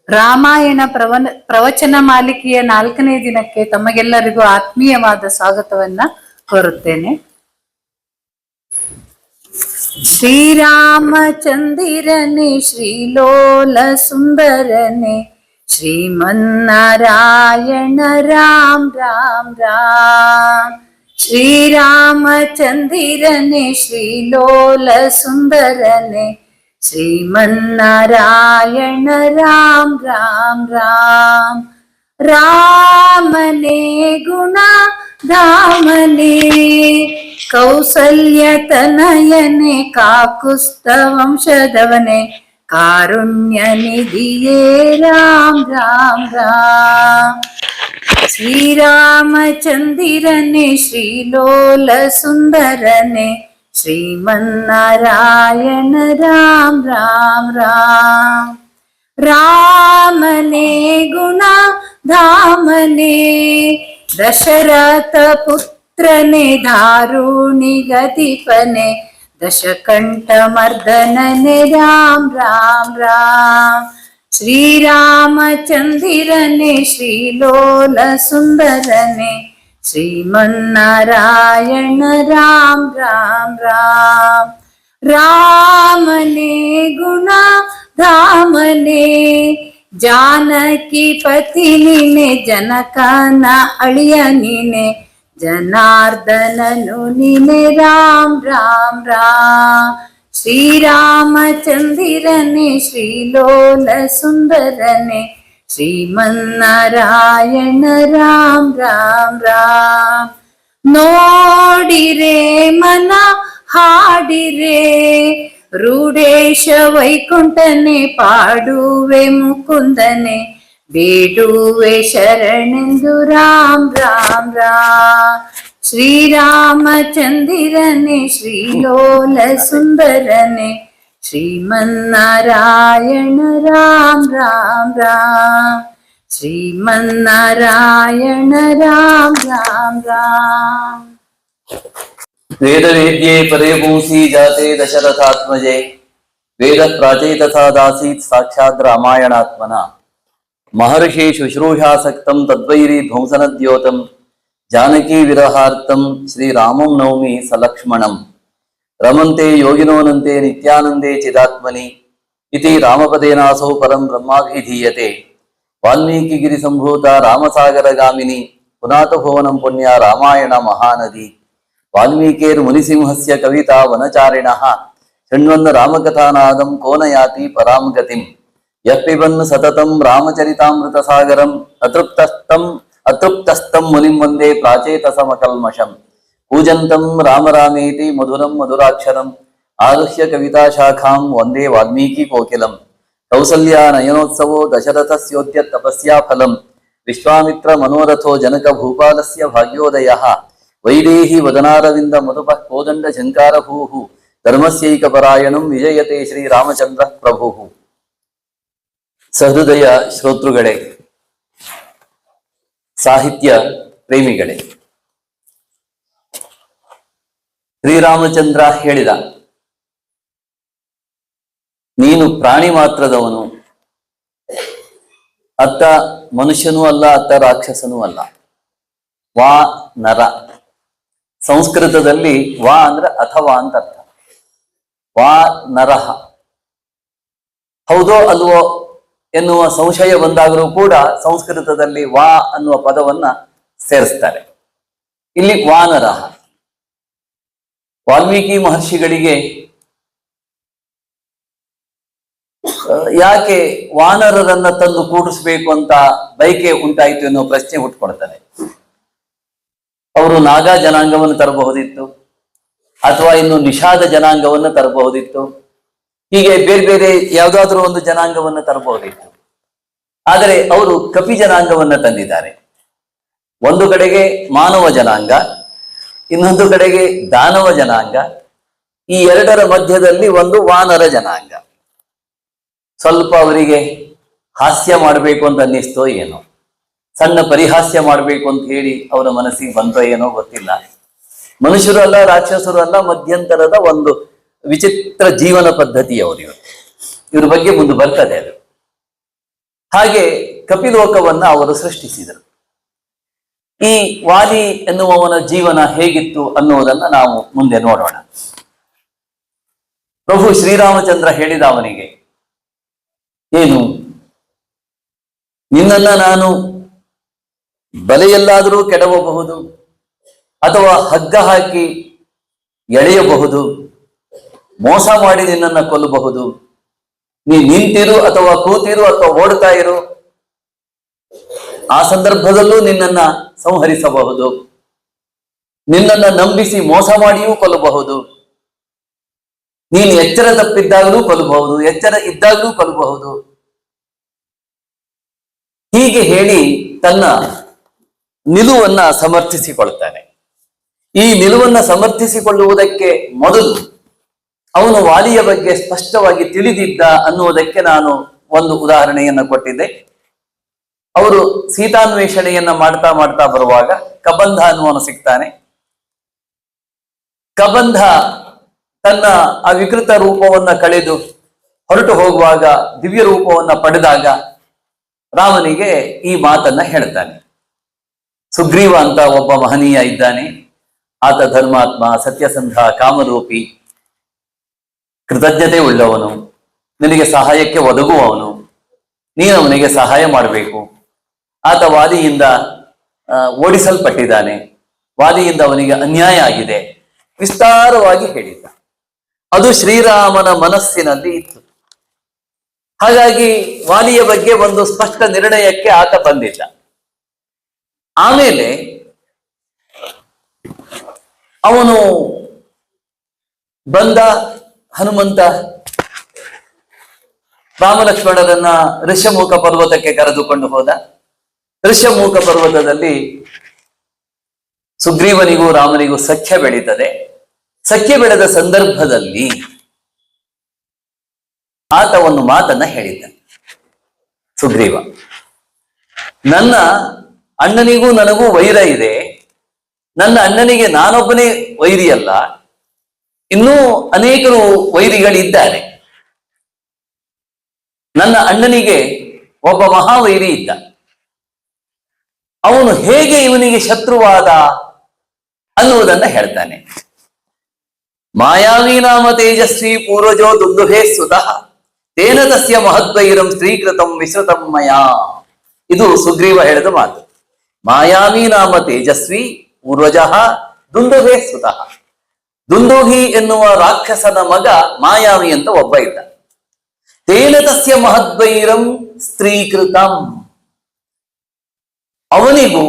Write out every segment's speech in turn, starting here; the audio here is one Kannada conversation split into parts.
ರಾಮಾಯಣ ಪ್ರವಚನ ಮಾಲಿಕೆಯ 4ನೇ ದಿನಕ್ಕೆ ತಮಗೆಲ್ಲರಿಗೂ ಆತ್ಮೀಯವಾದ ಸ್ವಾಗತವನ್ನ ಕೋರುತ್ತೇನೆ. ಶ್ರೀರಾಮಚಂದಿರನೆ ಶ್ರೀಲೋಲ ಸುಂದರನೆ ಶ್ರೀಮನ್ನಾರಾಯಣ ರಾಮ್ ರಾಮ್ ರಾಮ್. ಶ್ರೀರಾಮಚಂದಿರನೆ ಶ್ರೀಲೋಲ ಸುಂದರನೆ ಶ್ರೀಮನ್ನಾರಾಯಣ ರಾಮ್ ರಾಮ್ ರಾಮ್. ರಾಮನೇ ಗುಣ ಧಾಮನೇ ಕೌಸಲ್ಯ ತನಯನೆ ಕಾಕುಸ್ಥ ವಂಶದವನೇ ಕಾರುಣ್ಯ ನಿಧಿಯೇ ರಾಮ್ ರಾಮ್ ರಾಮ್. ಶ್ರೀರಾಮಚಂದಿರನೆ ಶ್ರೀಲೋಲ ಸುಂದರನೆ ಶ್ರೀಮನ್ನಾರಾಯಣ ರಾಮ್ ರಾಮ್ ರಾಮ್. ರಾಮನೇ ಗುಣ ಧಾಮನೇ ದಶರಥ ಪುತ್ರನೇ ದಾರುಣಿ ಗತಿಪನೆ ದಶಕಂಠ ಮರ್ದನನೆ ರಾಮ್ ರಾಮ್ ರಾಮ್. ಶ್ರೀರಾಮಚಂದಿರನೆ ಶ್ರೀಲೋಲ ಸುಂದರನೆ ಶ್ರೀಮನ್ನಾರಾಯಣ ರಾಮ್ ರಾಮ್ ರಾಮ್. ರಾಮನೇ ಗುಣ ಧಾಮನೇ ಜಾನಕಿ ಪತಿ ನೀನೆ ಜನಕನ ಅಳಿಯ ನೀನೆ ಜನಾರ್ದನನು ನೀನೆ ರಾಮ್ ರಾಮ್ ರಾಮ್. ಶ್ರೀರಾಮಚಂದಿರನೆ ಶ್ರೀಲೋಲ ಸುಂದರನೆ ಶ್ರೀಮನ್ನಾರಾಯಣ ರಾಮ್ ರಾಮ್ ರಾಮ್. ನೋಡಿರೆ ಮನ ಹಾಡಿರೆ ರೂಢೇಶ ವೈಕುಂಠನೆ ಪಾಡುವೆ ಮುಕುಂದನೆ ಬೇಡುವೆ ಶರಣೆಂದು ರಾಮ್ ರಾಮ್ ರಾಮ್. ಶ್ರೀರಾಮಚಂದಿರನೆ ಶ್ರೀಲೋಲ ಸುಂದರನೆ ಶ್ರೀಮನ್ನಾರಾಯಣ ರಾಮ್ ರಾಮ್ ರಾಮ್. ಶ್ರೀಮನ್ನಾರಾಯಣ ರಾಮ್ ರಾಮ್ ರಾಮ್. ವೇದ ವೇದ್ಯೆ ಪರೇ ಪುಂಸಿ ಜಾತೆ ದಶರಥಾತ್ಮಜೆ ವೇದ ಪ್ರಾಚೇತಸಾದಾಸೀತ್ ಸಾಕ್ಷಾತ್ ರಾಮಾಯಣಾತ್ಮನ ಮಹರ್ಷಿ ಶುಶ್ರೂಷಾಸಕ್ತಂ ತದ್ವೈರಿ ಧ್ವಂಸನದ್ಯೋತಂ ಜಾನಕಿ ವಿರಹಾರ್ಥಂ ಶ್ರೀರಾಮಂ ನೌಮಿ ಸಲಕ್ಷ್ಮಣಂ. ರಮಂತೆ ಯೋಗಿನೋನಂತೆ ನಿತ್ಯಾನಂದೇ ಚಿದಾತ್ಮನಿ ಇತಿ ರಾಮಪದೇನಾಸೌ ಪರಂ ಬ್ರಹ್ಮಾಭಿಧೀಯತೆ. ವಾಲ್ಮೀಕಿಗಿರಿ ಸಂಭೂತ ರಾಮಸಾಗರಗಾಮಿನಿ ಪುನಾತ ಭುವನಂ ಪುಣ್ಯ ರಾಮಾಯಣ ಮಹಾನದಿ. ವಾಲ್ಮೀಕೇರ್ ಮುನಿಸಿಂಹಸ್ಯ ಕವಿತಾ ವನಚಾರಿಣಃ ಶೃಣ್ವನ್ ರಾಮಕಥಾನಾದಂ ಕೋನ ಯಾತಿ ಪರಾಂ ಗತಿಂ. ಯಃ ಪಿಬನ್ ಸತತಂ ರಾಮಚರಿತಾಮೃತ ಸಾಗರಂ ಅತೃಪ್ತಸ್ಥಂ ಮುನಿಂ ವಂದೇ ಪ್ರಾಚೇತಸಮಕಲ್ಮಷಂ. ಕೂಜಂತಂ ರಾಮ ರಾಮೇತಿ ಮಧುರಂ ಮಧುರಾಕ್ಷರಂ ಆರುಹ್ಯ ಕವಿತಾ ಶಾಖಾಂ ವಂದೇ ವಾಲ್ಮೀಕಿ ಕೋಕಿಲಂ. ಕೌಸಲ್ಯಾ ನಯನೋತ್ಸವೋ ದಶರಥಸ್ಯೋದ್ಯ ತಪಸ್ಯಾ ಫಲಂ ವಿಶ್ವಾಮಿತ್ರ ಮನೋರಥೋ ಜನಕ ಭೂಪಾಲಸ್ಯ ಭಾಗ್ಯೋದಯಃ. ವೈದೇಹಿ ವದನಾರವಿಂದ ಮಧುಪ ಕೋದಂಡ ಝಂಕಾರ ಭೂಹು ಧರ್ಮಸ್ಯೈಕ ಪರಾಯಣಂ ವಿಜಯತೆ ಶ್ರೀರಾಮಚಂದ್ರ ಪ್ರಭು. ಸಹೃದಯ ಶ್ರೋತೃಗಳೇ, ಸಾಹಿತ್ಯ ಪ್ರೇಮಿಗಳೇ, ಶ್ರೀರಾಮಚಂದ್ರ ಹೇಳಿದ, ನೀನು ಪ್ರಾಣಿ ಮಾತ್ರದವನು, ಅತ್ತ ಮನುಷ್ಯನೂ ಅಲ್ಲ, ಅತ್ತ ರಾಕ್ಷಸನೂ ಅಲ್ಲ. ವಾ ನರ. ಸಂಸ್ಕೃತದಲ್ಲಿ ವಾ ಅಂದ್ರೆ ಅಥವಾ ಅಂತ ಅರ್ಥ. ವಾ ನರಹ. ಹೌದೋ ಅಲ್ವೋ ಎನ್ನುವ ಸಂಶಯ ಬಂದಾಗಲೂ ಕೂಡ ಸಂಸ್ಕೃತದಲ್ಲಿ ವಾ ಅನ್ನುವ ಪದವನ್ನ ಸೇರಿಸ್ತಾರೆ. ಇಲ್ಲಿ ವಾನರಹ. ವಾಲ್ಮೀಕಿ ಮಹರ್ಷಿಗಳಿಗೆ ಯಾಕೆ ವಾನರರನ್ನ ತಂದು ಕೂಡಿಸ್ಬೇಕು ಅಂತ ಬಯಕೆ ಉಂಟಾಯಿತು ಎನ್ನುವ ಪ್ರಶ್ನೆ ಹುಟ್ಟುಕೊಳ್ತಾರೆ. ಅವರು ನಾಗಾ ಜನಾಂಗವನ್ನು ತರಬಹುದಿತ್ತು, ಅಥವಾ ಇನ್ನು ನಿಷಾದ ಜನಾಂಗವನ್ನು ತರಬಹುದಿತ್ತು, ಹೀಗೆ ಬೇರೆ ಬೇರೆ ಯಾವುದಾದ್ರೂ ಒಂದು ಜನಾಂಗವನ್ನು ತರಬಹುದಿತ್ತು. ಆದರೆ ಅವರು ಕಪಿ ಜನಾಂಗವನ್ನ ತಂದಿದ್ದಾರೆ. ಒಂದು ಕಡೆಗೆ ಮಾನವ ಜನಾಂಗ, ಇನ್ನೊಂದು ಕಡೆಗೆ ದಾನವ ಜನಾಂಗ, ಈ ಎರಡರ ಮಧ್ಯದಲ್ಲಿ ಒಂದು ವಾನರ ಜನಾಂಗ. ಸ್ವಲ್ಪ ಅವರಿಗೆ ಹಾಸ್ಯ ಮಾಡಬೇಕು ಅಂತ ಅನ್ನಿಸ್ತೋ ಏನೋ, ಸಣ್ಣ ಪರಿಹಾಸ್ಯ ಮಾಡಬೇಕು ಅಂತ ಹೇಳಿ ಅವರ ಮನಸ್ಸಿಗೆ ಬಂತೋ ಏನೋ ಗೊತ್ತಿಲ್ಲ. ಮನುಷ್ಯರು ಅಲ್ಲ, ರಾಕ್ಷಸರು ಅಲ್ಲ, ಮಧ್ಯಂತರದ ಒಂದು ವಿಚಿತ್ರ ಜೀವನ ಪದ್ಧತಿ ಅವರು. ಇವ್ರ ಬಗ್ಗೆ ಮುಂದೆ ಬರ್ತದೆ ಅದು. ಹಾಗೆ ಕಪಿಲೋಕವನ್ನ ಅವರು ಸೃಷ್ಟಿಸಿದರು. ಈ ವಾಲಿ ಎನ್ನುವವನ ಜೀವನ ಹೇಗಿತ್ತು ಅನ್ನುವುದನ್ನ ನಾವು ಮುಂದೆ ನೋಡೋಣ. ಪ್ರಭು ಶ್ರೀರಾಮಚಂದ್ರ ಹೇಳಿದ ಅವನಿಗೆ, ಏನು, ನಿನ್ನನ್ನ ನಾನು ಬಲೆಯಲ್ಲಾದರೂ ಕೆಡವಬಹುದು, ಅಥವಾ ಹಗ್ಗ ಹಾಕಿ ಎಳೆಯಬಹುದು, ಮೋಸ ಮಾಡಿ ನಿನ್ನನ್ನು ಕೊಲ್ಲಬಹುದು. ನೀ ನಿಂತಿರು ಅಥವಾ ಕೂತಿರು ಅಥವಾ ಓಡ್ತಾ ಇರು, ಆ ಸಂದರ್ಭದಲ್ಲೂ ನಿನ್ನನ್ನ ಸಂಹರಿಸಬಹುದು. ನಿನ್ನನ್ನ ನಂಬಿಸಿ ಮೋಸ ಮಾಡಿಯೂ ಕೊಲ್ಲಬಹುದು. ನೀನು ಎಚ್ಚರ ತಪ್ಪಿದ್ದಾಗಲೂ ಕೊಲ್ಲಬಹುದು, ಎಚ್ಚರ ಇದ್ದಾಗಲೂ ಕೊಲ್ಲಬಹುದು. ಹೀಗೆ ಹೇಳಿ ತನ್ನ ನಿಲುವನ್ನ ಸಮರ್ಥಿಸಿಕೊಳ್ತಾನೆ. ಈ ನಿಲುವನ್ನ ಸಮರ್ಥಿಸಿಕೊಳ್ಳುವುದಕ್ಕೆ ಮೊದಲು ಅವನು ವಾಲಿಯ ಬಗ್ಗೆ ಸ್ಪಷ್ಟವಾಗಿ ತಿಳಿದಿದ್ದ ಅನ್ನುವುದಕ್ಕೆ ನಾನು ಒಂದು ಉದಾಹರಣೆಯನ್ನ ಕೊಟ್ಟಿದ್ದೆ. ಅವರು ಸೀತಾನ್ವೇಷಣೆಯನ್ನ ಮಾಡ್ತಾ ಮಾಡ್ತಾ ಬರುವಾಗ ಕಬಂಧ ಅನ್ನುವನು ಸಿಗ್ತಾನೆ. ಕಬಂಧ ತನ್ನ ಆ ವಿಕೃತ ರೂಪವನ್ನ ಕಳೆದು ಹೊರಟು ಹೋಗುವಾಗ ದಿವ್ಯ ರೂಪವನ್ನ ಪಡೆದಾಗ ರಾಮನಿಗೆ ಈ ಮಾತನ್ನ ಹೇಳ್ತಾನೆ. ಸುಗ್ರೀವ ಅಂತ ಒಬ್ಬ ಮಹನೀಯ ಇದ್ದಾನೆ. ಆತ ಧರ್ಮಾತ್ಮ, ಸತ್ಯಸಂಧ, ಕಾಮರೂಪಿ, ಕೃತಜ್ಞತೆ ಉಳ್ಳವನು, ನಿನಗೆ ಸಹಾಯಕ್ಕೆ ಒದಗುವವನು. ನೀನು ಅವನಿಗೆ ಸಹಾಯ ಮಾಡಬೇಕು. ಆತ ವಾದಿಯಿಂದ ಓಡಿಸಲ್ಪಟ್ಟಿದ್ದಾನೆ. ವಾದಿಯಿಂದ ಅವನಿಗೆ ಅನ್ಯಾಯ ಆಗಿದೆ. ವಿಸ್ತಾರವಾಗಿ ಹೇಳಿದ್ದ. ಅದು ಶ್ರೀರಾಮನ ಮನಸ್ಸಿನಲ್ಲಿ ಇತ್ತು. ಹಾಗಾಗಿ ವಾಲಿಯ ಬಗ್ಗೆ ಒಂದು ಸ್ಪಷ್ಟ ನಿರ್ಣಯಕ್ಕೆ ಆತ ಬಂದಿದ್ದ. ಆಮೇಲೆ ಅವನು ಬಂದ. ಹನುಮಂತ ರಾಮಲಕ್ಷ್ಮಣರನ್ನ ಋಷ್ಯಮುಖ ಪರ್ವತಕ್ಕೆ ಕರೆದುಕೊಂಡು ಹೋದ. ಋಷ್ಯಮುಖ ಪರ್ವತದಲ್ಲಿ ಸುಗ್ರೀವನಿಗೂ ರಾಮನಿಗೂ ಸಖ್ಯ ಬೆಳೀತದೆ. ಸಖ್ಯ ಬೆಳೆದ ಸಂದರ್ಭದಲ್ಲಿ ಆತ ಒಂದು ಮಾತನ್ನ ಹೇಳಿದ್ದ. ಸುಗ್ರೀವ, ನನ್ನ ಅಣ್ಣನಿಗೂ ನನಗೂ ವೈರ ಇದೆ. ನನ್ನ ಅಣ್ಣನಿಗೆ ನಾನೊಬ್ಬನೇ ವೈರಿಯಲ್ಲ, ಇನ್ನೂ ಅನೇಕರು ವೈರಿಗಳಿದ್ದಾರೆ. ನನ್ನ ಅಣ್ಣನಿಗೆ ಒಬ್ಬ ಮಹಾವೈರಿ ಇದ್ದ. ಅವನು ಹೇಗೆ ಇವನಿಗೆ ಶತ್ರುವಾದ ಅನ್ನುವುದನ್ನ ಹೇಳ್ತಾನೆ. ಮಾಯಾವಿ ನಾಮ ತೇಜಸ್ವಿ ಪೂರ್ವಜೋ ದುಂದುಹೇ ಸುತಃ ತೇನ ತಸ್ಯ ಮಹದ್ವೈರಂ ಸ್ತ್ರೀಕೃತಂ ವಿಶ್ರುತಂ ಮಯಾ. ಇದು ಸುಗ್ರೀವ ಹೇಳಿದ ಮಾತು. ಮಾಯಾವಿ ನಾಮ ತೇಜಸ್ವಿ ಪೂರ್ವಜಃ ದುಂದುಹೇ ಸುತಃ. ದುಂದುಹಿ ಎನ್ನುವ ರಾಕ್ಷಸನ ಮಗ ಮಾಯಾವಿ ಅಂತ ಒಬ್ಬ ಇದ್ದ. ತೇನ ತಸ್ಯ ಮಹದ್ವೈರಂ ಸ್ತ್ರೀಕೃತಂ. ಅವನಿಗೂ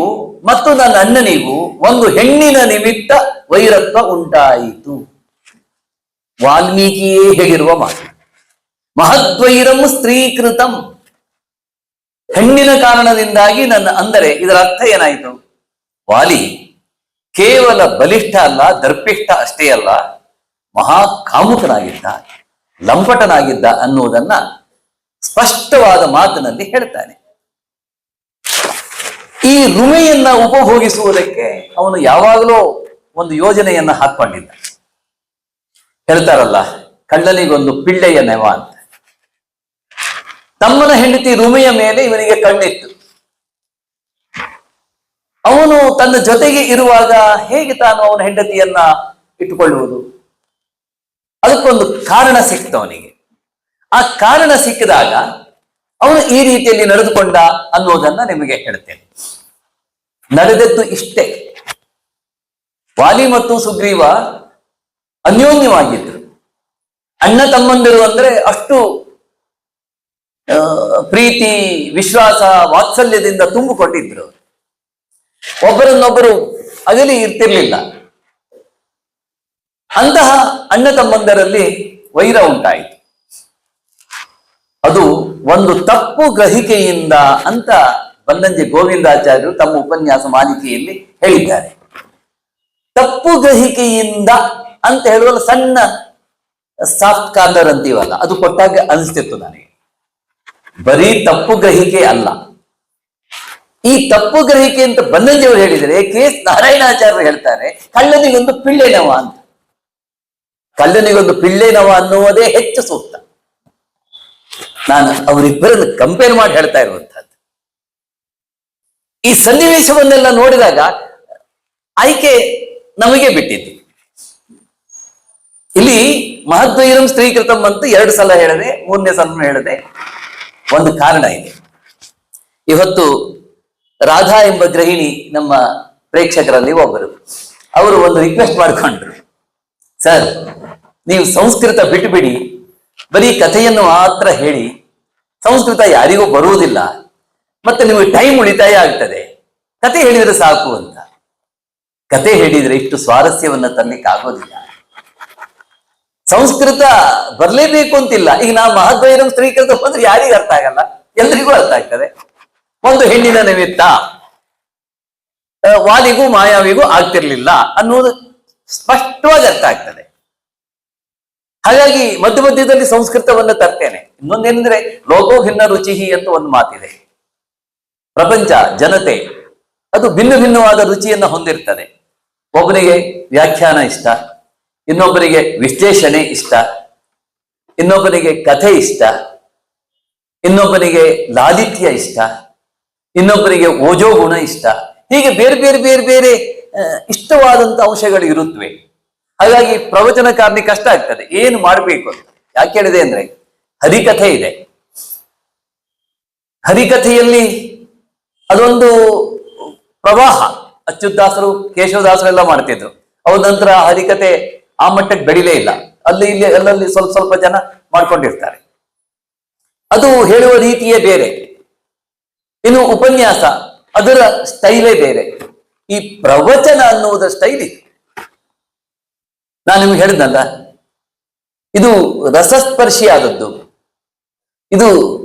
ಮತ್ತು ನನ್ನ ಅಣ್ಣನಿಗೂ ಒಂದು ಹೆಣ್ಣಿನ ನಿಮಿತ್ತ ವೈರತ್ವ ಉಂಟಾಯಿತು. ವಾಲ್ಮೀಕಿಯೇ ಹೇಳಿರುವ ಮಾತು. ಮಹದ್ವೈರಂ ಸ್ತ್ರೀಕೃತಂ. ಹೆಣ್ಣಿನ ಕಾರಣದಿಂದಾಗಿ ಅಂದರೆ ಇದರ ಅರ್ಥ ಏನಾಯಿತು? ವಾಲಿ ಕೇವಲ ಬಲಿಷ್ಠ ಅಲ್ಲ, ದರ್ಪಿಷ್ಠ ಅಷ್ಟೇ ಅಲ್ಲ, ಮಹಾಕಾಮುಕನಾಗಿದ್ದ, ಲಂಪಟನಾಗಿದ್ದ ಅನ್ನುವುದನ್ನ ಸ್ಪಷ್ಟವಾದ ಮಾತಿನಲ್ಲಿ ಹೇಳ್ತಾನೆ. ಈ ರುಮೆಯನ್ನ ಉಪಭೋಗಿಸುವುದಕ್ಕೆ ಅವನು ಯಾವಾಗಲೂ ಒಂದು ಯೋಜನೆಯನ್ನ ಹಾಕೊಂಡಿದ್ದ. ಹೇಳ್ತಾರಲ್ಲ, ಕಳ್ಳನಿಗೊಂದು ಪಿಳ್ಳೆಯ ನೆವ ಅಂತ. ತಮ್ಮನ ಹೆಂಡತಿ ರುಮೆಯ ಮೇಲೆ ಇವನಿಗೆ ಕಣ್ಣಿತ್ತು. ಅವನು ತನ್ನ ಜೊತೆಗೆ ಇರುವಾಗ ಹೇಗೆ ತಾನು ಅವನ ಹೆಂಡತಿಯನ್ನ ಇಟ್ಟುಕೊಳ್ಳುವುದು? ಅದಕ್ಕೊಂದು ಕಾರಣ ಸಿಕ್ತು ಅವನಿಗೆ. ಆ ಕಾರಣ ಸಿಕ್ಕಿದಾಗ ಅವನು ಈ ರೀತಿಯಲ್ಲಿ ನಡೆದುಕೊಂಡ ಅನ್ನೋದನ್ನ ನಿಮಗೆ ಹೇಳ್ತೇನೆ. ನಡೆದದ್ದು ಇಷ್ಟೇ. ವಾಲಿ ಮತ್ತು ಸುಗ್ರೀವ ಅನ್ಯೋನ್ಯವಾಗಿದ್ರು. ಅಣ್ಣ ತಮ್ಮಂದಿರು ಅಂದ್ರೆ ಅಷ್ಟು ಪ್ರೀತಿ, ವಿಶ್ವಾಸ, ವಾತ್ಸಲ್ಯದಿಂದ ತುಂಬಿಕೊಂಡಿದ್ರು. ಒಬ್ಬರನ್ನೊಬ್ಬರು ಅಗಲಿ ಇರ್ತಿರ್ಲಿಲ್ಲ. ಅಂತಹ ಅಣ್ಣ ತಮ್ಮಂದರಲ್ಲಿ ವೈರ ಉಂಟಾಯಿತು. ಅದು ಒಂದು ತಪ್ಪು ಗ್ರಹಿಕೆಯಿಂದ ಅಂತ ಬನ್ನಂಜೆ ಗೋವಿಂದಾಚಾರ್ಯರು ತಮ್ಮ ಉಪನ್ಯಾಸ ಮಾಲಿಕೆಯಲ್ಲಿ ಹೇಳಿದ್ದಾರೆ. ತಪ್ಪು ಗ್ರಹಿಕೆಯಿಂದ ಅಂತ ಹೇಳುವಲ್ಲ, ಸಣ್ಣ ಸಾಫ್ಟ್ ಕಾರ್ನರ್ ಅಂತೀವಲ್ಲ, ಅದು ಕೊಟ್ಟಾಗ ಅನಿಸ್ತಿತ್ತು ನನಗೆ. ಬರೀ ತಪ್ಪು ಗ್ರಹಿಕೆ ಅಲ್ಲ, ಈ ತಪ್ಪು ಗ್ರಹಿಕೆ ಅಂತ ಬನ್ನಂಜಿಯವರು ಹೇಳಿದರೆ, ಕೆ ಎಸ್ ನಾರಾಯಣಾಚಾರ್ಯರು ಹೇಳ್ತಾರೆ ಕಳ್ಳನಿಗೊಂದು ಪಿಳ್ಳೆನವ ಅಂತ. ಕಳ್ಳನಿಗೊಂದು ಪಿಳ್ಳೆನವ ಅನ್ನುವುದೇ ಹೆಚ್ಚು ಸೂಕ್ತ. ನಾನು ಅವರಿಬ್ಬರನ್ನು ಕಂಪೇರ್ ಮಾಡಿ ಹೇಳ್ತಾ ಇರುವಂತಹದ್ದು. ಈ ಸನ್ನಿವೇಶವನ್ನೆಲ್ಲ ನೋಡಿದಾಗ ಆಯ್ಕೆ ನಮಗೆ ಬಿಟ್ಟಿದ್ದು. ಇಲ್ಲಿ ಮಹದ್ವೈರಂ ಸ್ತ್ರೀಕೃತಂ ಅಂತ 2 ಸಲ ಹೇಳದೆ, 3ನೇ ಸಲ ಹೇಳದೆ ಒಂದು ಕಾರಣ ಇದೆ. ಇವತ್ತು ರಾಧಾ ಎಂಬ ಗೃಹಿಣಿ ನಮ್ಮ ಪ್ರೇಕ್ಷಕರಲ್ಲಿ ಒಬ್ಬರು, ಅವರು ಒಂದು ರಿಕ್ವೆಸ್ಟ್ ಮಾಡಿಕೊಂಡ್ರು, ಸರ್ ನೀವು ಸಂಸ್ಕೃತ ಬಿಟ್ಟುಬಿಡಿ, ಬರೀ ಕಥೆಯನ್ನು ಮಾತ್ರ ಹೇಳಿ, ಸಂಸ್ಕೃತ ಯಾರಿಗೂ ಬರುವುದಿಲ್ಲ, ಮತ್ತೆ ನಿಮಗೆ ಟೈಮ್ ಉಳಿತಾಯ ಆಗ್ತದೆ, ಕತೆ ಹೇಳಿದ್ರೆ ಸಾಕು ಅಂತ. ಕತೆ ಹೇಳಿದ್ರೆ ಇಷ್ಟು ಸ್ವಾರಸ್ಯವನ್ನ ತರಲಿಕ್ಕೆ ಆಗೋದಿಲ್ಲ. ಸಂಸ್ಕೃತ ಬರಲೇಬೇಕು ಅಂತಿಲ್ಲ. ಈಗ ನಾವು ಮಹದ್ವೈರಂ ಸ್ತ್ರೀಕೃತ ಬಂದ್ರೆ ಯಾರಿಗೂ ಅರ್ಥ ಆಗಲ್ಲ, ಎಲ್ರಿಗೂ ಅರ್ಥ ಆಗ್ತದೆ. ಒಂದು ಹೆಣ್ಣಿನ ನಿಮಿತ್ತ ವಾಲಿಗೂ ಮಾಯಾವಿಗೂ ಆಗ್ತಿರ್ಲಿಲ್ಲ ಅನ್ನೋದು ಸ್ಪಷ್ಟವಾಗಿ ಅರ್ಥ ಆಗ್ತದೆ. ಹಾಗಾಗಿ ಮಧ್ಯ ಮಧ್ಯದಲ್ಲಿ ಸಂಸ್ಕೃತವನ್ನ ತರ್ತೇನೆ. ಇನ್ನೊಂದೇನೆಂದ್ರೆ ಲೋಕೋ ಭಿನ್ನ ರುಚಿಹಿ ಅಂತ ಒಂದು ಮಾತಿದೆ. ಪ್ರಪಂಚ, ಜನತೆ ಅದು ಭಿನ್ನ ಭಿನ್ನವಾದ ರುಚಿಯನ್ನ ಹೊಂದಿರ್ತದೆ. ಒಬ್ಬನಿಗೆ ವ್ಯಾಖ್ಯಾನ ಇಷ್ಟ, ಇನ್ನೊಬ್ಬನಿಗೆ ವಿಶ್ಲೇಷಣೆ ಇಷ್ಟ, ಇನ್ನೊಬ್ಬನಿಗೆ ಕಥೆ ಇಷ್ಟ, ಇನ್ನೊಬ್ಬನಿಗೆ ಲಾಲಿತ್ಯ ಇಷ್ಟ, ಇನ್ನೊಬ್ಬನಿಗೆ ಓಜೋ ಗುಣ ಇಷ್ಟ. ಹೀಗೆ ಬೇರೆ ಬೇರೆ ಬೇರೆ ಬೇರೆ ಇಷ್ಟವಾದಂತ ಅಂಶಗಳು ಇರುತ್ತವೆ. ಹಾಗಾಗಿ ಪ್ರವಚನಕಾರನಿಗೆ ಕಷ್ಟ ಆಗ್ತದೆ ಏನು ಮಾಡಬೇಕು ಅಂತ. ಯಾಕೆ ಹೇಳಿದೆ ಅಂದ್ರೆ ಹರಿಕಥೆ ಇದೆ. ಹರಿಕಥೆಯಲ್ಲಿ ಅದೊಂದು ಪ್ರವಾಹ. ಅಚ್ಯುತದಾಸರು, ಕೇಶವದಾಸರು ಎಲ್ಲ ಮಾಡ್ತಿದ್ರು. ಅವ್ರ ನಂತರ ಹರಿಕಥೆ ಆ ಮಟ್ಟಕ್ಕೆ ಬೆಳಿಲೇ ಇಲ್ಲ. ಅಲ್ಲಿ ಇಲ್ಲಿ ಅಲ್ಲಲ್ಲಿ ಸ್ವಲ್ಪ ಸ್ವಲ್ಪ ಜನ ಮಾಡ್ಕೊಂಡಿರ್ತಾರೆ. ಅದು ಹೇಳುವ ರೀತಿಯೇ ಬೇರೆ. ಇನ್ನು ಉಪನ್ಯಾಸ, ಅದರ ಸ್ಟೈಲೇ ಬೇರೆ. ಈ ಪ್ರವಚನ ಅನ್ನುವುದರ ಸ್ಟೈಲ್ ಇದೆ. ನಾನು ನಿಮ್ಗೆ ಹೇಳಿದ್ನಲ್ಲ, ಇದು ರಸಸ್ಪರ್ಶಿಯಾದದ್ದು. ಇದು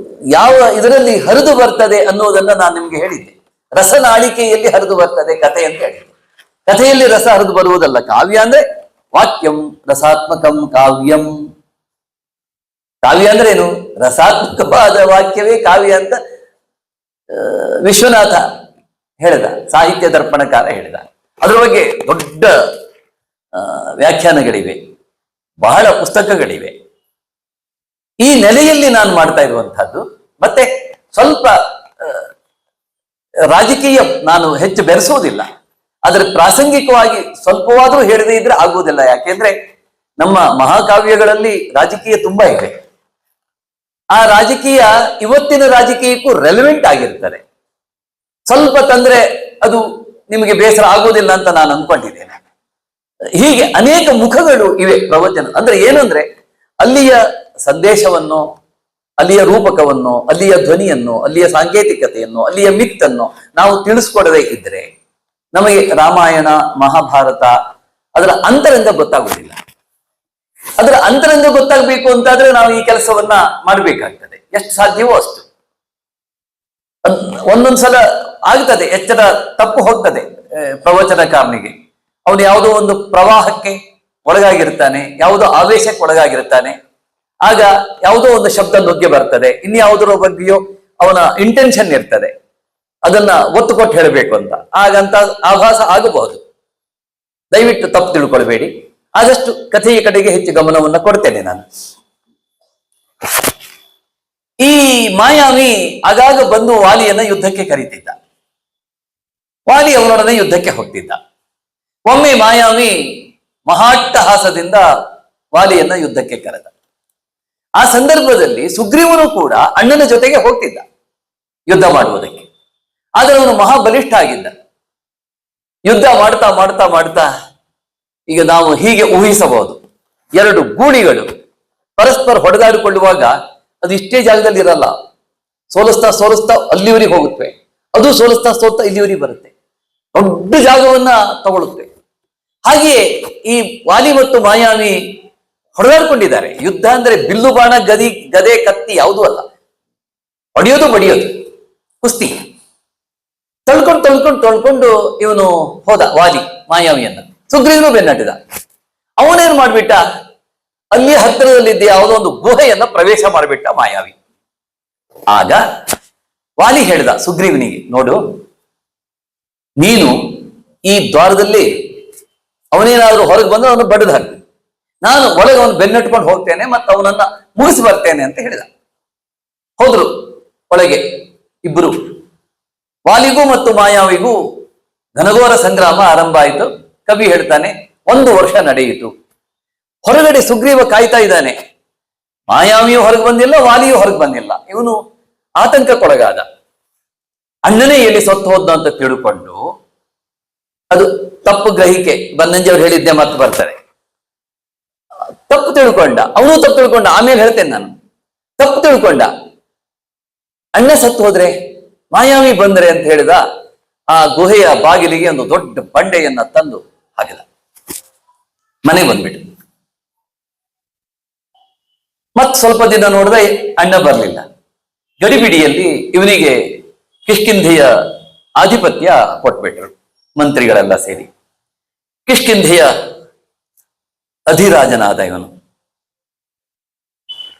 ಯಾವ ಇದರಲ್ಲಿ ಹರಿದು ಬರ್ತದೆ ಅನ್ನೋದನ್ನ ನಾನು ನಿಮ್ಗೆ ಹೇಳಿದ್ದೆ. ರಸನಾಳಿಕೆಯಲ್ಲಿ ಹರಿದು ಬರ್ತದೆ ಕಥೆ ಅಂತ ಹೇಳಿದ್ದೆ. ಕಥೆಯಲ್ಲಿ ರಸ ಹರಿದು ಬರುವುದಲ್ಲ. ಕಾವ್ಯ ಅಂದ್ರೆ ವಾಕ್ಯಂ ರಸಾತ್ಮಕಂ ಕಾವ್ಯಂ. ಕಾವ್ಯ ಅಂದ್ರೆ ಏನು? ರಸಾತ್ಮಕವಾದ ವಾಕ್ಯವೇ ಕಾವ್ಯ ಅಂತ ವಿಶ್ವನಾಥ ಹೇಳಿದ, ಸಾಹಿತ್ಯ ದರ್ಪಣಕಾರ ಹೇಳಿದ. ಅದ್ರ ಬಗ್ಗೆ ದೊಡ್ಡ ವ್ಯಾಖ್ಯಾನಗಳಿವೆ, ಬಹಳ ಪುಸ್ತಕಗಳಿವೆ. ಈ ನೆಲೆಯಲ್ಲಿ ನಾನು ಮಾಡ್ತಾ ಇರುವಂತಹದ್ದು. ಮತ್ತೆ ಸ್ವಲ್ಪ ರಾಜಕೀಯ ನಾನು ಹೆಚ್ಚು ಬೆರೆಸುವುದಿಲ್ಲ, ಆದರೆ ಪ್ರಾಸಂಗಿಕವಾಗಿ ಸ್ವಲ್ಪವಾದರೂ ಹೇಳದೇ ಇದ್ರೆ ಆಗುವುದಿಲ್ಲ. ಯಾಕೆಂದ್ರೆ ನಮ್ಮ ಮಹಾಕಾವ್ಯಗಳಲ್ಲಿ ರಾಜಕೀಯ ತುಂಬಾ ಇದೆ. ಆ ರಾಜಕೀಯ ಇವತ್ತಿನ ರಾಜಕೀಯಕ್ಕೂ ರೆಲೆವೆಂಟ್ ಆಗಿರ್ತದೆ. ಸ್ವಲ್ಪ ತಂದ್ರೆ ಅದು ನಿಮಗೆ ಬೇಸರ ಆಗುವುದಿಲ್ಲ ಅಂತ ನಾನು ಅಂದ್ಕೊಂಡಿದ್ದೇನೆ. ಹೀಗೆ ಅನೇಕ ಮುಖಗಳು ಇವೆ ಪ್ರವಚನ ಅಂದ್ರೆ. ಏನು ಅಂದ್ರೆ ಅಲ್ಲಿಯ ಸಂದೇಶವನ್ನು, ಅಲ್ಲಿಯ ರೂಪಕವನ್ನು, ಅಲ್ಲಿಯ ಧ್ವನಿಯನ್ನು, ಅಲ್ಲಿಯ ಸಾಂಕೇತಿಕತೆಯನ್ನು, ಅಲ್ಲಿಯ ಮಿತ್ತನ್ನು ನಾವು ತಿಳಿಸ್ಕೊಡದೇ ಇದ್ರೆ ನಮಗೆ ರಾಮಾಯಣ, ಮಹಾಭಾರತ ಅದರ ಅಂತರಂಗ ಗೊತ್ತಾಗುವುದಿಲ್ಲ. ಅದರ ಅಂತರಂಗ ಗೊತ್ತಾಗಬೇಕು ಅಂತಾದ್ರೆ ನಾವು ಈ ಕೆಲಸವನ್ನ ಮಾಡಬೇಕಾಗ್ತದೆ. ಎಷ್ಟು ಸಾಧ್ಯವೋ ಅಷ್ಟು. ಒಂದೊಂದ್ಸಲ ಆಗ್ತದೆ, ಎಚ್ಚರ ತಪ್ಪು ಹೋಗ್ತದೆ ಪ್ರವಚನಕಾರನಿಗೆ. ಅವನು ಯಾವುದೋ ಒಂದು ಪ್ರವಾಹಕ್ಕೆ ಒಳಗಾಗಿರ್ತಾನೆ, ಯಾವುದೋ ಆವೇಶಕ್ಕೆ ಒಳಗಾಗಿರ್ತಾನೆ. ಆಗ ಯಾವುದೋ ಒಂದು ಶಬ್ದ ನುಗ್ಗೆ ಬರ್ತದೆ, ಇನ್ಯಾವುದರ ಬಗ್ಗೆಯೋ ಅವನ ಇಂಟೆನ್ಷನ್ ಇರ್ತದೆ, ಅದನ್ನ ಒತ್ತು ಕೊಟ್ಟು ಹೇಳಬೇಕು ಅಂತ. ಹಾಗಂತ ಆಭಾಸ ಆಗಬಹುದು. ದಯವಿಟ್ಟು ತಪ್ಪು ತಿಳ್ಕೊಳ್ಬೇಡಿ. ಆದಷ್ಟು ಕಥೆಯ ಕಡೆಗೆ ಹೆಚ್ಚು ಗಮನವನ್ನ ಕೊಡ್ತೇನೆ ನಾನು. ಈ ಮಾಯಾವಿ ಆಗಾಗ ಬಂದು ವಾಲಿಯನ್ನ ಯುದ್ಧಕ್ಕೆ ಕರೀತಿದ್ದ. ವಾಲಿ ಅವನೊಡನೆ ಯುದ್ಧಕ್ಕೆ ಹೋಗ್ತಿದ್ದ. ಒಮ್ಮೆ ಮಾಯಾವಿ ಮಹಾಟ್ಟಹಾಸದಿಂದ ವಾಲಿಯನ್ನ ಯುದ್ಧಕ್ಕೆ ಕರೆದ. ಆ ಸಂದರ್ಭದಲ್ಲಿ ಸುಗ್ರೀವನು ಕೂಡ ಅಣ್ಣನ ಜೊತೆಗೆ ಹೋಗ್ತಿದ್ದ ಯುದ್ಧ ಮಾಡುವುದಕ್ಕೆ. ಆದರೆ ಅವನು ಮಹಾಬಲಿಷ್ಠ ಆಗಿದ್ದ. ಯುದ್ಧ ಮಾಡ್ತಾ ಮಾಡ್ತಾ ಮಾಡ್ತಾ ಈಗ ನಾವು ಹೀಗೆ ಊಹಿಸಬಹುದು, 2 ಗೂಳಿಗಳು ಪರಸ್ಪರ ಹೊಡೆದಾಡಿಕೊಳ್ಳುವಾಗ ಅದು ಇಷ್ಟೇ ಜಾಗದಲ್ಲಿ ಇರಲ್ಲ. ಸೋಲಿಸ್ತಾ ಸೋಲಿಸ್ತಾ ಅಲ್ಲಿವರೆಗೆ ಹೋಗುತ್ತೆ, ಅದು ಸೋಲಿಸ್ತಾ ಸೋಲ್ತಾ ಇಲ್ಲಿವರೆಗೆ ಬರುತ್ತೆ, ದೊಡ್ಡ ಜಾಗವನ್ನ ತಗೊಳುತ್ತೆ. ಹಾಗೆಯೇ ಈ ವಾಲಿ ಮತ್ತು ಮಾಯಾವಿ ಹೊಡೆದಾಡ್ಕೊಂಡಿದ್ದಾರೆ. ಯುದ್ಧ ಅಂದ್ರೆ ಬಿಲ್ಲು ಬಾಣ, ಗದೆ, ಕತ್ತಿ ಯಾವುದೂ ಅಲ್ಲ. ಹೊಡೆಯೋದು ಬಡಿಯೋದು, ಕುಸ್ತಿ. ತೊಳ್ಕೊಂಡು ಇವನು ಹೋದ ವಾಲಿ ಮಾಯಾವಿಯನ್ನ. ಸುಗ್ರೀವನು ಬೆನ್ನಟ್ಟಿದ. ಅವನೇನ್ ಮಾಡ್ಬಿಟ್ಟ, ಅಲ್ಲಿ ಹತ್ತಿರದಲ್ಲಿದ್ದ ಯಾವುದೋ ಒಂದು ಗುಹೆಯನ್ನ ಪ್ರವೇಶ ಮಾಡಿಬಿಟ್ಟ ಮಾಯಾವಿ. ಆಗ ವಾಲಿ ಹೇಳಿದ ಸುಗ್ರೀವನಿಗೆ, ನೋಡು, ನೀನು ಈ ದ್ವಾರದಲ್ಲಿ ಅವನೇನಾದ್ರೂ ಹೊರಗೆ ಬಂದ್ರೆ ಅವನು ಬಡಿದು ಹಾಕ್ತೀನಿ, ನಾನು ಒಳಗೆ ಅವನು ಬೆನ್ನಟ್ಕೊಂಡು ಹೋಗ್ತೇನೆ ಮತ್ತು ಅವನನ್ನ ಮುಗಿಸಿ ಬರ್ತೇನೆ ಅಂತ ಹೇಳಿದ. ಹೋದ್ರು ಒಳಗೆ ಇಬ್ಬರು. ವಾಲಿಗೂ ಮತ್ತು ಮಾಯಾವಿಗೂ ಘನಘೋರ ಸಂಗ್ರಾಮ ಆರಂಭ ಆಯಿತು. ಕವಿ ಹೇಳ್ತಾನೆ 1 ವರ್ಷ ನಡೆಯಿತು. ಹೊರಗಡೆ ಸುಗ್ರೀವ ಕಾಯ್ತಾ ಇದ್ದಾನೆ. ಮಾಯಾವಿಯೂ ಹೊರಗೆ ಬಂದಿಲ್ಲ, ವಾಲಿಯೂ ಹೊರಗೆ ಬಂದಿಲ್ಲ. ಇವನು ಆತಂಕಕ್ಕೊಳಗಾದ. ಅಣ್ಣನೇ ಎಲ್ಲಿ ಸತ್ತು ಹೋದ್ನ ಅಂತ ತಿಳ್ಕೊಂಡು, ಅದು ತಪ್ಪು ಗ್ರಹಿಕೆ, ಬನ್ನಂಜಿಯವ್ರು ಹೇಳಿದ್ದೆ ಮತ್ತೆ ಬರ್ತಾರೆ. ತಪ್ಪು ತಿಳ್ಕೊಂಡ, ಅವನು ತಪ್ಪು ತಿಳ್ಕೊಂಡ. ಆಮೇಲೆ ಹೇಳ್ತೇನೆ ನಾನು. ತಪ್ಪು ತಿಳ್ಕೊಂಡ, ಅಣ್ಣ ಸತ್ತು ಹೋದ್ರೆ ಮಾಯಾವಿ ಬಂದ್ರೆ ಅಂತ ಹೇಳಿದ. ಆ ಗುಹೆಯ ಬಾಗಿಲಿಗೆ ಒಂದು ದೊಡ್ಡ ಬಂಡೆಯನ್ನ ತಂದು ಹಾಕಿದ. ಮನೆಗೆ ಬಂದ್ಬಿಟ್ಟು ಮತ್ ಸ್ವಲ್ಪ ದಿನ ನೋಡಿದ್ರೆ ಅಣ್ಣ ಬರ್ಲಿಲ್ಲ. ಗಡಿಬಿಡಿಯಲ್ಲಿ ಇವನಿಗೆ ಕಿಷ್ಕಿಂಧೆಯ ಆಧಿಪತ್ಯ ಕೊಟ್ಬಿಟ್ರು ಮಂತ್ರಿಗಳೆಲ್ಲ ಸೇರಿ. ಕಿಷ್ಕಿಂಧೆಯ ಅಧಿರಾಜನಾದ ಇವನು.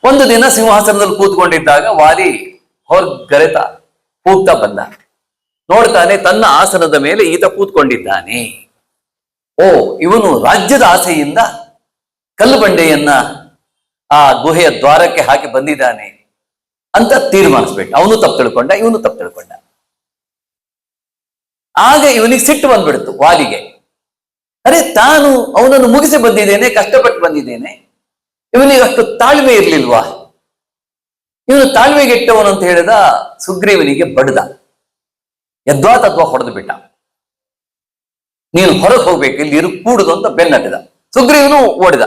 ಒಂದು ದಿನ ಸಿಂಹಾಸನದಲ್ಲಿ ಕೂತ್ಕೊಂಡಿದ್ದಾಗ ವಾಲಿ ಹೊರಗರೆತ ಕೂಗ್ತಾ ಬಂದ. ನೋಡ್ತಾನೆ ತನ್ನ ಆಸನದ ಮೇಲೆ ಈತ ಕೂತ್ಕೊಂಡಿದ್ದಾನೆ. ಓ, ಇವನು ರಾಜ್ಯದ ಆಸೆಯಿಂದ ಕಲ್ಲು ಬಂಡೆಯನ್ನ ಆ ಗುಹೆಯ ದ್ವಾರಕ್ಕೆ ಹಾಕಿ ಬಂದಿದ್ದಾನೆ ಅಂತ ತೀರ್ಮಾನಿಸ್ಬಿಟ್ಟು ಅವನು ತಪ್ಪು ತಿಳ್ಕೊಂಡ, ಇವನು ತಪ್ಪು ತಿಳ್ಕೊಂಡ. ಆಗ ಇವನಿಗೆ ಸಿಟ್ಟು ಬಂದ್ಬಿಡ್ತು ವಾಲಿಗೆ. ಅರೆ, ತಾನು ಅವನನ್ನು ಮುಗಿಸಿ ಬಂದಿದ್ದೇನೆ, ಕಷ್ಟಪಟ್ಟು ಬಂದಿದ್ದೇನೆ, ಇವನಿಗೆ ಅಷ್ಟು ತಾಳ್ಮೆ ಇರ್ಲಿಲ್ವಾ? ಇವನು ತಾಳ್ಮೆಗೆಟ್ಟವನು ಅಂತ ಹೇಳಿದ. ಸುಗ್ರೀವನಿಗೆ ಬಡ್ದ, ಯದ್ವಾ ತದ್ವಾ ಹೊಡೆದು ಬಿಟ್ಟ. ನೀನು ಹೊರಗೆ ಹೋಗ್ಬೇಕು, ಇಲ್ಲಿ ಇರು ಕೂಡುದು ಅಂತ ಬೆನ್ನಟ್ಟಿದ. ಸುಗ್ರೀವನು ಓಡಿದ.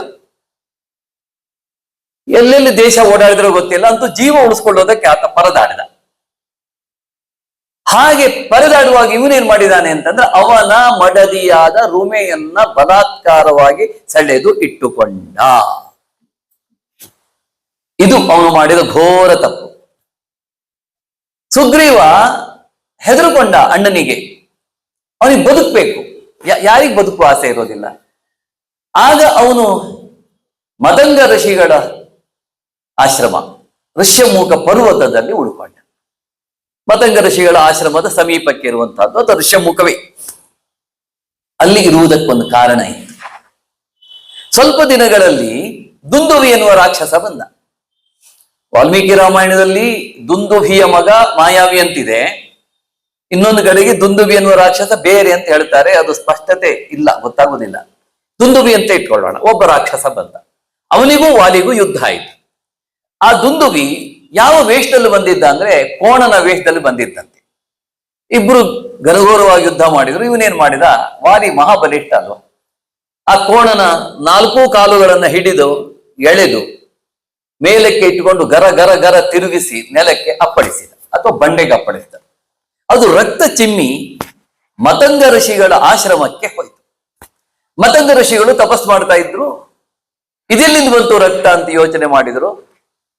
ಎಲ್ಲೆಲ್ಲಿ ದೇಶ ಓಡಾಡಿದ್ರೂ ಗೊತ್ತಿಲ್ಲ, ಅಂತೂ ಜೀವ ಉಳಿಸ್ಕೊಳ್ಳೋದಕ್ಕೆ ಆತ ಪರದಾಡಿದ. ಹಾಗೆ ಪರದಾಡುವಾಗ ಇವನೇನ್ ಮಾಡಿದಾನೆ ಅಂತಂದ್ರೆ, ಅವನ ಮಡದಿಯಾದ ರುಮೆಯನ್ನ ಬಲಾತ್ಕಾರವಾಗಿ ಸೆಳೆದು ಇಟ್ಟುಕೊಂಡ. ಇದು ಅವನು ಮಾಡಿದ ಘೋರ ತಪ್ಪು. ಸುಗ್ರೀವ ಹೆದರುಕೊಂಡ ಅಣ್ಣನಿಗೆ. ಅವನಿಗೆ ಬದುಕಬೇಕು, ಯಾರಿಗೆ ಬದುಕುವ ಆಸೆ ಇರೋದಿಲ್ಲ. ಆಗ ಅವನು ಮದಂಗ ಋಷಿಗಳ ಆಶ್ರಮ ಋಷ್ಯಮೂಕ ಪರ್ವತದಲ್ಲಿ ಉಳ್ಕೊಂಡ. ಮದಂಗ ಋಷಿಗಳ ಆಶ್ರಮದ ಸಮೀಪಕ್ಕೆ ಇರುವಂತಹದ್ದು, ಅದು ಋಷ್ಯಮೂಕವೇ. ಅಲ್ಲಿ ಇರುವುದಕ್ಕೊಂದು ಕಾರಣ ಇತ್ತು. ಸ್ವಲ್ಪ ದಿನಗಳಲ್ಲಿ ದುಂದುವಿ ಎನ್ನುವ ರಾಕ್ಷಸ ಬಂದ. ವಾಲ್ಮೀಕಿ ರಾಮಾಯಣದಲ್ಲಿ ದುಂದುಭಿಯ ಮಗ ಮಾಯಾವಿ ಅಂತಿದೆ, ಇನ್ನೊಂದು ಕಡೆಗೆ ದುಂದುಬಿ ಎನ್ನುವ ರಾಕ್ಷಸ ಬೇರೆ ಅಂತ ಹೇಳ್ತಾರೆ. ಅದು ಸ್ಪಷ್ಟತೆ ಇಲ್ಲ, ಗೊತ್ತಾಗುದಿಲ್ಲ. ದುಂದುಬಿ ಅಂತ ಇಟ್ಕೊಳ್ಳೋಣ. ಒಬ್ಬ ರಾಕ್ಷಸ ಬಂದ, ಅವನಿಗೂ ವಾಲಿಗೂ ಯುದ್ಧ ಆಯಿತು. ಆ ದುಂದುಬಿ ಯಾವ ವೇಷದಲ್ಲಿ ಬಂದಿದ್ದ ಅಂದ್ರೆ ಕೋಣನ ವೇಷದಲ್ಲಿ ಬಂದಿದ್ದಂತೆ. ಇಬ್ರು ಘನಘೋರವಾಗಿ ಯುದ್ಧ ಮಾಡಿದ್ರು. ಇವನೇನ್ ಮಾಡಿದ, ವಾಲಿ ಮಹಾಬಲಿಷ್ಠ ಅಲ್ವ, ಆ ಕೋಣನ 4 ಕಾಲುಗಳನ್ನ ಹಿಡಿದು ಎಳೆದು ಮೇಲಕ್ಕೆ ಇಟ್ಟುಕೊಂಡು ಗರ ಗರ ಗರ ತಿರುಗಿಸಿ ನೆಲಕ್ಕೆ ಅಪ್ಪಳಿಸಿದ, ಅಥವಾ ಬಂಡೆಗೆ ಅಪ್ಪಳಿಸಿದ. ಅದು ರಕ್ತ ಚಿಮ್ಮಿ ಮತಂಗ ಋಷಿಗಳ ಆಶ್ರಮಕ್ಕೆ ಹೋಯ್ತು. ಮತಂಗ ಋಷಿಗಳು ತಪಸ್ ಮಾಡ್ತಾ ಇದ್ರು. ಇದೆಲ್ಲಿಂದ ಬಂತು ರಕ್ತ ಅಂತ ಯೋಚನೆ ಮಾಡಿದ್ರು.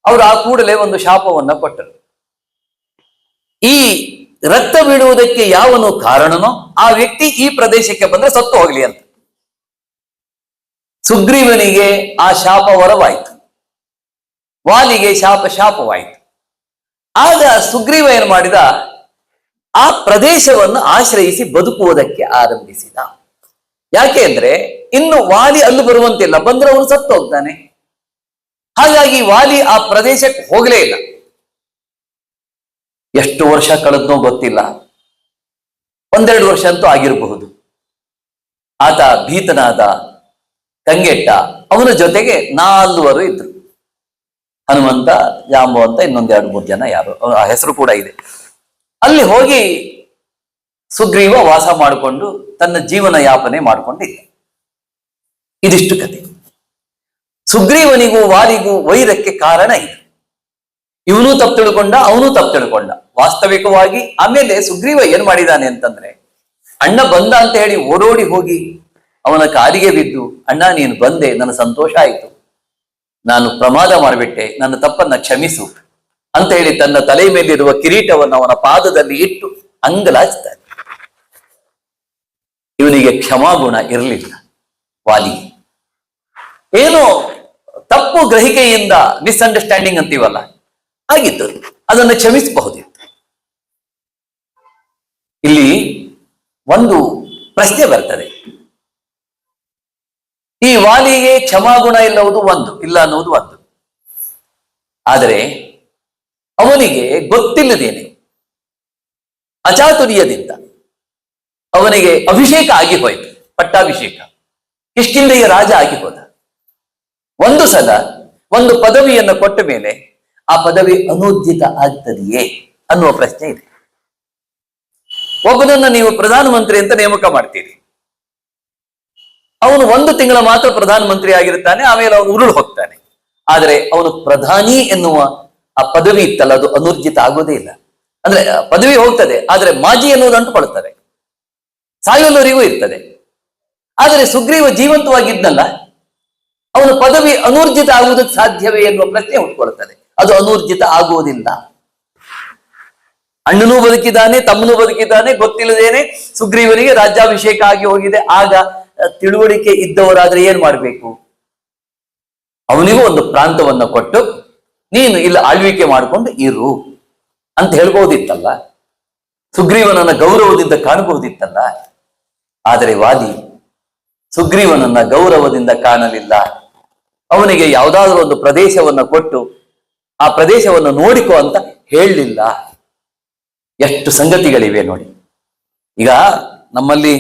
ಅವರು ಆ ಕೂಡಲೇ ಒಂದು ಶಾಪವನ್ನ ಕೊಟ್ಟರು. ಈ ರಕ್ತ ಬೀಳುವುದಕ್ಕೆ ಯಾವನು ಕಾರಣನೋ ಆ ವ್ಯಕ್ತಿ ಈ ಪ್ರದೇಶಕ್ಕೆ ಬಂದ್ರೆ ಸತ್ತು ಹೋಗ್ಲಿ ಅಂತ. ಸುಗ್ರೀವನಿಗೆ ಆ ಶಾಪ ವರವಾಯಿತು, ವಾಲಿಗೆ ಶಾಪವಾಯಿತು. ಆಗ ಸುಗ್ರೀವ ಏನು ಮಾಡಿದ, ಆ ಪ್ರದೇಶವನ್ನು ಆಶ್ರಯಿಸಿ ಬದುಕುವುದಕ್ಕೆ ಆರಂಭಿಸಿದ. ಯಾಕೆ ಅಂದ್ರೆ ಇನ್ನು ವಾಲಿ ಅಲ್ಲಿ ಬರುವಂತಿಲ್ಲ, ಬಂದ್ರೆ ಅವನು ಸತ್ತು ಹೋಗ್ತಾನೆ. ಹಾಗಾಗಿ ವಾಲಿ ಆ ಪ್ರದೇಶಕ್ಕೆ ಹೋಗಲೇ ಇಲ್ಲ. ಎಷ್ಟು ವರ್ಷ ಕಳೆದ್ನೋ ಗೊತ್ತಿಲ್ಲ, 1-2 ವರ್ಷ ಅಂತೂ ಆಗಿರಬಹುದು. ಆತ ಭೀತನಾದ, ಕಂಗೆಟ್ಟ. ಅವನ ಜೊತೆಗೆ 4 ಇದ್ರು, ಹನುಮಂತ, ಜಾಂಬವಂತ, ಇನ್ನೊಂದ್ 2-3 ಜನ, ಯಾರು ಆ ಹೆಸರು ಕೂಡ ಇದೆ. ಅಲ್ಲಿ ಹೋಗಿ ಸುಗ್ರೀವ ವಾಸ ಮಾಡಿಕೊಂಡು ತನ್ನ ಜೀವನ ಯಾಪನೆ ಮಾಡಿಕೊಂಡಿದ್ದ. ಇದಿಷ್ಟು ಕತೆ. ಸುಗ್ರೀವನಿಗೂ ವಾಲಿಗೂ ವೈರಕ್ಕೆ ಕಾರಣ ಇದು. ಇವನು ತಪ್ಪು ತಿಳ್ಕೊಂಡ, ಅವನು ತಪ್ಪು ತಿಳ್ಕೊಂಡ. ವಾಸ್ತವಿಕವಾಗಿ ಆಮೇಲೆ ಸುಗ್ರೀವ ಏನ್ ಮಾಡಿದಾನೆ ಅಂತಂದ್ರೆ, ಅಣ್ಣ ಬಂದ ಅಂತ ಹೇಳಿ ಓಡೋಡಿ ಹೋಗಿ ಅವನ ಕಾಲಿಗೆ ಬಿದ್ದು, ಅಣ್ಣ ನೀನು ಬಂದೆ, ನನ್ನ ಸಂತೋಷ ಆಯಿತು, ನಾನು ಪ್ರಮಾದ ಮಾಡಿಬಿಟ್ಟೆ, ನನ್ನ ತಪ್ಪನ್ನ ಕ್ಷಮಿಸು ಅಂತ ಹೇಳಿ ತನ್ನ ತಲೆ ಮೇಲಿರುವ ಕಿರೀಟವನ್ನು ಅವನ ಪಾದದಲ್ಲಿ ಇಟ್ಟು ಅಂಗಲಾಚ್ತಾನೆ. ಇವನಿಗೆ ಕ್ಷಮಾಗುಣ ಇರಲಿಲ್ಲ ವಾಲಿಗೆ. ಏನೋ ತಪ್ಪು ಗ್ರಹಿಕೆಯಿಂದ, ಮಿಸ್ಅಂಡರ್ಸ್ಟ್ಯಾಂಡಿಂಗ್ ಅಂತೀವಲ್ಲ, ಆಗಿತ್ತು. ಅದನ್ನು ಕ್ಷಮಿಸಬಹುದಿತ್ತು. ಇಲ್ಲಿ ಒಂದು ಪ್ರಶ್ನೆ ಬರ್ತದೆ. ಈ ವಾಲಿಗೆ ಕ್ಷಮಾಗುಣ ಇಲ್ಲ ಅನ್ನೋದು ಒಂದು. ಆದರೆ ಅವನಿಗೆ ಗೊತ್ತಿಲ್ಲದೇನೆ ಅಚಾತುರ್ಯದಿಂದ ಅವನಿಗೆ ಅಭಿಷೇಕ ಆಗಿ ಹೋಯಿತು, ಪಟ್ಟಾಭಿಷೇಕ, ಕಿಷ್ಕಿಂಧೆಯ ರಾಜ ಆಗಿ ಹೋದ. ಒಂದು ಸಲ ಒಂದು ಪದವಿಯನ್ನು ಕೊಟ್ಟ ಮೇಲೆ ಆ ಪದವಿ ಅನೂರ್ಜಿತ ಆಗ್ತದೆಯೇ ಅನ್ನುವ ಪ್ರಶ್ನೆ ಇದೆ. ಒಬ್ಬನನ್ನ ನೀವು ಪ್ರಧಾನಮಂತ್ರಿ ಅಂತ ನೇಮಕ ಮಾಡ್ತೀರಿ, ಅವನು 1 ತಿಂಗಳ ಮಾತ್ರ ಪ್ರಧಾನಮಂತ್ರಿ ಆಗಿರ್ತಾನೆ, ಆಮೇಲೆ ಅವನು ಉರುಳು ಹೋಗ್ತಾನೆ. ಆದರೆ ಅವನು ಪ್ರಧಾನಿ ಎನ್ನುವ ಆ ಪದವಿ ಇತ್ತಲ್ಲ, ಅದು ಅನೂರ್ಜಿತ ಆಗೋದೇ ಇಲ್ಲ. ಅಂದ್ರೆ ಪದವಿ ಹೋಗ್ತದೆ, ಆದ್ರೆ ಮಾಜಿ ಎನ್ನುವುದು ಅಂಟುಕೊಳ್ತಾರೆ, ಸಾಯುವವರೆಗೂ ಇರ್ತದೆ. ಆದರೆ ಸುಗ್ರೀವ ಜೀವಂತವಾಗಿದ್ನಲ್ಲ, ಅವನ ಪದವಿ ಅನೂರ್ಜಿತ ಆಗುವುದಕ್ಕೆ ಸಾಧ್ಯವೇ ಎನ್ನುವ ಪ್ರಶ್ನೆ ಹುಟ್ಟುಕೊಳ್ತದೆ. ಅದು ಅನೂರ್ಜಿತ ಆಗುವುದಿಲ್ಲ. ಅಣ್ಣನೂ ಬದುಕಿದ್ದಾನೆ, ತಮ್ಮನೂ ಬದುಕಿದ್ದಾನೆ, ಗೊತ್ತಿಲ್ಲದೇನೆ ಸುಗ್ರೀವನಿಗೆ ರಾಜ್ಯಾಭಿಷೇಕ ಆಗಿ ಹೋಗಿದೆ. ಆಗ ತಿಳುವಳಿಕೆ ಇದ್ದವರಾದ್ರೆ ಏನ್ ಮಾಡ್ಬೇಕು? ಅವನಿಗೂ ಒಂದು ಪ್ರಾಂತವನ್ನ ಕೊಟ್ಟು ನೀನು ಇಲ್ಲಿ ಆಳ್ವಿಕೆ ಮಾಡಿಕೊಂಡು ಇರು ಅಂತ ಹೇಳ್ಬಹುದಿತ್ತಲ್ಲ, ಸುಗ್ರೀವನನ್ನ ಗೌರವದಿಂದ ಕಾಣಬಹುದಿತ್ತಲ್ಲ. ಆದರೆ ವಾಲಿ ಸುಗ್ರೀವನನ್ನ ಗೌರವದಿಂದ ಕಾಣಲಿಲ್ಲ. ಅವನಿಗೆ ಯಾವುದಾದ್ರೂ ಒಂದು ಪ್ರದೇಶವನ್ನ ಕೊಟ್ಟು ಆ ಪ್ರದೇಶವನ್ನು ನೋಡಿಕೋ ಅಂತ ಹೇಳಲಿಲ್ಲ. ಎಷ್ಟು ಸಂಗತಿಗಳಿವೆ ನೋಡಿ. ಈಗ ನಮ್ಮಲ್ಲಿ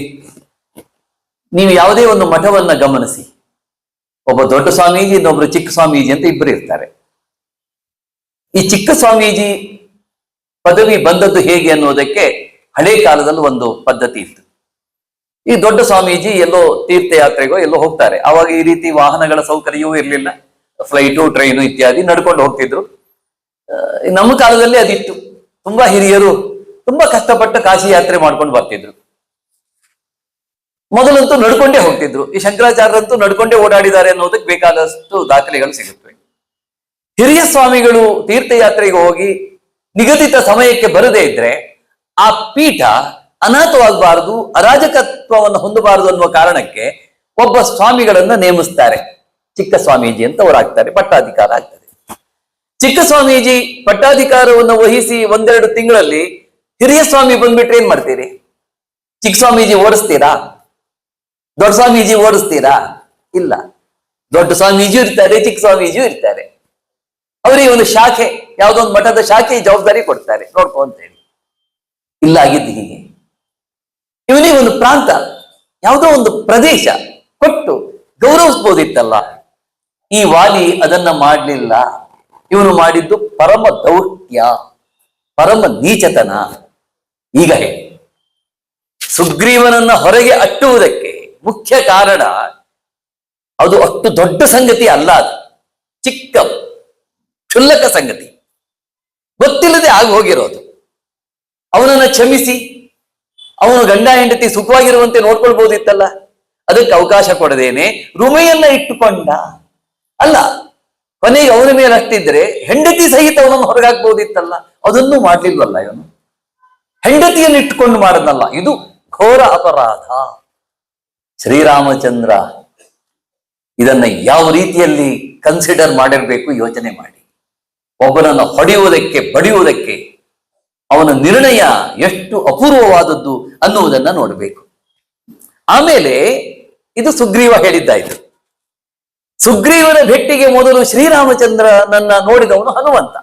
ನೀವು ಯಾವುದೇ ಒಂದು ಮಠವನ್ನ ಗಮನಿಸಿ, ಒಬ್ಬ ದೊಡ್ಡ ಸ್ವಾಮೀಜಿ, ಇನ್ನೊಬ್ರು ಚಿಕ್ಕ ಸ್ವಾಮೀಜಿ ಅಂತ ಇಬ್ಬರು ಇರ್ತಾರೆ. ಈ ಚಿಕ್ಕ ಸ್ವಾಮೀಜಿ ಪದವಿ ಬಂದದ್ದು ಹೇಗೆ ಅನ್ನೋದಕ್ಕೆ ಹಳೆ ಕಾಲದಲ್ಲಿ ಒಂದು ಪದ್ಧತಿ ಇತ್ತು. ಈ ದೊಡ್ಡ ಸ್ವಾಮೀಜಿ ಎಲ್ಲೋ ತೀರ್ಥಯಾತ್ರೆಗೋ ಎಲ್ಲೋ ಹೋಗ್ತಾರೆ. ಆವಾಗ ಈ ರೀತಿ ವಾಹನಗಳ ಸೌಕರ್ಯವೂ ಇರಲಿಲ್ಲ, ಫ್ಲೈಟು, ಟ್ರೈನು ಇತ್ಯಾದಿ ನಡ್ಕೊಂಡು ಹೋಗ್ತಿದ್ರು. ನಮ್ಮ ಕಾಲದಲ್ಲಿ ಅದಿತ್ತು. ತುಂಬಾ ಹಿರಿಯರು ತುಂಬಾ ಕಷ್ಟಪಟ್ಟು ಕಾಶಿ ಯಾತ್ರೆ ಮಾಡ್ಕೊಂಡು ಬರ್ತಿದ್ರು. ಮೊದಲಂತೂ ನಡ್ಕೊಂಡೇ ಹೋಗ್ತಿದ್ರು. ಈ ಶಂಕರಾಚಾರ್ಯರಂತೂ ನಡ್ಕೊಂಡೇ ಓಡಾಡಿದ್ದಾರೆ ಅನ್ನೋದಕ್ಕೆ ಬೇಕಾದಷ್ಟು ದಾಖಲೆಗಳು ಸಿಗುತ್ತವೆ. ಹಿರಿಯ ಸ್ವಾಮಿಗಳು ತೀರ್ಥಯಾತ್ರೆಗೆ ಹೋಗಿ ನಿಗದಿತ ಸಮಯಕ್ಕೆ ಬರದೇ ಇದ್ರೆ ಆ ಪೀಠ ಅನಾಥವಾಗಬಾರದು, ಅರಾಜಕತ್ವವನ್ನು ಹೊಂದಬಾರದು ಅನ್ನುವ ಕಾರಣಕ್ಕೆ ಒಬ್ಬ ಸ್ವಾಮಿಗಳನ್ನ ನೇಮಿಸ್ತಾರೆ. ಚಿಕ್ಕ ಸ್ವಾಮೀಜಿ ಅಂತ ಅವರಾಗ್ತಾರೆ, ಪಟ್ಟಾಧಿಕಾರ ಆಗ್ತದೆ. ಚಿಕ್ಕ ಸ್ವಾಮೀಜಿ ಪಟ್ಟಾಧಿಕಾರವನ್ನು ವಹಿಸಿ 1-2 ತಿಂಗಳಲ್ಲಿ ಹಿರಿಯ ಸ್ವಾಮಿ ಬಂದ್ಬಿಟ್ರೆ ಏನ್ ಮಾಡ್ತೀರಿ? ಚಿಕ್ಕ ಸ್ವಾಮೀಜಿ ಓಡಿಸ್ತೀರಾ? ದೊಡ್ಡ ಸ್ವಾಮೀಜಿ ಓಡಿಸ್ತೀರಾ? ಇಲ್ಲ. ದೊಡ್ಡ ಸ್ವಾಮೀಜಿಯೂ ಇರ್ತಾರೆ, ಚಿಕ್ಕ ಸ್ವಾಮೀಜಿಯೂ ಇರ್ತಾರೆ. ಅವರಿಗೆ ಒಂದು ಶಾಖೆ, ಯಾವುದೋ ಒಂದು ಮಠದ ಶಾಖೆ ಜವಾಬ್ದಾರಿ ಕೊಡ್ತಾರೆ, ನೋಡ್ಕೊ ಅಂತ ಹೇಳಿ. ಇಲ್ಲ ಆಗಿದ್ದು ಹೀಗೆ. ಇವನಿಗೆ ಒಂದು ಪ್ರಾಂತ, ಯಾವುದೋ ಒಂದು ಪ್ರದೇಶ ಕೊಟ್ಟು ಗೌರವಿಸ್ಬೋದಿತ್ತಲ್ಲ. ಈ ವಾಲಿ ಅದನ್ನ ಮಾಡಲಿಲ್ಲ. ಇವನು ಮಾಡಿದ್ದು ಪರಮ ದೌರ್ತ್ಯ, ಪರಮ ನೀಚತನ. ಈಗ ಹೇಳಿ, ಸುಗ್ರೀವನನ್ನ ಹೊರಗೆ ಅಟ್ಟುವುದಕ್ಕೆ ಮುಖ್ಯ ಕಾರಣ ಅದು ಅಷ್ಟು ದೊಡ್ಡ ಸಂಗತಿ ಅಲ್ಲ, ಅದು ಚಿಕ್ಕ ಕ್ಷುಲ್ಲಕ ಸಂಗತಿ, ಗೊತ್ತಿಲ್ಲದೆ ಆಗಿ ಹೋಗಿರೋದು. ಅವನನ್ನ ಕ್ಷಮಿಸಿ ಅವನು ಗಂಡ ಹೆಂಡತಿ ಸುಖವಾಗಿರುವಂತೆ ನೋಡ್ಕೊಳ್ಬಹುದಿತ್ತಲ್ಲ. ಅದಕ್ಕೆ ಅವಕಾಶ ಕೊಡದೇನೆ ರುಮೆಯನ್ನ ಇಟ್ಟುಕೊಂಡ. ಅಲ್ಲ, ಕೊನೆಗೆ ಅವನ ಮೇಲೆ ಅಷ್ಟಿದ್ರೆ ಹೆಂಡತಿ ಸಹಿತ ಅವನನ್ನು ಹೊರಗಾಕ್ಬಹುದಿತ್ತಲ್ಲ. ಅದನ್ನು ಮಾಡ್ಲಿಲ್ವಲ್ಲ ಇವನು. ಹೆಂಡತಿಯನ್ನು ಇಟ್ಟುಕೊಂಡು ಮಾಡದ್ನಲ್ಲ, ಇದು ಘೋರ ಅಪರಾಧ. ಶ್ರೀರಾಮಚಂದ್ರ ಇದನ್ನ ಯಾವ ರೀತಿಯಲ್ಲಿ ಕನ್ಸಿಡರ್ ಮಾಡಿರ್ಬೇಕು ಯೋಚನೆ ಮಾಡಿ. ಒಬ್ಬನನ್ನು ಹೊಡೆಯುವುದಕ್ಕೆ, ಬಡಿಯುವುದಕ್ಕೆ ಅವನ ನಿರ್ಣಯ ಎಷ್ಟು ಅಪೂರ್ವವಾದದ್ದು ಅನ್ನುವುದನ್ನ ನೋಡಬೇಕು. ಆಮೇಲೆ ಇದು ಸುಗ್ರೀವ ಹೇಳಿದ್ದಾಯ್ತು. ಸುಗ್ರೀವನ ಭೇಟಿಗೆ ಮೊದಲು ಶ್ರೀರಾಮಚಂದ್ರನನ್ನ ನೋಡಿದವನು ಹನುಮಂತ.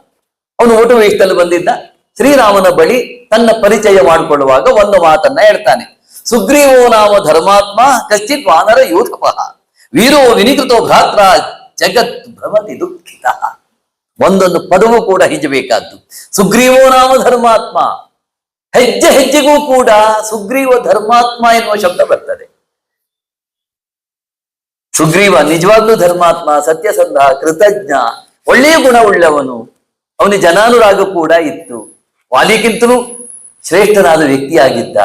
ಅವನು ಒಟ್ಟು ವೇಷದಲ್ಲಿ ಬಂದಿದ್ದ. ಶ್ರೀರಾಮನ ಬಳಿ ತನ್ನ ಪರಿಚಯ ಮಾಡಿಕೊಳ್ಳುವಾಗ ಒಂದು ಮಾತನ್ನ ಹೇಳ್ತಾನೆ. ಸುಗ್ರೀವೋ ನಾಮ ಧರ್ಮಾತ್ಮ ಕಶ್ಚಿತ್ ವಾನರ ಯೂಥಪಃ ವೀರೋ ವಿನಿಕೃತೋ ಭ್ರಾತ್ರ ಜಗತ್ ಭ್ರಮತಿ ದುಃಖಿತ. ಒಂದೊಂದು ಪದವೂ ಕೂಡ ಹಿಜಬೇಕಾದ್ದು. ಸುಗ್ರೀವೋ ನಾಮ ಧರ್ಮಾತ್ಮ, ಹೆಜ್ಜೆ ಹೆಜ್ಜೆಗೂ ಕೂಡ ಸುಗ್ರೀವ ಧರ್ಮಾತ್ಮ ಎನ್ನುವ ಶಬ್ದ ಬರ್ತದೆ. ಸುಗ್ರೀವ ನಿಜವಾಗ್ಲೂ ಧರ್ಮಾತ್ಮ, ಸತ್ಯಸಂಧ, ಕೃತಜ್ಞ, ಒಳ್ಳೆಯ ಗುಣವುಳ್ಳವನು. ಅವನಿಗೆ ಜನಾನುರಾಗ ಕೂಡ ಇತ್ತು. ವಾಲಿಗಿಂತಲೂ ಶ್ರೇಷ್ಠನಾದ ವ್ಯಕ್ತಿಯಾಗಿದ್ದ.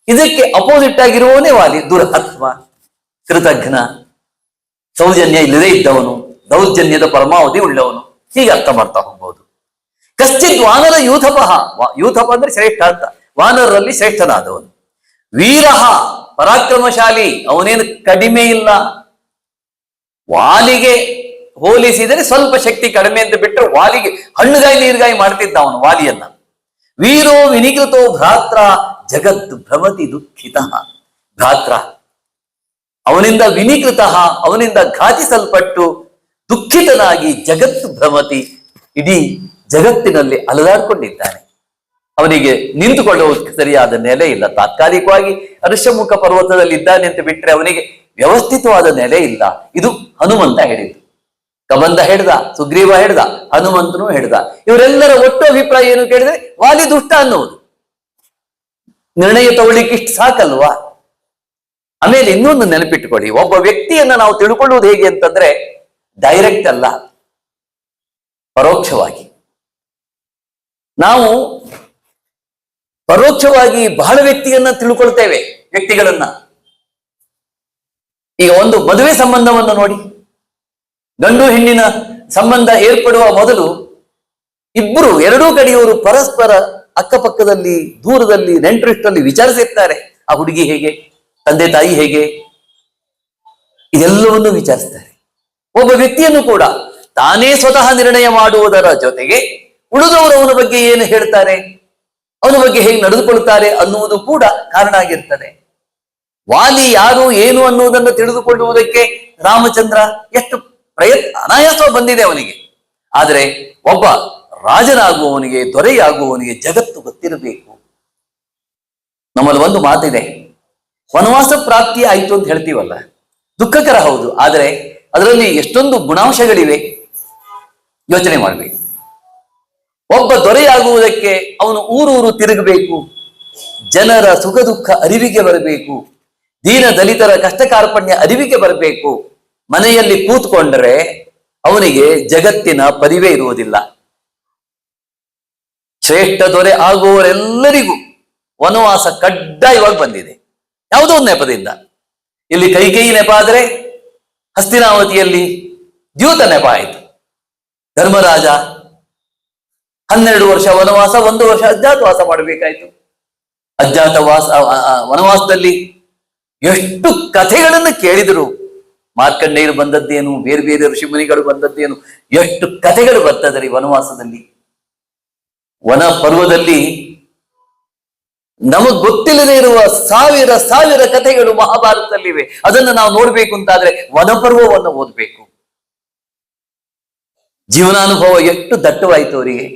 ಇದಕ್ಕೆ ಅಪೋಸಿಟ್ ಆಗಿರುವವನೇ ವಾಲಿ, ದುರಾತ್ಮ, ಕೃತಜ್ಞ, ಸೌಜನ್ಯ ಇಲ್ಲದೆ ಇದ್ದವನು, ದೌರ್ಜನ್ಯದ ಪರಮಾವಧಿ ಉಳ್ಳವನು. ಹೀಗೆ ಅರ್ಥ ಮಾಡ್ತಾ ಹೋಗ್ಬೋದು. ಕಶ್ಚಿತ್ ವಾನರ ಯೂಥಪಃ, ಯೂಥಪ ಅಂದ್ರೆ ಶ್ರೇಷ್ಠ ಅಂತ, ವಾನರರಲ್ಲಿ ಶ್ರೇಷ್ಠನಾದವನು. ವೀರಃ ಪರಾಕ್ರಮಶಾಲಿ, ಅವನೇನು ಕಡಿಮೆ ಇಲ್ಲ. ವಾಲಿಗೆ ಹೋಲಿಸಿದರೆ ಸ್ವಲ್ಪ ಶಕ್ತಿ ಕಡಿಮೆ ಅಂತ ಬಿಟ್ಟರೆ ವಾಲಿಗೆ ಹಣ್ಣುಗಾಯಿ ನೀರ್ಗಾಯಿ ಮಾಡ್ತಿದ್ದ ಅವನು ವಾಲಿಯನ್ನ. ವೀರೋ ವಿನಿಕೃತೋ ಭ್ರಾತ್ರ ಜಗತ್ ಭ್ರಮತಿ ದುಃಖಿತ. ಭ್ರಾತ್ರ ಅವನಿಂದ ವಿನಿಕೃತ, ಅವನಿಂದ ಘಾತಿಸಲ್ಪಟ್ಟು ದುಃಖಿತನಾಗಿ ಜಗತ್ತು ಭ್ರಮತಿ, ಇಡೀ ಜಗತ್ತಿನಲ್ಲಿ ಅಲದಾಡ್ಕೊಂಡಿದ್ದಾನೆ. ಅವನಿಗೆ ನಿಂತುಕೊಳ್ಳುವುದಕ್ಕೆ ಸರಿಯಾದ ನೆಲೆ ಇಲ್ಲ. ತಾತ್ಕಾಲಿಕವಾಗಿ ಋಷ್ಯಮುಖ ಪರ್ವತದಲ್ಲಿ ಇದ್ದಾನೆ ಅಂತ ಬಿಟ್ರೆ ಅವನಿಗೆ ವ್ಯವಸ್ಥಿತವಾದ ನೆಲೆ ಇಲ್ಲ. ಇದು ಹನುಮಂತ ಹೇಳಿದ್ದು. ಕಬಂಧ ಹೇಳ್ದ, ಸುಗ್ರೀವ ಹೇಳ್ದ, ಹನುಮಂತನು ಹೇಳ್ದ. ಇವರೆಲ್ಲರ ಒಟ್ಟು ಅಭಿಪ್ರಾಯ ಏನು ಕೇಳಿದ್ರೆ ವಾಲಿ ದುಷ್ಟ ಅನ್ನುವುದು. ನಿರ್ಣಯ ತಗೊಳ್ಳಿಕ್ಕೆ ಇಷ್ಟು ಸಾಕಲ್ವಾ? ಆಮೇಲೆ ಇನ್ನೊಂದು ನೆನಪಿಟ್ಟುಕೊಳ್ಳಿ, ಒಬ್ಬ ವ್ಯಕ್ತಿಯನ್ನ ನಾವು ತಿಳ್ಕೊಳ್ಳುವುದು ಹೇಗೆ ಅಂತಂದ್ರೆ ಡೈರೆಕ್ಟ್ ಅಲ್ಲ, ಪರೋಕ್ಷವಾಗಿ. ನಾವು ಪರೋಕ್ಷವಾಗಿ ಬಹಳ ವ್ಯಕ್ತಿಯನ್ನ ತಿಳ್ಕೊಳ್ತೇವೆ, ವ್ಯಕ್ತಿಗಳನ್ನ. ಈಗ ಒಂದು ಮದುವೆ ಸಂಬಂಧವನ್ನು ನೋಡಿ, ಗಂಡು ಹೆಣ್ಣಿನ ಸಂಬಂಧ ಏರ್ಪಡುವ ಮೊದಲು ಎರಡೂ ಕಡೆಯವರು ಪರಸ್ಪರ ಅಕ್ಕಪಕ್ಕದಲ್ಲಿ, ದೂರದಲ್ಲಿ, ನೆಂಟರಿಷ್ಟರಲ್ಲಿ ವಿಚಾರಿಸಿರ್ತಾರೆ. ಆ ಹುಡುಗಿ ಹೇಗೆ, ತಂದೆ ತಾಯಿ ಹೇಗೆ, ಇದೆಲ್ಲವನ್ನು ವಿಚಾರಿಸ್ತಾರೆ. ಒಬ್ಬ ವ್ಯಕ್ತಿಯನ್ನು ಕೂಡ ತಾನೇ ಸ್ವತಃ ನಿರ್ಣಯ ಮಾಡುವುದರ ಜೊತೆಗೆ ಉಳಿದವರು ಅವನ ಬಗ್ಗೆ ಏನು ಹೇಳ್ತಾರೆ, ಅವನ ಬಗ್ಗೆ ಹೇಗೆ ನಡೆದುಕೊಳ್ತಾರೆ ಅನ್ನುವುದು ಕೂಡ ಕಾರಣ ಆಗಿರ್ತದೆ. ವಾಲಿ ಯಾರು ಏನು ಅನ್ನುವುದನ್ನು ತಿಳಿದುಕೊಳ್ಳುವುದಕ್ಕೆ ರಾಮಚಂದ್ರ ಎಷ್ಟು ಅನಾಯಾಸ ಬಂದಿದೆ ಅವನಿಗೆ. ಆದರೆ ಒಬ್ಬ ರಾಜನಾಗುವವನಿಗೆ, ದೊರೆಯಾಗುವವನಿಗೆ ಜಗತ್ತು ಗೊತ್ತಿರಬೇಕು. ನಮ್ಮಲ್ಲಿ ಒಂದು ಮಾತಿದೆ, ವನವಾಸ ಪ್ರಾಪ್ತಿ ಆಯಿತು ಅಂತ ಹೇಳ್ತೀವಲ್ಲ, ದುಃಖಕರ ಹೌದು, ಆದರೆ ಅದರಲ್ಲಿ ಎಷ್ಟೊಂದು ಗುಣಾಂಶಗಳಿವೆ ಯೋಚನೆ ಮಾಡಬೇಕು. ಒಬ್ಬ ದೊರೆಯಾಗುವುದಕ್ಕೆ ಅವನು ಊರೂರು ತಿರುಗಬೇಕು, ಜನರ ಸುಖ ದುಃಖ ಅರಿವಿಗೆ ಬರಬೇಕು, ದೀನ ದಲಿತರ ಕಷ್ಟ ಕಾರ್ಪಣ್ಯ ಅರಿವಿಗೆ ಬರಬೇಕು. ಮನೆಯಲ್ಲಿ ಕೂತ್ಕೊಂಡ್ರೆ ಅವನಿಗೆ ಜಗತ್ತಿನ ಪರಿವೇ ಇರುವುದಿಲ್ಲ. ಶ್ರೇಷ್ಠ ದೊರೆ ಆಗುವವರೆಲ್ಲರಿಗೂ ವನವಾಸ ಕಡ್ಡಾಯವಾಗಿ ಬಂದಿದೆ, ಯಾವುದೋ ಒಂದು ನೆಪದಿಂದ. ಇಲ್ಲಿ ಕೈಕೇಯಿ ನೆಪ ಆದರೆ ಹಸ್ತಿನಾವತಿಯಲ್ಲಿ ದ್ಯೂತ ನೆಪ ಆಯಿತು. ಧರ್ಮರಾಜ 12 ವರ್ಷ ವನವಾಸ, 1 ವರ್ಷ ಅಜ್ಞಾತವಾಸ ಮಾಡಬೇಕಾಯ್ತು. ವನವಾಸದಲ್ಲಿ ಎಷ್ಟು ಕಥೆಗಳನ್ನು ಕೇಳಿದರು. ಮಾರ್ಕಂಡೇಯರು ಬಂದದ್ದೇನು, ಬೇರೆ ಬೇರೆ ಋಷಿಮುನಿಗಳು ಬಂದದ್ದೇನು, ಎಷ್ಟು ಕಥೆಗಳು ಬರ್ತದೆ ವನವಾಸದಲ್ಲಿ. ವನ ಪರ್ವದಲ್ಲಿ ನಮಗ್ ಗೊತ್ತಿಲ್ಲದೆ ಇರುವ ಸಾವಿರ ಕಥೆಗಳು ಮಹಾಭಾರತದಲ್ಲಿವೆ. ಅದನ್ನು ನಾವು ನೋಡ್ಬೇಕು ಅಂತಾದ್ರೆ ವನಪರ್ವವನ್ನು ಓದ್ಬೇಕು. ಜೀವನಾನುಭವ ಎಷ್ಟು ದಟ್ಟವಾಯಿತು ಅವರಿಗೆ.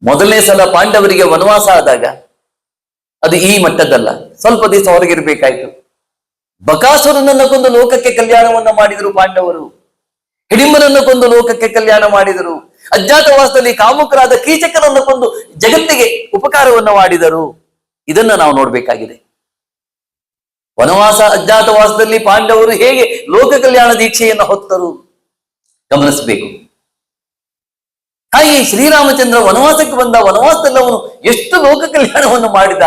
ಮೊದಲನೇ ಸಲ ಪಾಂಡವರಿಗೆ ವನವಾಸ ಆದಾಗ ಅದು ಈ ಮಟ್ಟದಲ್ಲ, ಸ್ವಲ್ಪ ದಿವಸ ಹೊರಗಿರ್ಬೇಕಾಯ್ತು. ಬಕಾಸುರನನ್ನ ಕೊಂದು ಲೋಕಕ್ಕೆ ಕಲ್ಯಾಣವನ್ನ ಮಾಡಿದರು ಪಾಂಡವರು. ಹಿಡಿಂಬನನ್ನು ಕೊಂದು ಲೋಕಕ್ಕೆ ಕಲ್ಯಾಣ ಮಾಡಿದರು. ಅಜ್ಞಾತವಾಸದಲ್ಲಿ ಕಾಮುಕರಾದ ಕೀಚಕನನ್ನು ಕೊಂದು ಜಗತ್ತಿಗೆ ಉಪಕಾರವನ್ನು ಮಾಡಿದರು. ಇದನ್ನ ನಾವು ನೋಡ್ಬೇಕಾಗಿದೆ. ವನವಾಸ ಅಜ್ಞಾತವಾಸದಲ್ಲಿ ಪಾಂಡವರು ಹೇಗೆ ಲೋಕ ಕಲ್ಯಾಣ ದೀಕ್ಷೆಯನ್ನು ಹೊತ್ತರು ಗಮನಿಸಬೇಕು. ಹಾಗೆ ಶ್ರೀರಾಮಚಂದ್ರ ವನವಾಸಕ್ಕೆ ಬಂದ, ವನವಾಸದಲ್ಲಿ ಅವನು ಎಷ್ಟು ಲೋಕ ಕಲ್ಯಾಣವನ್ನು ಮಾಡಿದ.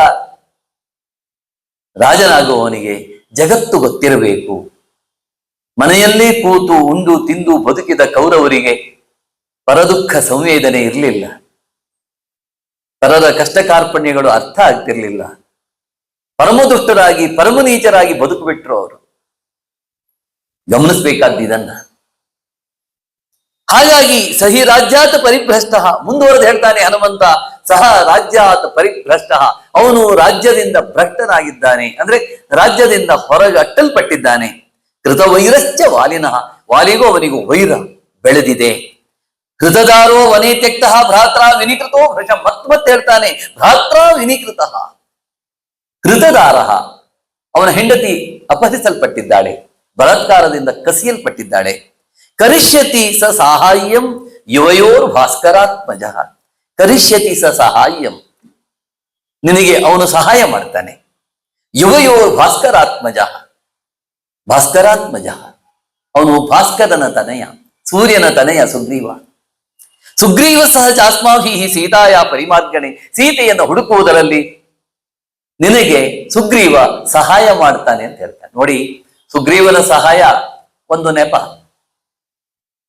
ರಾಜನಾಗುವವನಿಗೆ ಜಗತ್ತು ಗೊತ್ತಿರಬೇಕು. ಮನೆಯಲ್ಲೇ ಕೂತು ಉಂಡು ತಿಂದು ಬದುಕಿದ ಕೌರವರಿಗೆ ಪರದುಃಖ ಸಂವೇದನೆ ಇರಲಿಲ್ಲ. ಪರರ ಕಷ್ಟ ಕಾರ್ಪಣ್ಯಗಳು ಅರ್ಥ ಆಗ್ತಿರ್ಲಿಲ್ಲ. ಪರಮದುಷ್ಟರಾಗಿ ಪರಮನೀಚರಾಗಿ ಬದುಕು ಬಿಟ್ರು ಅವರು. ಗಮನಿಸ್ಬೇಕಾದ್ದು ಇದನ್ನ. ಹಾಗಾಗಿ ಸಹಿ ರಾಜ್ಯಾತ್ ಪರಿಭ್ರಷ್ಟ, ಮುಂದುವರೆದು ಹೇಳ್ತಾನೆ ಹನುಮಂತ, ಸಹ ರಾಜ್ಯಾತ್ ಪರಿಭ್ರಷ್ಟ, ಅವನು ರಾಜ್ಯದಿಂದ ಭ್ರಷ್ಟನಾಗಿದ್ದಾನೆ, ಅಂದ್ರೆ ರಾಜ್ಯದಿಂದ ಹೊರಗಟ್ಟಲ್ಪಟ್ಟಿದ್ದಾನೆ. ಕೃತ ವೈರಶ್ಚ ವಾಲಿನಃ, ವಾಲಿಗೂ ಅವನಿಗೂ ವೈರ ಬೆಳೆದಿದೆ. ಕೃತದಾರೋ ವನೇ ತ್ಯಕ್ತ ಭ್ರಾತ್ರ ವಿನಿಕೃತೋ ಭೃಷ, ಮತ್ತೆ ಹೇಳ್ತಾನೆ ಭ್ರಾತ್ರ ವಿನಿಕೃತ. ಕೃತದಾರ, ಅವನ ಹೆಂಡತಿ ಅಪಹರಿಸಲ್ಪಟ್ಟಿದ್ದಾಳೆ, ಬಲಾತ್ಕಾರದಿಂದ ಕಸಿಯಲ್ಪಟ್ಟಿದ್ದಾಳೆ. ಕರಿಷ್ಯತಿ ಸ ಸಾಹಾಯ್ಯಂ ಯುವಯೋರ್ ಭಾಸ್ಕರಾತ್ಮಜ, ಕರಿಷ್ಯತಿ ಸ ಸಾಹಾಯ್ಯಂ, ನಿನಗೆ ಅವನು ಸಹಾಯ ಮಾಡ್ತಾನೆ. ಯುವಯೋರ್ ಭಾಸ್ಕರಾತ್ಮಜ, ಭಾಸ್ಕರಾತ್ಮಜ, ಅವನು ಭಾಸ್ಕರನ ತನಯ, ಸೂರ್ಯನ ತನಯ ಸುಗ್ರೀವ. ಸುಗ್ರೀವ ಸಹ ಚಾಸ್ಮಾಭಿ ಸೀತಾಯ ಪರಿಮಾರ್ಗಣೆ, ಸೀತೆಯನ್ನು ಹುಡುಕುವುದರಲ್ಲಿ ನಿನಗೆ ಸುಗ್ರೀವ ಸಹಾಯ ಮಾಡ್ತಾನೆ ಅಂತ ಹೇಳ್ತಾನೆ. ನೋಡಿ, ಸುಗ್ರೀವನ ಸಹಾಯ ಒಂದು ನೆಪ,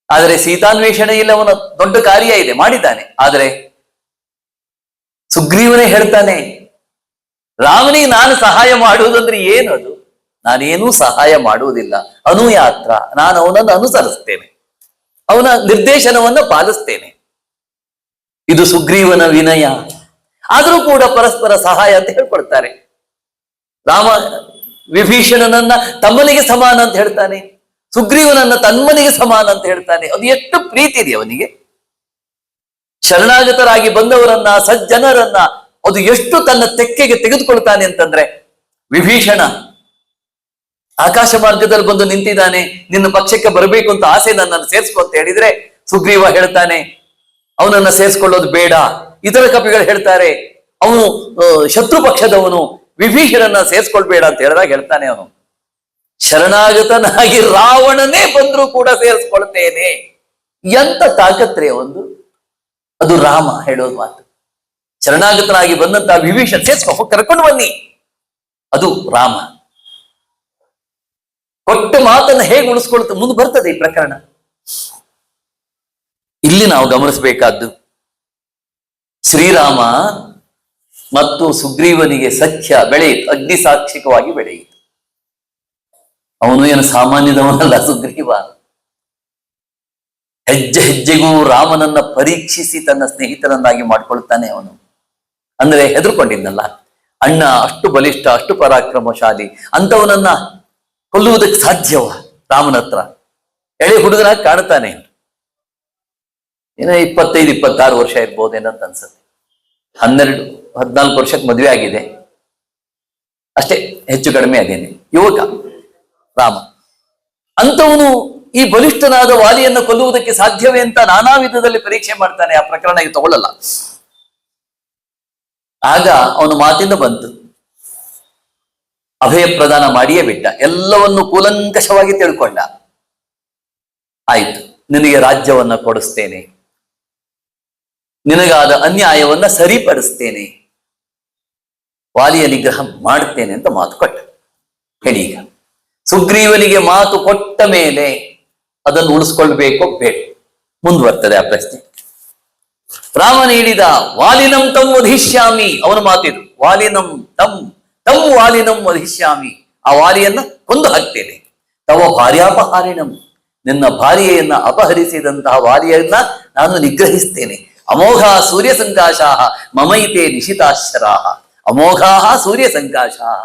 ಆದರೆ ಸೀತಾನ್ವೇಷಣೆಯಲ್ಲಿ ಅವನ ದೊಡ್ಡ ಕಾರ್ಯ ಇದೆ, ಮಾಡಿದ್ದಾನೆ. ಆದರೆ ಸುಗ್ರೀವನೇ ಹೇಳ್ತಾನೆ, ರಾಮನಿಗೆ ನಾನು ಸಹಾಯ ಮಾಡುವುದಂದ್ರೆ ಏನದು? ನಾನೇನೂ ಸಹಾಯ ಮಾಡುವುದಿಲ್ಲ, ಅನುಯಾತ್ರ, ನಾನು ಅವನನ್ನು ಅನುಸರಿಸ್ತೇನೆ, ಅವನ ನಿರ್ದೇಶನವನ್ನು ಪಾಲಿಸ್ತೇನೆ. ಇದು ಸುಗ್ರೀವನ ವಿನಯ. ಆದರೂ ಕೂಡ ಪರಸ್ಪರ ಸಹಾಯ ಅಂತ ಹೇಳ್ಕೊಡ್ತಾರೆ. ರಾಮ ವಿಭೀಷಣನನ್ನ ತಮ್ಮನಿಗೆ ಸಮಾನ ಅಂತ ಹೇಳ್ತಾನೆ, ಸುಗ್ರೀವನನ್ನ ತನ್ಮನಿಗೆ ಸಮಾನ ಅಂತ ಹೇಳ್ತಾನೆ. ಅದು ಎಷ್ಟು ಪ್ರೀತಿ ಇದೆ ಅವನಿಗೆ. ಶರಣಾಗತರಾಗಿ ಬಂದವರನ್ನ, ಸಜ್ಜನರನ್ನ ಅದು ಎಷ್ಟು ತನ್ನ ತೆಕ್ಕೆಗೆ ತೆಗೆದುಕೊಳ್ತಾನೆ ಅಂತಂದ್ರೆ, ವಿಭೀಷಣ ಆಕಾಶ ಮಾರ್ಗದಲ್ಲಿ ಬಂದು ನಿಂತಿದ್ದಾನೆ, ನಿನ್ನ ಪಕ್ಷಕ್ಕೆ ಬರಬೇಕು ಅಂತ ಆಸೆ, ನನ್ನನ್ನು ಸೇರಿಸ್ಕೊ ಅಂತ ಹೇಳಿದ್ರೆ ಸುಗ್ರೀವ ಹೇಳ್ತಾನೆ ಅವನನ್ನ ಸೇರಿಸ್ಕೊಳ್ಳೋದು ಬೇಡ. ಇತರ ಕಪಿಗಳು ಹೇಳ್ತಾರೆ ಅವನು ಶತ್ರು ಪಕ್ಷದವನು, ವಿಭೀಷಣನ ಸೇರಿಸ್ಕೊಳ್ಬೇಡ ಅಂತ ಹೇಳಿದಾಗ ಹೇಳ್ತಾನೆ ಅವನು, ಶರಣಾಗತನಾಗಿ ರಾವಣನೇ ಬಂದ್ರೂ ಕೂಡ ಸೇರಿಸ್ಕೊಳ್ತೇನೆ. ಎಂತ ತಾಕತ್ರೆ ಒಂದು, ಅದು ರಾಮ ಹೇಳೋದು ಮಾತು. ಶರಣಾಗತನಾಗಿ ಬಂದಂತ ವಿಭೀಷಣ ಸೇರಿಸ್ಕೊ, ಕರ್ಕೊಂಡು ಬನ್ನಿ, ಅದು ರಾಮ ಕೊಟ್ಟ ಮಾತನ್ನು ಹೇಗೆ ಉಳಿಸ್ಕೊಳ್ತ ಮುಂದೆ ಬರ್ತದೆ ಈ ಪ್ರಕರಣ. ಇಲ್ಲಿ ನಾವು ಗಮನಿಸಬೇಕಾದ್ದು, ಶ್ರೀರಾಮ ಮತ್ತು ಸುಗ್ರೀವನಿಗೆ ಸಖ್ಯ ಬೆಳೆಯಿತು, ಅಗ್ನಿ ಸಾಕ್ಷಿಕವಾಗಿ ಬೆಳೆಯಿತು. ಅವನು ಏನು ಸಾಮಾನ್ಯದವನಲ್ಲ ಸುಗ್ರೀವ. ಹೆಜ್ಜೆ ಹೆಜ್ಜೆಗೂ ರಾಮನನ್ನ ಪರೀಕ್ಷಿಸಿ ತನ್ನ ಸ್ನೇಹಿತನನ್ನಾಗಿ ಮಾಡ್ಕೊಳ್ತಾನೆ ಅವನು. ಅಂದ್ರೆ ಹೆದರ್ಕೊಂಡಿದ್ದಲ್ಲ, ಅಣ್ಣ ಅಷ್ಟು ಬಲಿಷ್ಠ, ಅಷ್ಟು ಪರಾಕ್ರಮಶಾಲಿ, ಅಂತವನನ್ನ ಕೊಲ್ಲುವುದಕ್ಕೆ ಸಾಧ್ಯವ ರಾಮನ ಹತ್ರ? ಎಳೆ ಹುಡುಗನಾಗಿ ಕಾಣ್ತಾನೆ, ಏನೋ 25-26 ವರ್ಷ ಇರ್ಬೋದೇನಂತ ಅನ್ಸುತ್ತೆ. 12-14 ವರ್ಷಕ್ಕೆ ಮದುವೆ ಆಗಿದೆ ಅಷ್ಟೇ, ಹೆಚ್ಚು ಕಡಿಮೆ ಅದೇನೆ, ಯುವಕ ರಾಮ. ಅಂತವನು ಈ ಬಲಿಷ್ಠನಾದ ವಾಲಿಯನ್ನು ಕೊಲ್ಲುವುದಕ್ಕೆ ಸಾಧ್ಯವೇ ಅಂತ ನಾನಾ ವಿಧದಲ್ಲಿ ಪರೀಕ್ಷೆ ಮಾಡ್ತಾನೆ. ಆ ಪ್ರಕರಣ ಇದು ತಗೊಳ್ಳಲ್ಲ. ಆಗ ಅವನು ಮಾತಿಂದ ಬಂತು, ಅಭಯ ಪ್ರದಾನ ಮಾಡಿಯೇ ಬಿಟ್ಟ, ಎಲ್ಲವನ್ನು ಕೂಲಂಕಷವಾಗಿ ತಿಳ್ಕೊಂಡ. ಆಯ್ತು, ನಿನಗೆ ರಾಜ್ಯವನ್ನ ಕೊಡಿಸ್ತೇನೆ, ನಿನಗಾದ ಅನ್ಯಾಯವನ್ನ ಸರಿಪಡಿಸ್ತೇನೆ, ವಾಲಿಯ ನಿಗ್ರಹ ಮಾಡ್ತೇನೆ ಅಂತ ಮಾತು ಕೊಟ್ಟ. ಹೇಳಿ, ಈಗ ಸುಗ್ರೀವನಿಗೆ ಮಾತು ಕೊಟ್ಟ ಮೇಲೆ ಅದನ್ನು ಉಳಿಸ್ಕೊಳ್ಬೇಕೋ ಬೇಡ, ಮುಂದುವರ್ತದೆ ಆ ಪ್ರಶ್ನೆ. ರಾಮ ನೀಡಿದ ವಾಲಿನಂ ತಂ ವಧಿಷ್ಯಾಮಿ, ಅವನ ಮಾತಿದು, ವಾಲಿನಂ ತಂ ವಾಲಿನಂ ವಧಿಷ್ಯಾಮಿ, ಆ ವಾಲಿಯನ್ನ ಕೊಂದು ಹಾಕ್ತೇನೆ. ತವ ಭಾರ್ಯಾಪಹಾರಿಣಂ, ನಿನ್ನ ಭಾರ್ಯೆಯನ್ನ ಅಪಹರಿಸಿದಂತಹ ವಾಲಿಯನ್ನ ನಾನು ನಿಗ್ರಹಿಸ್ತೇನೆ. ಅಮೋಘ ಸೂರ್ಯ ಸಂಕಾಶಾಹ ಮಮೈತೆ ನಿಶಿತಾಶ್ರಾಹ, ಅಮೋಘಾ ಸೂರ್ಯ ಸಂಕಾಶಾಹ,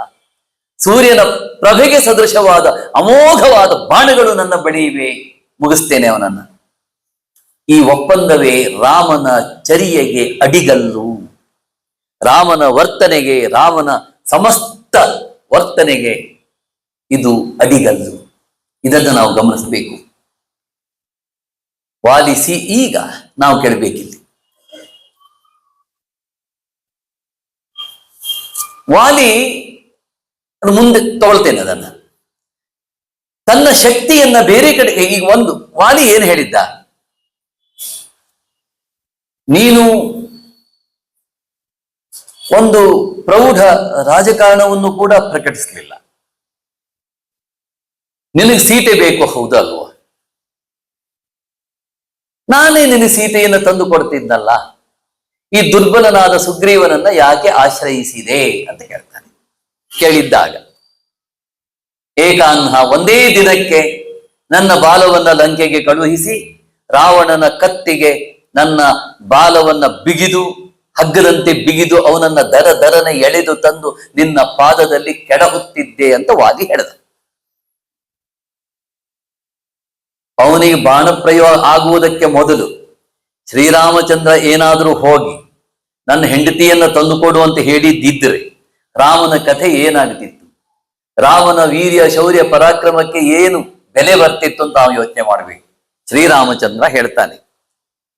ಸೂರ್ಯನ ಪ್ರಭೆಗೆ ಸದೃಶವಾದ ಅಮೋಘವಾದ ಬಾಣಗಳು ನನ್ನ ಬಳಿ ಇವೆ, ಮುಗಿಸ್ತೇನೆ ಅವನನ್ನ. ಈ ಒಪ್ಪಂದವೇ ರಾಮನ ಚರ್ಯೆಗೆ ಅಡಿಗಲ್ಲು, ರಾಮನ ವರ್ತನೆಗೆ, ರಾಮನ ಸಮಸ್ತ ವರ್ತನೆಗೆ ಇದು ಅಡಿಗಲ್ಲು. ಇದನ್ನು ನಾವು ಗಮನಿಸಬೇಕು. ವಾಲಿಸಿ ಈಗ ನಾವು ಕೇಳಬೇಕಿಲ್ಲಿ, ವಾಲಿ ಮುಂದೆ ತಗೊಳ್ತೇನೆ ಅದನ್ನ, ತನ್ನ ಶಕ್ತಿಯನ್ನ ಬೇರೆ ಕಡೆ. ಈಗ ಒಂದು ವಾಲಿ ಏನ್ ಹೇಳಿದ್ದ, ನೀನು ಒಂದು ಪ್ರೌಢ ರಾಜಕಾರಣವನ್ನು ಕೂಡ ಪ್ರಕಟಿಸಲಿಲ್ಲ, ನಿನಗೆ ಸೀತೆ ಬೇಕು, ಹೌದಲ್ವ? ನಾನೇ ನಿನಗೆ ಸೀತೆಯನ್ನು ತಂದು ಕೊಡ್ತಿದ್ನಲ್ಲ, ಈ ದುರ್ಬಲನಾದ ಸುಗ್ರೀವನನ್ನ ಯಾಕೆ ಆಶ್ರಯಿಸಿದೆ ಅಂತ ಕೇಳ್ತಾನೆ. ಕೇಳಿದ್ದಾಗ ಏಕಾನ್ಹ, ಒಂದೇ ದಿನಕ್ಕೆ ನನ್ನ ಬಾಲವನ್ನ ಲಂಕೆಗೆ ಕಳುಹಿಸಿ ರಾವಣನ ಕತ್ತಿಗೆ ನನ್ನ ಬಾಲವನ್ನ ಬಿಗಿದು, ಹಗ್ಗದಂತೆ ಬಿಗಿದು ಅವನನ್ನ ದರನೆ ಎಳೆದು ತಂದು ನಿನ್ನ ಪಾದದಲ್ಲಿ ಕೆಡಹುತ್ತಿದ್ದೆ ಅಂತ ವಾದಿ ಹೇಳಿದ. ಅವನಿಗೆ ಬಾಣ ಪ್ರಯೋಗ ಆಗುವುದಕ್ಕೆ ಮೊದಲು ಶ್ರೀರಾಮಚಂದ್ರ ಏನಾದರೂ ಹೋಗಿ ನನ್ನ ಹೆಂಡತಿಯನ್ನ ತಂದುಕೊಡು ಅಂತ ಹೇಳಿದ್ದಿದ್ರೆ ರಾಮನ ಕಥೆ ಏನಾಗ್ತಿತ್ತು, ರಾಮನ ವೀರ್ಯ ಶೌರ್ಯ ಪರಾಕ್ರಮಕ್ಕೆ ಏನು ಬೆಲೆ ಬರ್ತಿತ್ತು ಅಂತ ನಾವು ಯೋಚನೆ ಮಾಡಬೇಕು. ಶ್ರೀರಾಮಚಂದ್ರ ಹೇಳ್ತಾನೆ,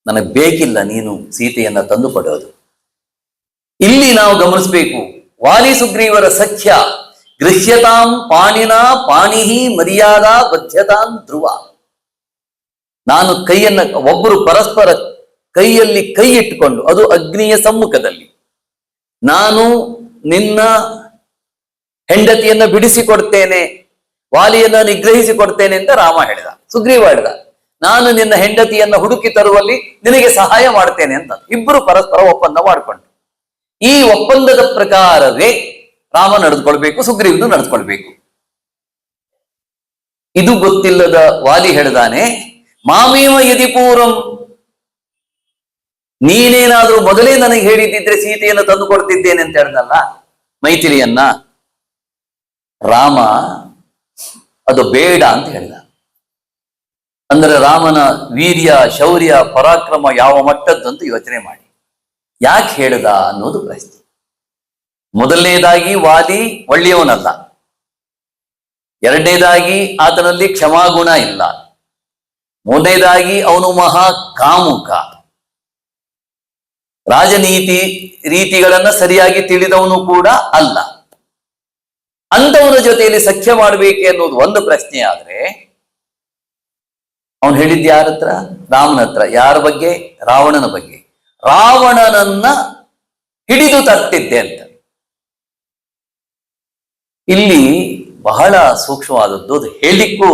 ನನಗೆ ಬೇಕಿಲ್ಲ ನೀನು ಸೀತೆಯನ್ನ ತಂದುಕೊಡೋದು. ಇಲ್ಲಿ ನಾವು ಗಮನಿಸಬೇಕು, ವಾಲಿ ಸುಗ್ರೀವರ ಸಖ್ಯ ಗೃಹ್ಯತಾಂ ಪಾಣಿನಾ ಪಾಣಿಹಿ ಮರ್ಯಾದಾ ಬದ್ಧತಾಂ ಧ್ರುವ. ನಾನು ಕೈಯನ್ನ, ಒಬ್ಬರು ಪರಸ್ಪರ ಕೈಯಲ್ಲಿ ಕೈ ಇಟ್ಟುಕೊಂಡು, ಅದು ಅಗ್ನಿಯ ಸಮ್ಮುಖದಲ್ಲಿ, ನಾನು ನಿನ್ನ ಹೆಂಡತಿಯನ್ನ ಬಿಡಿಸಿಕೊಡ್ತೇನೆ, ವಾಲಿಯನ್ನ ನಿಗ್ರಹಿಸಿಕೊಡ್ತೇನೆ ಅಂತ ರಾಮ ಹೇಳಿದ. ಸುಗ್ರೀವ ಹೇಳಿದ, ನಾನು ನಿನ್ನ ಹೆಂಡತಿಯನ್ನ ಹುಡುಕಿ ತರುವಲ್ಲಿ ನಿನಗೆ ಸಹಾಯ ಮಾಡ್ತೇನೆ ಅಂತ. ಇಬ್ಬರು ಪರಸ್ಪರ ಒಪ್ಪಂದ ಮಾಡಿಕೊಂಡು, ಈ ಒಪ್ಪಂದದ ಪ್ರಕಾರವೇ ರಾಮ ನಡೆದುಕೊಳ್ಬೇಕು, ಸುಗ್ರೀವನು ನಡೆದುಕೊಳ್ಬೇಕು. ಇದು ಗೊತ್ತಿಲ್ಲದ ವಾಲಿ ಹೇಳಿದಾನೆ, ಮಾಮೇವ ಯದಿ ಪೂರ್ವಂ, ನೀನೇನಾದ್ರೂ ಮೊದಲೇ ನನಗೆ ಹೇಳಿದ್ದಿದ್ರೆ ಸೀತೆಯನ್ನು ತಂದು ಕೊಡ್ತಿದ್ದೇನೆ ಅಂತ ಹೇಳ್ದಲ್ಲ ಮೈಥಿಲಿಯನ್ನ. ರಾಮ ಅದು ಬೇಡ ಅಂತ ಹೇಳಿದ. ಅಂದ್ರೆ ರಾಮನ ವೀರ್ಯ, ಶೌರ್ಯ, ಪರಾಕ್ರಮ ಯಾವ ಮಟ್ಟದ್ದಂತೂ ಯೋಚನೆ ಮಾಡಿ. ಯಾಕೆ ಹೇಳ್ದ ಅನ್ನೋದು ಪ್ರಶ್ನೆ. ಮೊದಲನೇದಾಗಿ ವಾಲಿ ಒಳ್ಳೆಯವನಲ್ಲ. ಎರಡನೇದಾಗಿ ಆತನಲ್ಲಿ ಕ್ಷಮಾಗುಣ ಇಲ್ಲ. ಮೂರನೇದಾಗಿ ಅವನು ಮಹಾ ಕಾಮುಕ. ರಾಜನೀತಿ ರೀತಿಗಳನ್ನ ಸರಿಯಾಗಿ ತಿಳಿದವನು ಕೂಡ ಅಲ್ಲ. ಅಂಥವನ ಜೊತೆಯಲ್ಲಿ ಸಖ್ಯ ಮಾಡಬೇಕೆ ಅನ್ನೋದು ಒಂದು ಪ್ರಶ್ನೆ. ಆದ್ರೆ ಅವನು ಹೇಳಿದ್ದು ಯಾರ ಹತ್ರ? ರಾಮನ ಹತ್ರ. ಯಾರ ಬಗ್ಗೆ? ರಾವಣನ ಬಗ್ಗೆ. ರಾವಣನನ್ನ ಹಿಡಿದು ತರ್ತಿದ್ದೆ ಅಂತ. ಇಲ್ಲಿ ಬಹಳ ಸೂಕ್ಷ್ಮವಾದದ್ದು, ಅದು ಹೇಳಿಕ್ಕೂ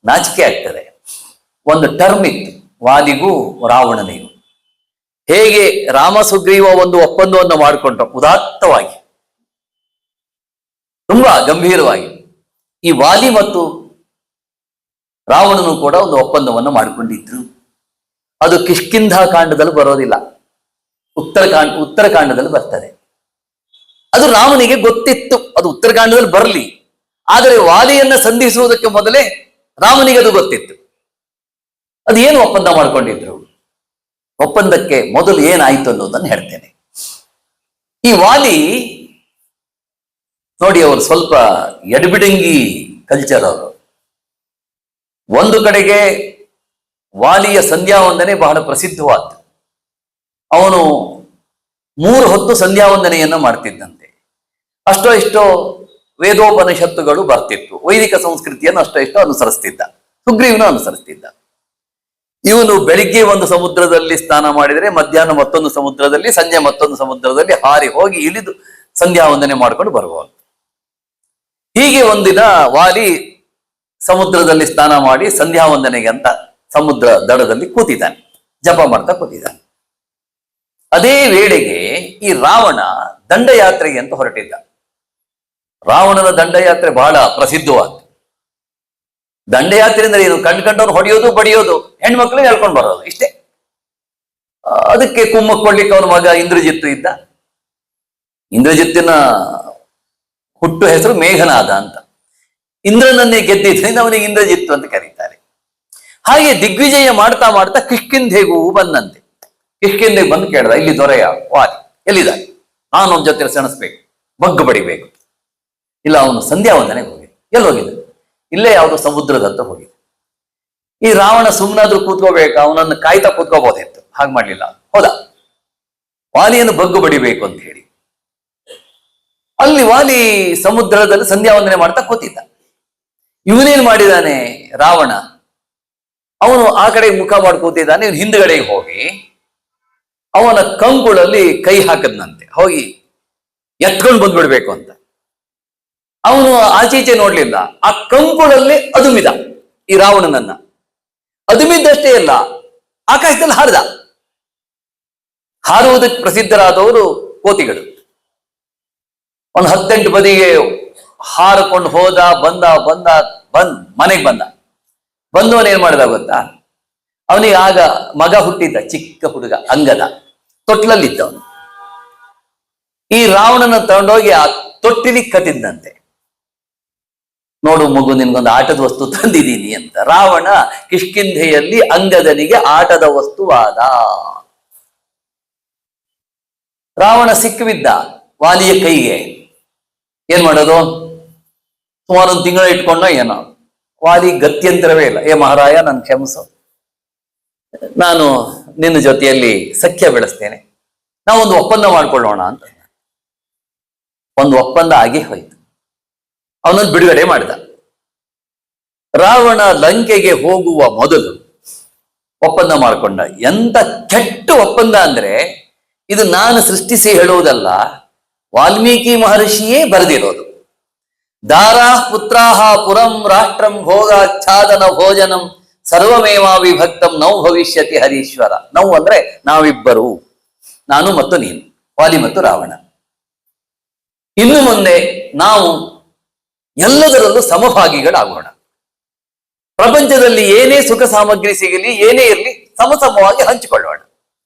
ನಾಚಿಕೆ ಆಗ್ತದೆ. ಒಂದು ಟರ್ಮ್ ಇತ್ತು ವಾಲಿಗೂ ರಾವಣನಿಗೂ. ಹೇಗೆ ರಾಮ ಸುಗ್ರೀವ ಒಂದು ಒಪ್ಪಂದವನ್ನು ಮಾಡಿಕೊಂಡ್ರು ಉದಾತ್ತವಾಗಿ, ತುಂಬಾ ಗಂಭೀರವಾಗಿ, ಈ ವಾಲಿ ಮತ್ತು ರಾವಣನು ಕೂಡ ಒಂದು ಒಪ್ಪಂದವನ್ನು ಮಾಡಿಕೊಂಡಿದ್ರು. ಅದು ಕಿಷ್ಕಿಂಧ ಕಾಂಡದಲ್ಲಿ ಬರೋದಿಲ್ಲ, ಉತ್ತರಕಾಂಡದಲ್ಲಿ ಬರ್ತದೆ. ಅದು ರಾಮನಿಗೆ ಗೊತ್ತಿತ್ತು, ಅದು ಉತ್ತರಕಾಂಡದಲ್ಲಿ ಬರಲಿ. ಆದರೆ ವಾಲಿಯನ್ನ ಸಂಧಿಸುವುದಕ್ಕೆ ಮೊದಲೇ ರಾಮನಿಗೆ ಅದು ಗೊತ್ತಿತ್ತು. ಅದು ಏನು ಒಪ್ಪಂದ ಮಾಡ್ಕೊಂಡಿದ್ರು? ಒಪ್ಪಂದಕ್ಕೆ ಮೊದಲು ಏನಾಯ್ತು ಅನ್ನೋದನ್ನು ಹೇಳ್ತೇನೆ. ಈ ವಾಲಿ ನೋಡಿ, ಅವರು ಸ್ವಲ್ಪ ಎಡಬಿಡಂಗಿ ಕಲ್ಚರ್ ಅವರು. ಒಂದು ಕಡೆಗೆ ವಾಲಿಯ ಸಂಧ್ಯಾ ವಂದನೆ ಬಹಳ ಪ್ರಸಿದ್ಧವಾದ್ದು. ಅವನು 3 ಹೊತ್ತು ಸಂಧ್ಯಾ ವಂದನೆಯನ್ನ ಮಾಡ್ತಿದ್ದಂತೆ. ಅಷ್ಟೋ ಇಷ್ಟೋ ವೇದೋಪನಿಷತ್ತುಗಳು ಬರ್ತಿತ್ತು. ವೈದಿಕ ಸಂಸ್ಕೃತಿಯನ್ನು ಅಷ್ಟೋ ಇಷ್ಟೋ ಅನುಸರಿಸ್ತಿದ್ದ. ಸುಗ್ರೀವನು ಅನುಸರಿಸ್ತಿದ್ದ. ಇವನು ಬೆಳಿಗ್ಗೆ ಒಂದು ಸಮುದ್ರದಲ್ಲಿ ಸ್ನಾನ ಮಾಡಿದರೆ, ಮಧ್ಯಾಹ್ನ ಮತ್ತೊಂದು ಸಮುದ್ರದಲ್ಲಿ, ಸಂಜೆ ಮತ್ತೊಂದು ಸಮುದ್ರದಲ್ಲಿ ಹಾರಿ ಹೋಗಿ ಇಳಿದು ಸಂಧ್ಯಾ ವಂದನೆ ಮಾಡ್ಕೊಂಡು ಬರುವವನು. ಹೀಗೆ ಒಂದಿನ ವಾಲಿ ಸಮುದ್ರದಲ್ಲಿ ಸ್ನಾನ ಮಾಡಿ ಸಂಧ್ಯಾ ವಂದನೆಗೆ ಅಂತ ಸಮುದ್ರ ದಡದಲ್ಲಿ ಕೂತಿದ್ದಾನೆ, ಜಪ ಮಾಡ್ತಾ ಕೂತಿದ್ದಾನೆ. ಅದೇ ವೇಳೆಗೆ ಈ ರಾವಣ ದಂಡಯಾತ್ರೆಗೆ ಅಂತ ಹೊರಟಿದ್ದ. ರಾವಣನ ದಂಡಯಾತ್ರೆ ಬಹಳ ಪ್ರಸಿದ್ಧವಾದ ದಂಡಯಾತ್ರೆ ಅಂದ್ರೆ ಏನು? ಕಂಡ್ಕೊಂಡವ್ರು ಹೊಡೆಯೋದು, ಬಡಿಯೋದು, ಹೆಣ್ಮಕ್ಳಿಗೆ ಹೇಳ್ಕೊಂಡು ಬರೋದು, ಇಷ್ಟೇ. ಅದಕ್ಕೆ ಕುಮ್ಮಕ್ಕೊಳ್ಳಿಕ್ಕೆ ಅವನ ಮಗ ಇಂದ್ರಜಿತ್ತು ಇದ್ದ. ಇಂದ್ರಜಿತ್ತಿನ ಹುಟ್ಟು ಹೆಸರು ಮೇಘನಾದ ಅಂತ. ಇಂದ್ರನನ್ನೇ ಗೆದ್ದಿದ್ದರಿಂದ ಅವನಿಗೆ ಇಂದ್ರಜಿತ್ತು ಅಂತ ಕರೀತಾರೆ. ಹಾಗೆ ದಿಗ್ವಿಜಯ ಮಾಡ್ತಾ ಮಾಡ್ತಾ ಕಿಷ್ಕಿಂಧೆಗೂ ಬಂದಂತೆ. ಕಿಷ್ಕಿಂಧೆಗೆ ಬಂದು ಕೇಳ್ದ, ಇಲ್ಲಿ ದೊರೆಯ ವಾಲಿ ಎಲ್ಲಿದ್ದಾನೆ? ನಾನು ಅವನ ಜೊತೆ ಸೆಣಸ್ಬೇಕು, ಬಗ್ಗು ಬಡಿಬೇಕು. ಇಲ್ಲ, ಅವನು ಸಂಧ್ಯಾ ವಂದನೆಗೆ ಹೋಗಿದ್ದ. ಎಲ್ಲಿ ಹೋಗಿದ್ದ? ಇಲ್ಲೇ ಯಾವುದೋ ಸಮುದ್ರದ ಹತ್ರ ಹೋಗಿದ್ದ. ಈ ರಾವಣ ಸುಮ್ಮನಾದ್ರೂ ಕೂತ್ಕೋಬೇಕಾ? ಅವನನ್ನು ಕಾಯ್ತಾ ಕೂತ್ಕೋಬಹುದಿತ್ತು. ಹಾಗೆ ಮಾಡ್ಲಿಲ್ಲ, ಹೋದ ವಾಲಿಯನ್ನು ಬಗ್ಗು ಬಡಿಬೇಕು ಅಂತ ಹೇಳಿ. ಅಲ್ಲಿ ವಾಲಿ ಸಮುದ್ರದಲ್ಲಿ ಸಂಧ್ಯಾ ವಂದನೆ ಮಾಡ್ತಾ ಕೂತಿದ್ದ. ಇವನೇನ್ ಮಾಡಿದಾನೆ ರಾವಣ? ಅವನು ಆ ಕಡೆಗೆ ಮುಖ ಮಾಡಿ ಕೂತಿದ್ದಾನೆ. ಇವನು ಹಿಂದ್ಗಡೆಗೆ ಹೋಗಿ ಅವನ ಕಂಕುಳಲ್ಲಿ ಕೈ ಹಾಕದ್ನಂತೆ, ಹೋಗಿ ಎತ್ಕೊಂಡು ಬಂದ್ಬಿಡ್ಬೇಕು ಅಂತ. ಅವನು ಆಚೀಚೆ ನೋಡ್ಲಿಲ್ಲ. ಆ ಕಂಕುಳಲ್ಲಿ ಅದುಮಿದ ಈ ರಾವಣನನ್ನ. ಅದುಮಿದ್ದಷ್ಟೇ ಅಲ್ಲ, ಆಕಾಶದಲ್ಲಿ ಹಾರಿದ. ಹಾರುವುದಕ್ಕೆ ಪ್ರಸಿದ್ಧರಾದವರು ಕೋತಿಗಳು. ಅವನು 18 ಬದಿಗೆ ಹಾರಿಕೊಂಡು ಹೋದ, ಮನೆಗೆ ಬಂದ. ಬಂದವನು ಏನ್ ಮಾಡಿದ ಗೊತ್ತಾ? ಅವನಿಗೆ ಆಗ ಮಗ ಹುಟ್ಟಿದ್ದ, ಚಿಕ್ಕ ಹುಡುಗ, ಅಂಗದ, ತೊಟ್ಲಲ್ಲಿದ್ದವನು. ಈ ರಾವಣನ ತಗೊಂಡೋಗಿ ಆ ತೊಟ್ಟಿಲಿ ಕಟ್ಟಿದ್ದಂತೆ. ನೋಡು ಮಗು, ನಿನ್ಗೊಂದು ಆಟದ ವಸ್ತು ತಂದಿದ್ದೀನಿ ಅಂತ. ರಾವಣ ಕಿಷ್ಕಿಂಧೆಯಲ್ಲಿ ಅಂಗದನಿಗೆ ಆಟದ ವಸ್ತುವಾದ. ರಾವಣ ಸಿಕ್ಕಿಬಿದ್ದ ವಾಲಿಯ ಕೈಗೆ. ಏನ್ ಮಾಡೋದು? ಸುಮಾರು 1 ತಿಂಗಳು ಇಟ್ಕೊಂಡ ಏನೋ. ವಾಲಿ ಗತ್ಯಂತರವೇ ಇಲ್ಲ. ಏ ಮಹಾರಾಯ, ನನ್ ಕ್ಷಮಿಸು, ನಾನು ನಿನ್ನ ಜೊತೆಯಲ್ಲಿ ಸಖ್ಯ ಬೆಳೆಸ್ತೇನೆ, ನಾವೊಂದು ಒಪ್ಪಂದ ಮಾಡ್ಕೊಳ್ಳೋಣ ಅಂತ. ಒಂದು ಒಪ್ಪಂದ ಆಗಿ ಹೋಯ್ತು. ಅವನನ್ನು ಬಿಡುಗಡೆ ಮಾಡಿದ. ರಾವಣ ಲಂಕೆಗೆ ಹೋಗುವ ಮೊದಲು ಒಪ್ಪಂದ ಮಾಡಿಕೊಂಡ. ಎಂತ ಕೆಟ್ಟ ಒಪ್ಪಂದ ಅಂದ್ರೆ, ಇದು ನಾನು ಸೃಷ್ಟಿಸಿ ಹೇಳುವುದಲ್ಲ, ವಾಲ್ಮೀಕಿ ಮಹರ್ಷಿಯೇ ಬರೆದಿರೋದು. ದಾರಾ ಪುತ್ರಾಹ ಪುರಂ ರಾಷ್ಟ್ರಂ ಭೋಗಾಚ್ಛಾದನ ಭೋಜನಂ ಸರ್ವಮೇವಾ ವಿಭಕ್ತಂ ನೌ ಭವಿಷ್ಯತಿ ಹರೀಶ್ವರ. ನೌ ಅಂದ್ರೆ ನಾವಿಬ್ಬರು, ನಾನು ಮತ್ತು ನೀನು, ವಾಲಿ ಮತ್ತು ರಾವಣ. ಇನ್ನು ಮುಂದೆ ನಾವು ಎಲ್ಲದರಲ್ಲೂ ಸಮಭಾಗಿಗಳಾಗೋಣ. ಪ್ರಪಂಚದಲ್ಲಿ ಏನೇ ಸುಖ ಸಾಮಗ್ರಿ ಸಿಗಲಿ, ಏನೇ ಇರಲಿ, ಸಮಸಮವಾಗಿ ಹಂಚಿಕೊಳ್ಳೋಣ.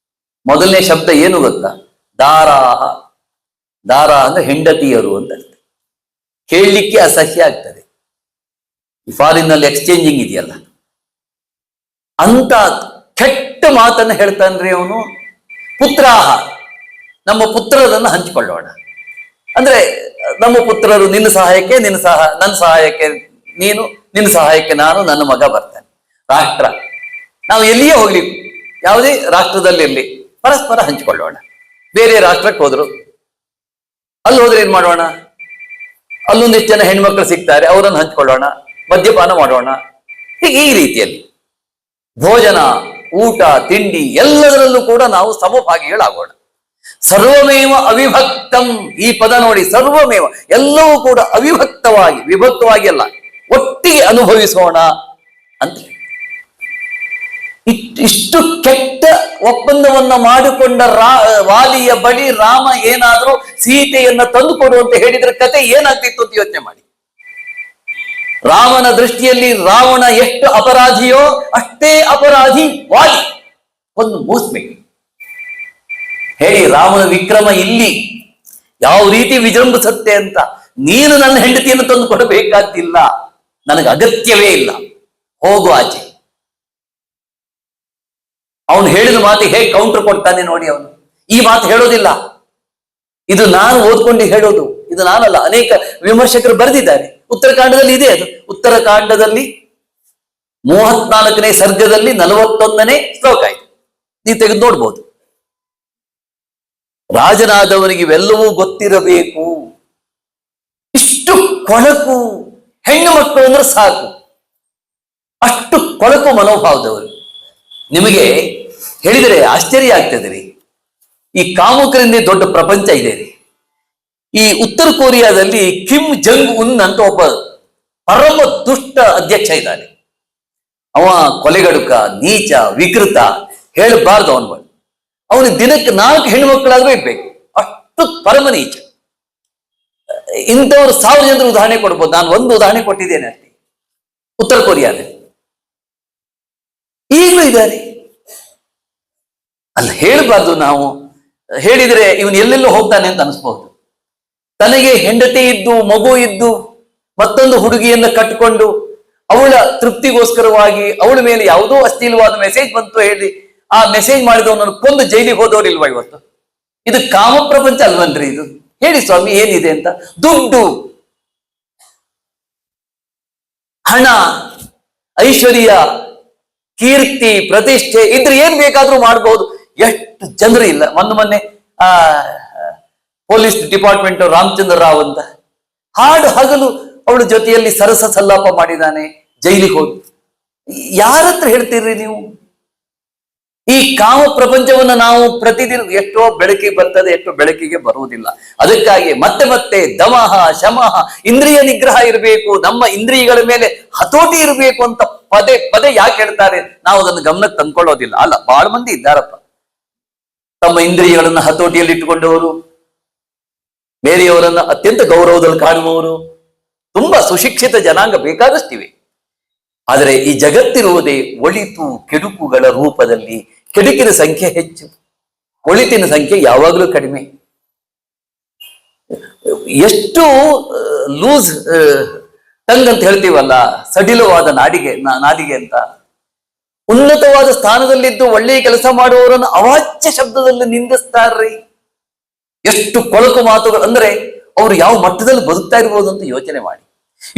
ಮೊದಲನೇ ಶಬ್ದ ಏನು ಗೊತ್ತಾ? ದಾರಾಹ. ದಾರ ಅಂದ್ರೆ ಹೆಂಡತಿಯರು ಅಂತ ಅರ್ಥ. ಹೇಳಲಿಕ್ಕೆ ಅಸಹ್ಯ ಆಗ್ತದೆ. ಫಾರಿನ್ ನಲ್ಲಿ ಎಕ್ಸ್ಚೇಂಜಿಂಗ್ ಇದೆಯಲ್ಲ, ಅಂತ ಕೆಟ್ಟ ಮಾತನ್ನು ಹೇಳ್ತಾನ್ರಿ ಅವನು. ಪುತ್ರಾಹ, ನಮ್ಮ ಪುತ್ರರನ್ನು ಹಂಚಿಕೊಳ್ಳೋಣ. ಅಂದ್ರೆ ನಮ್ಮ ಪುತ್ರರು ನಿನ್ನ ಸಹಾಯಕ್ಕೆ ನನ್ನ ಸಹಾಯಕ್ಕೆ ನೀನು, ನಿನ್ನ ಸಹಾಯಕ್ಕೆ ನಾನು, ನನ್ನ ಮಗ ಬರ್ತಾನೆ. ರಾಷ್ಟ್ರ, ನಾವು ಎಲ್ಲಿಯೇ ಹೋಗ್ಲಿ, ಯಾವುದೇ ರಾಷ್ಟ್ರದಲ್ಲಿ ಪರಸ್ಪರ ಹಂಚಿಕೊಳ್ಳೋಣ. ಬೇರೆ ರಾಷ್ಟ್ರಕ್ಕೆ ಹೋದ್ರು, ಅಲ್ಲಿ ಹೋದ್ರೆ ಏನ್ ಮಾಡೋಣ, ಅಲ್ಲೊಂದಿಷ್ಟು ಜನ ಹೆಣ್ಮಕ್ಳು ಸಿಗ್ತಾರೆ, ಅವರನ್ನು ಹಂಚ್ಕೊಳ್ಳೋಣ, ಮದ್ಯಪಾನ ಮಾಡೋಣ. ಹೀಗೆ ಈ ರೀತಿಯಲ್ಲಿ ಭೋಜನ, ಊಟ, ತಿಂಡಿ ಎಲ್ಲದರಲ್ಲೂ ಕೂಡ ನಾವು ಸಮಭಾಗಿಗಳಾಗೋಣ. ಸರ್ವಮೇವ ಅವಿಭಕ್ತಂ, ಈ ಪದ ನೋಡಿ, ಸರ್ವಮೇವ, ಎಲ್ಲವೂ ಕೂಡ ಅವಿಭಕ್ತವಾಗಿ, ವಿಭಕ್ತವಾಗಿ ಅಲ್ಲ, ಒಟ್ಟಿಗೆ ಅನುಭವಿಸೋಣ ಅಂತ. ಇಷ್ಟು ಕೆಟ್ಟ ಒಪ್ಪಂದವನ್ನ ಮಾಡಿಕೊಂಡ ವಾಲಿಯ ಬಳಿ ರಾಮ ಏನಾದ್ರೂ ಸೀತೆಯನ್ನ ತಂದು ಕೊಡು ಅಂತ ಹೇಳಿದ್ರೆ ಕತೆ ಏನಾಗ್ತಿತ್ತು ಅಂತ ಯೋಚನೆ ಮಾಡಿ. ರಾಮನ ದೃಷ್ಟಿಯಲ್ಲಿ ರಾವಣ ಎಷ್ಟು ಅಪರಾಧಿಯೋ ಅಷ್ಟೇ ಅಪರಾಧಿ ವಾಲಿ. ಒಂದು ಮೂಸ್ಬೇಕು ಹೇಳಿ, ರಾಮನ ವಿಕ್ರಮ ಇಲ್ಲಿ ಯಾವ ರೀತಿ ವಿಜೃಂಭಿಸುತ್ತೆ ಅಂತ. ನೀನು ನನ್ನ ಹೆಂಡತಿಯನ್ನು ತಂದು ಕೊಡಬೇಕಾದ್ದಿಲ್ಲ, ನನಗೆ ಅಗತ್ಯವೇ ಇಲ್ಲ, ಹೋಗು ಆಚೆ. ಅವನು ಹೇಳಿದ ಮಾತಿಗೆ ಹೇಗೆ ಕೌಂಟರ್ ಕೊಡ್ತಾನೆ ನೋಡಿ. ಅವನು ಈ ಮಾತು ಹೇಳೋದಿಲ್ಲ, ಇದು ನಾನು ಓದ್ಕೊಂಡು ಹೇಳೋದು, ಇದು ನಾನಲ್ಲ, ಅನೇಕ ವಿಮರ್ಶಕರು ಬರೆದಿದ್ದಾರೆ. ಉತ್ತರಕಾಂಡದಲ್ಲಿ ಇದೆ ಅದು. ಉತ್ತರಕಾಂಡದಲ್ಲಿ 34ನೇ ಸರ್ಗದಲ್ಲಿ 41ನೇ ಶ್ಲೋಕ ಇದೆ, ನೀವು ತೆಗೆದು ನೋಡ್ಬೋದು. ರಾಜನಾದವನಿಗೆ ಇವೆಲ್ಲವೂ ಗೊತ್ತಿರಬೇಕು. ಇಷ್ಟು ಕೊಳಕು ಹೆಣ್ಣು ಮಕ್ಕಳು ಅಂದ್ರೆ ಸಾಕು, ಅಷ್ಟು ಕೊಳಕು ಮನೋಭಾವದವರು. ನಿಮಗೆ ಹೇಳಿದರೆ ಆಶ್ಚರ್ಯ ಆಗ್ತದೆ ರೀ. ಈ ಕಾಮುಕರಿಂದ ದೊಡ್ಡ ಪ್ರಪಂಚ ಇದೆ ರೀ. ಈ ಉತ್ತರ ಕೊರಿಯಾದಲ್ಲಿ ಕಿಮ್ ಜಂಗ್ ಉನ್ ಅಂತ ಒಬ್ಬ ಪರಮ ದುಷ್ಟ ಅಧ್ಯಕ್ಷ ಇದ್ದಾನೆ. ಅವ ಕೊಲೆಗಡುಕ, ನೀಚ, ವಿಕೃತ, ಹೇಳಬಾರ್ದು ಅವನು. ಅವನಿಗೆ ದಿನಕ್ಕೆ 4 ಹೆಣ್ಣು ಮಕ್ಕಳಾದ್ರೂ ಇರ್ಬೇಕು, ಅಷ್ಟು ಪರಮ ನೀಚ. ಇಂಥವ್ರು 1000 ಜನರು ಉದಾಹರಣೆ ಕೊಡ್ಬೋದು. ನಾನು ಒಂದು ಉದಾಹರಣೆ ಕೊಟ್ಟಿದ್ದೇನೆ ಅಷ್ಟೇ. ಉತ್ತರ ಕೊರಿಯಾದಲ್ಲಿ ಈಗಲೂ ಇದ್ದಾರೆ. ಅಲ್ಲಿ ಹೇಳಬಾರ್ದು, ನಾವು ಹೇಳಿದ್ರೆ ಇವನು ಎಲ್ಲೆಲ್ಲೋ ಹೋಗ್ತಾನೆ ಅಂತ ಅನಿಸ್ಬಹುದು. ತನಗೆ ಹೆಂಡತಿ ಇದ್ದು, ಮಗು ಇದ್ದು, ಮತ್ತೊಂದು ಹುಡುಗಿಯನ್ನ ಕಟ್ಟಿಕೊಂಡು ಅವಳ ತೃಪ್ತಿಗೋಸ್ಕರವಾಗಿ ಅವಳ ಮೇಲೆ ಯಾವುದೋ ಅಶ್ಲೀಲವಾದ ಮೆಸೇಜ್ ಬಂತು ಹೇಳಿ ಆ ಮೆಸೇಜ್ ಮಾಡಿದವನನ್ನು ಕೊಂದು ಜೈಲಿಗೆ ಹೋದವರಿಲ್ವಾ ಇವತ್ತು? ಇದು ಕಾಮ ಪ್ರಪಂಚ ಅಲ್ವನ್ರಿ ಇದು? ಹೇಳಿ ಸ್ವಾಮಿ, ಏನಿದೆ ಅಂತ? ದುಡ್ಡು, ಹಣ, ಐಶ್ವರ್ಯ, ಕೀರ್ತಿ, ಪ್ರತಿಷ್ಠೆ ಇದ್ರೆ ಏನ್ ಬೇಕಾದ್ರೂ ಮಾಡಬಹುದು. ಎಷ್ಟು ಜನರು ಇಲ್ಲ. ಮೊನ್ನೆ ಪೊಲೀಸ್ ಡಿಪಾರ್ಟ್ಮೆಂಟ್ ರಾಮಚಂದ್ರ ರಾವ್ ಅಂತ ಹಾಡು ಹಗಲು ಅವಳ ಜೊತೆಯಲ್ಲಿ ಸರಸ ಸಲ್ಲಾಪ ಮಾಡಿದಾನೆ, ಜೈಲಿಗೆ ಹೋಗಿ. ಯಾರತ್ರ ಹೇಳ್ತೀರ್ರಿ ನೀವು? ಈ ಕಾಮ ಪ್ರಪಂಚವನ್ನ ನಾವು ಪ್ರತಿದಿನ ಎಷ್ಟೋ ಬೆಳಕಿಗೆ ಬರ್ತದೆ, ಎಷ್ಟೋ ಬೆಳಕಿಗೆ ಬರುವುದಿಲ್ಲ. ಅದಕ್ಕಾಗಿ ಮತ್ತೆ ಮತ್ತೆ ದಮಃ ಶಮಃ ಇಂದ್ರಿಯ ನಿಗ್ರಹ ಇರಬೇಕು, ನಮ್ಮ ಇಂದ್ರಿಯಗಳ ಮೇಲೆ ಹತೋಟಿ ಇರಬೇಕು ಅಂತ ಪದೇ ಪದೇ ಯಾಕೆ ಹೇಳ್ತಾರೆ? ನಾವು ಅದನ್ನು ಗಮನಕ್ಕೆ ತಂದ್ಕೊಳ್ಳೋದಿಲ್ಲ. ಅಲ್ಲ, ಬಹಳ ಮಂದಿ ಇದ್ದಾರಪ್ಪ ತಮ್ಮ ಇಂದ್ರಿಯಗಳನ್ನ ಹತೋಟಿಯಲ್ಲಿ ಇಟ್ಟುಕೊಂಡವರು, ಬೇರೆಯವರನ್ನ ಅತ್ಯಂತ ಗೌರವದಲ್ಲಿ ಕಾಣುವವರು, ತುಂಬಾ ಸುಶಿಕ್ಷಿತ ಜನಾಂಗ ಬೇಕಾದಷ್ಟಿವೆ. ಆದರೆ ಈ ಜಗತ್ತಿರುವುದೇ ಒಳಿತು ಕೆಡುಕುಗಳ ರೂಪದಲ್ಲಿ. ಕೆಡುಕಿನ ಸಂಖ್ಯೆ ಹೆಚ್ಚು, ಒಳಿತಿನ ಸಂಖ್ಯೆ ಯಾವಾಗಲೂ ಕಡಿಮೆ. ಎಷ್ಟು ಲೂಸ್ ಟಂಗ್ ಅಂತ ಹೇಳ್ತೀವಲ್ಲ, ಸಡಿಲವಾದ ನಾಡಿಗೆ ಅಂತ. ಉನ್ನತವಾದ ಸ್ಥಾನದಲ್ಲಿದ್ದು ಒಳ್ಳೆಯ ಕೆಲಸ ಮಾಡುವವರನ್ನು ಅವಾಚ್ಯ ಶಬ್ದದಲ್ಲಿ ನಿಂದಿಸ್ತಾರ್ರಿ. ಎಷ್ಟು ಕೊಳಕು ಮಾತುಗಳು ಅಂದ್ರೆ ಅವರು ಯಾವ ಮಟ್ಟದಲ್ಲಿ ಬದುಕ್ತಾ ಇರ್ಬೋದು ಅಂತ ಯೋಚನೆ ಮಾಡಿ.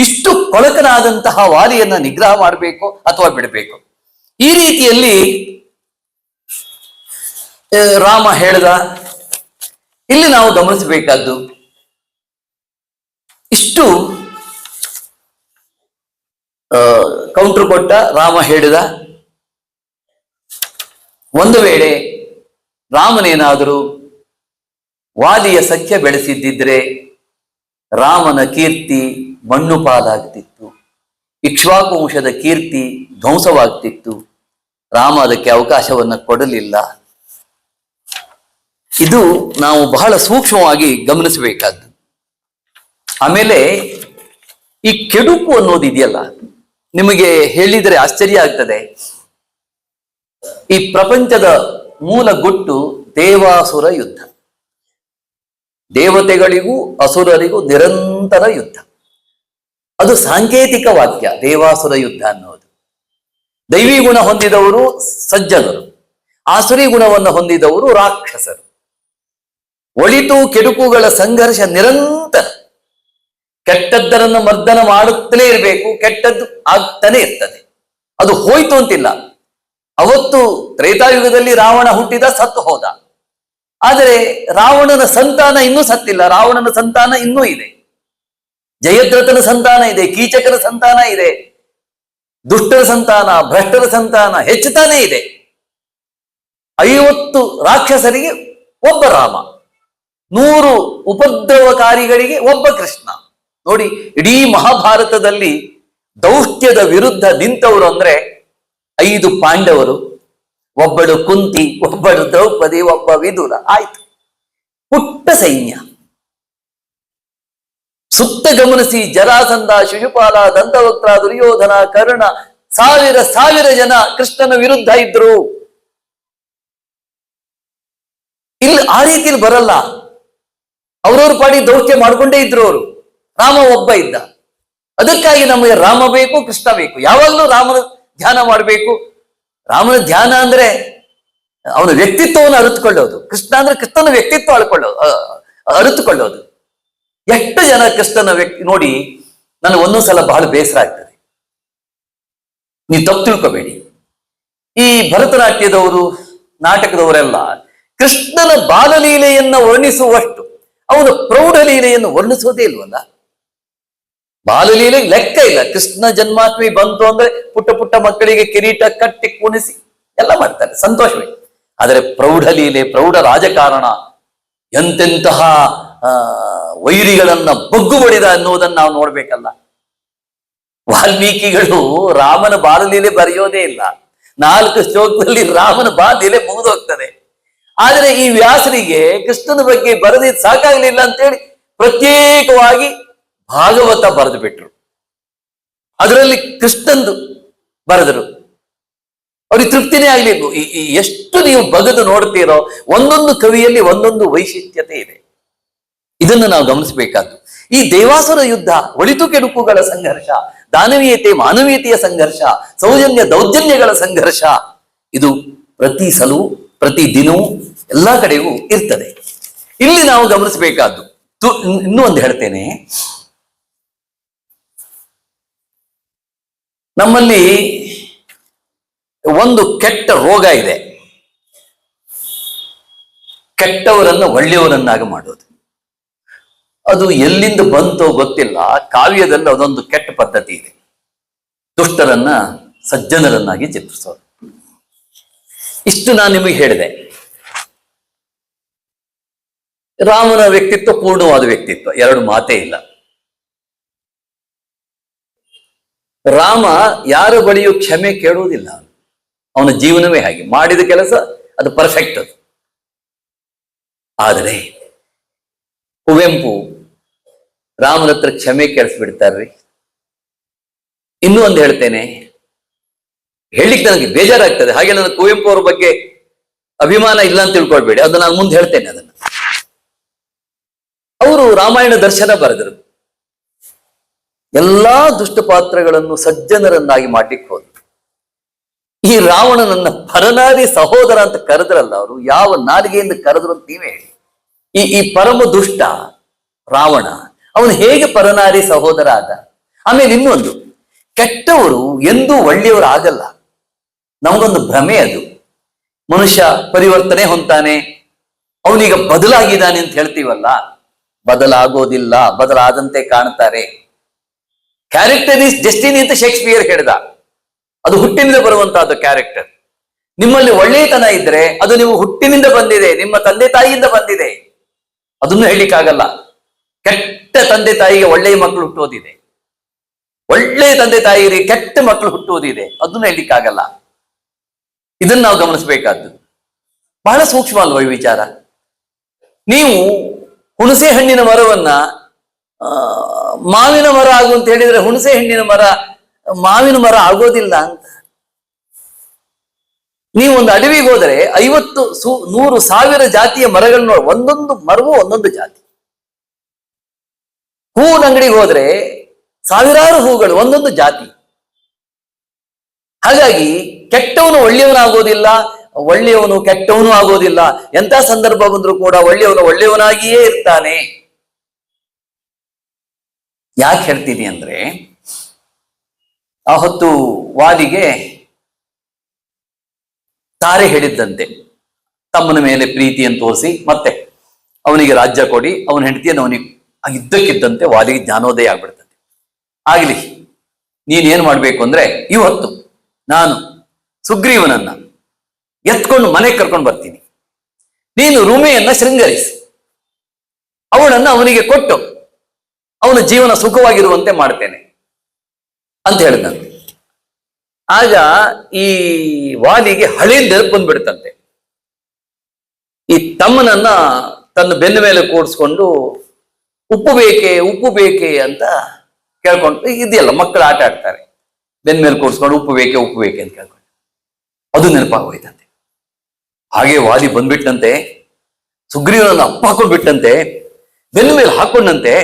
ಇಷ್ಟು ಕೊಳಕನಾದಂತಹ ವಾಲಿಯನ್ನ ನಿಗ್ರಹ ಮಾಡಬೇಕು ಅಥವಾ ಬಿಡಬೇಕು. ಈ ರೀತಿಯಲ್ಲಿ ರಾಮ ಹೇಳಿದ. ಇಲ್ಲಿ ನಾವು ಗಮನಿಸಬೇಕಾದ್ದು ಇಷ್ಟು ಕೌಂಟರ್ ಕೊಟ್ಟ ರಾಮ ಹೇಳಿದ. ಒಂದು ವೇಳೆ ರಾಮನೇನಾದರೂ ವಾಲಿಯ ಸಖ್ಯ ಬೆಳೆಸಿದ್ದಿದ್ರೆ ರಾಮನ ಕೀರ್ತಿ ಮಣ್ಣು ಪಾಲಾಗ್ತಿತ್ತು, ಇಕ್ಷ್ವಾಕು ವಂಶದ ಕೀರ್ತಿ ಧ್ವಂಸವಾಗ್ತಿತ್ತು. ರಾಮ ಅದಕ್ಕೆ ಅವಕಾಶವನ್ನ ಕೊಡಲಿಲ್ಲ. ಇದು ನಾವು ಬಹಳ ಸೂಕ್ಷ್ಮವಾಗಿ ಗಮನಿಸಬೇಕಾದ್ದು. ಆಮೇಲೆ ಈ ಕೆಡುಕು ಅನ್ನೋದಿದೆಯಲ್ಲ, ನಿಮಗೆ ಹೇಳಿದರೆ ಆಶ್ಚರ್ಯ ಆಗ್ತದೆ. ಈ ಪ್ರಪಂಚದ ಮೂಲ ಗುಟ್ಟು ದೇವಾಸುರ ಯುದ್ಧ. ದೇವತೆಗಳಿಗೂ ಅಸುರರಿಗೂ ನಿರಂತರ ಯುದ್ಧ. ಅದು ಸಾಂಕೇತಿಕ ವಾಕ್ಯ, ದೇವಾಸುರ ಯುದ್ಧ ಅನ್ನೋದು. ದೈವಿ ಗುಣ ಹೊಂದಿದವರು ಸಜ್ಜನರು, ಆಸುರಿ ಗುಣವನ್ನು ಹೊಂದಿದವರು ರಾಕ್ಷಸರು. ಒಳಿತು ಕೆಡುಕುಗಳ ಸಂಘರ್ಷ ನಿರಂತರ. ಕೆಟ್ಟದ್ದರನ್ನು ಮರ್ದನ ಮಾಡುತ್ತಲೇ ಇರಬೇಕು, ಕೆಟ್ಟದ್ದು ಆಗ್ತಾನೆ ಇರ್ತದೆ. ಅದು ಹೋಯ್ತು ಅಂತಿಲ್ಲ. ಅವತ್ತು ತ್ರೇತಾಯುಗದಲ್ಲಿ ರಾವಣ ಹುಟ್ಟಿದ, ಸತ್ತು ಹೋದ. ಆದರೆ ರಾವಣನ ಸಂತಾನ ಇನ್ನೂ ಸತ್ತಿಲ್ಲ. ರಾವಣನ ಸಂತಾನ ಇನ್ನೂ ಇದೆ. ಜಯದ್ರಥನ ಸಂತಾನ ಇದೆ, ಕೀಚಕನ ಸಂತಾನ ಇದೆ, ದುಷ್ಟರ ಸಂತಾನ, ಭ್ರಷ್ಟರ ಸಂತಾನ ಹೆಚ್ಚುತ್ತಾನೇ ಇದೆ. 50 ರಾಕ್ಷಸರಿಗೆ ಒಬ್ಬ ರಾಮ, 100 ಉಪದ್ರವಕಾರಿಗಳಿಗೆ ಒಬ್ಬ ಕೃಷ್ಣ. ನೋಡಿ, ಇಡೀ ಮಹಾಭಾರತದಲ್ಲಿ ದೌಷ್ಟ್ಯದ ವಿರುದ್ಧ ನಿಂತವರು ಅಂದ್ರೆ 5 ಪಾಂಡವರು, ಒಬ್ಬಳು ಕುಂತಿ, ಒಬ್ಬಳು ದ್ರೌಪದಿ, ಒಬ್ಬ ವಿದುರ. ಆಯ್ತು, ಪುಟ್ಟ ಸೈನ್ಯ. ಸುತ್ತ ಗಮನಿಸಿ, ಜರಾಸಂಧ, ಶಿಶುಪಾಲ, ದಂತವಕ್ರ, ದುರ್ಯೋಧನ, ಕರ್ಣ, ಸಾವಿರ ಜನ ಕೃಷ್ಣನ ವಿರುದ್ಧ ಇದ್ರು. ಇಲ್ಲಿ ಆ ರೀತಿಯಲ್ಲಿ ಬರಲ್ಲ. ಅವ್ರವ್ರ ಪಾಡಿ ದೌತ್ಯ ಮಾಡ್ಕೊಂಡೇ ಇದ್ರು ಅವರು. ರಾಮ ಒಬ್ಬ ಇದ್ದ. ಅದಕ್ಕಾಗಿ ನಮಗೆ ರಾಮ ಬೇಕು, ಕೃಷ್ಣ ಬೇಕು. ಯಾವಾಗಲೂ ರಾಮನ ಧ್ಯಾನ ಮಾಡಬೇಕು. ರಾಮನ ಧ್ಯಾನ ಅಂದ್ರೆ ಅವನ ವ್ಯಕ್ತಿತ್ವವನ್ನು ಅರಿತುಕೊಳ್ಳೋದು. ಕೃಷ್ಣ ಅಂದ್ರೆ ಕೃಷ್ಣನ ವ್ಯಕ್ತಿತ್ವ ಅರಿತುಕೊಳ್ಳೋದು. ಎಷ್ಟು ಜನ ಕೃಷ್ಣನ ವ್ಯಕ್ತಿ ನೋಡಿ, ನನಗೆ ಒಂದೊಂದ್ಸಲ ಬಹಳ ಬೇಸರ ಆಗ್ತದೆ. ನೀವು ತಪ್ಪು ತಿಳ್ಕೋಬೇಡಿ. ಈ ಭರತನಾಟ್ಯದವರು, ನಾಟಕದವರೆಲ್ಲ ಕೃಷ್ಣನ ಬಾಲಲೀಲೆಯನ್ನ ವರ್ಣಿಸುವಷ್ಟು ಅವನ ಪ್ರೌಢಲೀಲೆಯನ್ನು ವರ್ಣಿಸೋದೇ ಇಲ್ವಲ್ಲ. ಬಾಲಲೀಲೆ ಲೆಕ್ಕ ಇಲ್ಲ. ಕೃಷ್ಣ ಜನ್ಮಾಷ್ಟಮಿ ಬಂತು ಅಂದ್ರೆ ಪುಟ್ಟ ಪುಟ್ಟ ಮಕ್ಕಳಿಗೆ ಕಿರೀಟ ಕಟ್ಟಿ ಕುಣಿಸಿ ಎಲ್ಲ ಮಾಡ್ತಾರೆ, ಸಂತೋಷವೇ. ಆದರೆ ಪ್ರೌಢಲೀಲೆ, ಪ್ರೌಢ ರಾಜಕಾರಣ, ಎಂತೆಂತಹ ವೈರಿಗಳನ್ನ ಬಗ್ಗು ಬಡಿದ ಅನ್ನೋದನ್ನ ನಾವು ನೋಡ್ಬೇಕಲ್ಲ. ವಾಲ್ಮೀಕಿಗಳು ರಾಮನ ಬಾಲಲೀಲೆ ಬರೆಯೋದೇ ಇಲ್ಲ. 4 ಶ್ಲೋಕದಲ್ಲಿ ರಾಮನ ಬಾಲಲೀಲೆ ಮುಗಿದೋಗ್ತದೆ. ಆದರೆ ಈ ವ್ಯಾಸರಿಗೆ ಕೃಷ್ಣನ ಬಗ್ಗೆ ಬರೆದಿದ್ದು ಸಾಕಾಗ್ಲಿಲ್ಲ ಅಂತೇಳಿ ಪ್ರತ್ಯೇಕವಾಗಿ ಭಾಗವತ ಬರೆದು ಬಿಟ್ರು. ಅದರಲ್ಲಿ ಕೃಷ್ಣಂದು ಬರೆದರು. ಅವ್ರಿಗೆ ತೃಪ್ತಿನೇ ಆಗ್ಲಿಲ್ಲ. ಎಷ್ಟು ನೀವು ಬಗೆದು ನೋಡ್ತೀರೋ, ಒಂದೊಂದು ಕವಿಯಲ್ಲಿ ಒಂದೊಂದು ವೈಶಿಷ್ಟ್ಯತೆ ಇದೆ. ಇದನ್ನು ನಾವು ಗಮನಿಸಬೇಕಾದ್ದು. ಈ ದೇವಾಸುರ ಯುದ್ಧ, ಒಳಿತು ಕೆಡುಕುಗಳ ಸಂಘರ್ಷ, ದಾನವೀಯತೆ ಮಾನವೀಯತೆಯ ಸಂಘರ್ಷ, ಸೌಜನ್ಯ ದೌರ್ಜನ್ಯಗಳ ಸಂಘರ್ಷ, ಇದು ಪ್ರತಿ ಸಲವೂ ಪ್ರತಿ ದಿನವೂ ಎಲ್ಲಾ ಕಡೆಗೂ ಇರ್ತದೆ. ಇಲ್ಲಿ ನಾವು ಗಮನಿಸಬೇಕಾದ್ದು ಇನ್ನೂ ಒಂದು ಹೇಳ್ತೇನೆ. ನಮ್ಮಲ್ಲಿ ಒಂದು ಕೆಟ್ಟ ರೋಗ ಇದೆ, ಕೆಟ್ಟವರನ್ನ ಒಳ್ಳೆಯವರನ್ನಾಗಿ ಮಾಡೋದು. ಅದು ಎಲ್ಲಿಂದ ಬಂತೋ ಗೊತ್ತಿಲ್ಲ. ಕಾವ್ಯದಲ್ಲಿ ಅದೊಂದು ಕೆಟ್ಟ ಪದ್ಧತಿ ಇದೆ, ದುಷ್ಟರನ್ನ ಸಜ್ಜನರನ್ನಾಗಿ ಚಿತ್ರಿಸೋದು. ಇಷ್ಟು ನಾನು ನಿಮಗೆ ಹೇಳಿದೆ. ರಾಮನ ವ್ಯಕ್ತಿತ್ವ ಪೂರ್ಣವಾದ ವ್ಯಕ್ತಿತ್ವ, 2 ಮಾತೇ ಇಲ್ಲ. ರಾಮ ಯಾರ ಬಳಿಯೂ ಕ್ಷಮೆ ಕೇಳುವುದಿಲ್ಲ. ಅವನ ಜೀವನವೇ ಹಾಗೆ. ಮಾಡಿದ ಕೆಲಸ ಅದು ಪರ್ಫೆಕ್ಟ್ ಅದು. ಆದರೆ ಕುವೆಂಪು ರಾಮನ ಹತ್ರ ಕ್ಷಮೆ ಕೇಳಿಸ್ಬಿಡ್ತಾರ್ರಿ. ಇನ್ನೂ ಒಂದು ಹೇಳ್ತೇನೆ, ಹೇಳಿಕ್ಕೆ ನನಗೆ ಬೇಜಾರಾಗ್ತದೆ. ಹಾಗೆ ನನ್ನ ಕುವೆಂಪು ಅವ್ರ ಬಗ್ಗೆ ಅಭಿಮಾನ ಇಲ್ಲ ಅಂತ ತಿಳ್ಕೊಳ್ಬೇಡಿ, ಅದು ನಾನು ಮುಂದೆ ಹೇಳ್ತೇನೆ. ಅದನ್ನು ಅವರು ರಾಮಾಯಣ ದರ್ಶನ ಬರೆದರು. ಎಲ್ಲಾ ದುಷ್ಟ ಪಾತ್ರಗಳನ್ನು ಸಜ್ಜನರನ್ನಾಗಿ ಮಾಡ್ಲಿಕ್ಕೆ ಹೋದ್ರು. ಈ ರಾವಣನನ್ನ ಪರನಾರಿ ಸಹೋದರ ಅಂತ ಕರೆದ್ರಲ್ಲ ಅವರು, ಯಾವ ನಾಲಿಗೆಯಿಂದ ಕರೆದ್ರು ಅಂತ ನೀವೇ ಹೇಳಿ. ಈ ಪರಮ ದುಷ್ಟ ರಾವಣ ಅವನು ಹೇಗೆ ಪರನಾರಿ ಸಹೋದರ ಆದ? ಆಮೇಲೆ ಇನ್ನೊಂದು, ಕೆಟ್ಟವರು ಎಂದೂ ಒಳ್ಳೆಯವರು ಆಗಲ್ಲ. ನಮಗೊಂದು ಭ್ರಮೆ ಅದು. ಮನುಷ್ಯ ಪರಿವರ್ತನೆ ಹೊಂತಾನೆ, ಅವನೀಗ ಬದಲಾಗಿದ್ದಾನೆ ಅಂತ ಹೇಳ್ತೀವಲ್ಲ, ಬದಲಾಗೋದಿಲ್ಲ, ಬದಲಾದಂತೆ ಕಾಣ್ತಾರೆ. ಕ್ಯಾರೆಕ್ಟರ್ ಈಸ್ ಡೆಸ್ಟಿನಿ ಅಂತ ಶೇಕ್ಸ್ಪಿಯರ್ ಹೇಳಿದ. ಅದು ಹುಟ್ಟಿನಿಂದ ಬರುವಂತಹದ್ದು ಕ್ಯಾರೆಕ್ಟರ್. ನಿಮ್ಮಲ್ಲಿ ಒಳ್ಳೆಯತನ ಇದ್ರೆ ಅದು ನೀವು ಹುಟ್ಟಿನಿಂದ ಬಂದಿದೆ, ನಿಮ್ಮ ತಂದೆ ತಾಯಿಯಿಂದ ಬಂದಿದೆ. ಅದನ್ನು ಹೇಳಿಕ್ಕಾಗಲ್ಲ. ಕೆಟ್ಟ ತಂದೆ ತಾಯಿಗೆ ಒಳ್ಳೆಯ ಮಕ್ಕಳು ಹುಟ್ಟೋದಿದೆ, ಒಳ್ಳೆಯ ತಂದೆ ತಾಯಿಗೆ ಕೆಟ್ಟ ಮಕ್ಕಳು ಹುಟ್ಟುವುದಿದೆ. ಅದನ್ನು ಹೇಳಿಕ್ಕಾಗಲ್ಲ. ಇದನ್ನು ನಾವು ಗಮನಿಸಬೇಕಾದ್ದು. ಬಹಳ ಸೂಕ್ಷ್ಮ ಅಲ್ವ ಈ ವಿಚಾರ? ನೀವು ಹುಣಸೆ ಹಣ್ಣಿನ ಮರವನ್ನ ಮಾವಿನ ಮರ ಆಗು ಅಂತ ಹೇಳಿದ್ರೆ ಹುಣಸೆ ಹಣ್ಣಿನ ಮರ ಮಾವಿನ ಮರ ಆಗೋದಿಲ್ಲ ಅಂತ. ನೀವು ಒಂದು ಅಡವಿಗೆ ಹೋದರೆ 50-100,000 ಜಾತಿಯ ಮರಗಳನ್ನ ಒಂದೊಂದು ಮರವೂ ಒಂದೊಂದು ಜಾತಿ. ಹೂವಿನ ಅಂಗಡಿಗೆ ಹೋದ್ರೆ ಸಾವಿರಾರು ಹೂಗಳು ಒಂದೊಂದು ಜಾತಿ. ಹಾಗಾಗಿ ಕೆಟ್ಟವನು ಒಳ್ಳೆಯವನಾಗೋದಿಲ್ಲ, ಒಳ್ಳೆಯವನು ಕೆಟ್ಟವನು ಆಗೋದಿಲ್ಲ. ಎಂತ ಸಂದರ್ಭ ಬಂದ್ರೂ ಕೂಡ ಒಳ್ಳೆಯವನು ಒಳ್ಳೆಯವನಾಗಿಯೇ ಇರ್ತಾನೆ. ಯಾಕೆ ಹೇಳ್ತೀನಿ ಅಂದ್ರೆ, ಆ ಹೊತ್ತು ವಾಲಿಗೆ ತಾರೆ ಹೇಳಿದ್ದಂತೆ, ತಮ್ಮನ ಮೇಲೆ ಪ್ರೀತಿಯನ್ನು ತೋರಿಸಿ ಮತ್ತೆ ಅವನಿಗೆ ರಾಜ್ಯ ಕೊಡಿ, ಅವನ ಹೆಂಡತಿಯನ್ನು ಅವನಿಗೆ ಇದ್ದಕ್ಕಿದ್ದಂತೆ ವಾಲಿಗೆ ಜ್ಞಾನೋದಯ ಆಗ್ಬಿಡ್ತದೆ. ಆಗ್ಲಿ, ನೀನೇನ್ ಮಾಡ್ಬೇಕು ಅಂದ್ರೆ, ಇವತ್ತು ನಾನು ಸುಗ್ರೀವನನ್ನ ಎತ್ಕೊಂಡು ಮನೆಗೆ ಕರ್ಕೊಂಡು ಬರ್ತೀನಿ, ನೀನು ರೂಮೆಯನ್ನ ಶೃಂಗರಿಸಿ ಅವಳನ್ನ ಅವನಿಗೆ ಕೊಟ್ಟು ಅವನ ಜೀವನ ಸುಖವಾಗಿರುವಂತೆ ಮಾಡ್ತೇನೆ ಅಂತ ಹೇಳಿದಂತೆ. ಆಗ ಈ ವಾಲಿಗೆ ಹಳೆ ನೆನಪು ಬಂದ್ಬಿಡ್ತಂತೆ. ಈ ತಮ್ಮನನ್ನ ತನ್ನ ಬೆನ್ನ ಮೇಲೆ ಕೂಡಿಸ್ಕೊಂಡು ಉಪ್ಪು ಬೇಕೆ ಅಂತ ಕೇಳ್ಕೊಂಡು, ಇದೆಯಲ್ಲ ಮಕ್ಕಳು ಆಟ ಆಡ್ತಾರೆ, ಬೆನ್ನ ಮೇಲೆ ಕೂಡಿಸ್ಕೊಂಡು ಉಪ್ಪು ಬೇಕೆ ಅಂತ ಕೇಳ್ಕೊಂಡು, ಅದು ನೆನಪಾಗೋಯ್ತಂತೆ. ಹಾಗೆ ವಾಲಿ ಬಂದ್ಬಿಟ್ಟಂತೆ, ಸುಗ್ರೀವನನ್ನ ಅಪ್ಪ ಹಾಕೊಂಡ್ಬಿಟ್ಟಂತೆ, ಬೆನ್ನ ಮೇಲೆ ಹಾಕೊಂಡಂತೆ.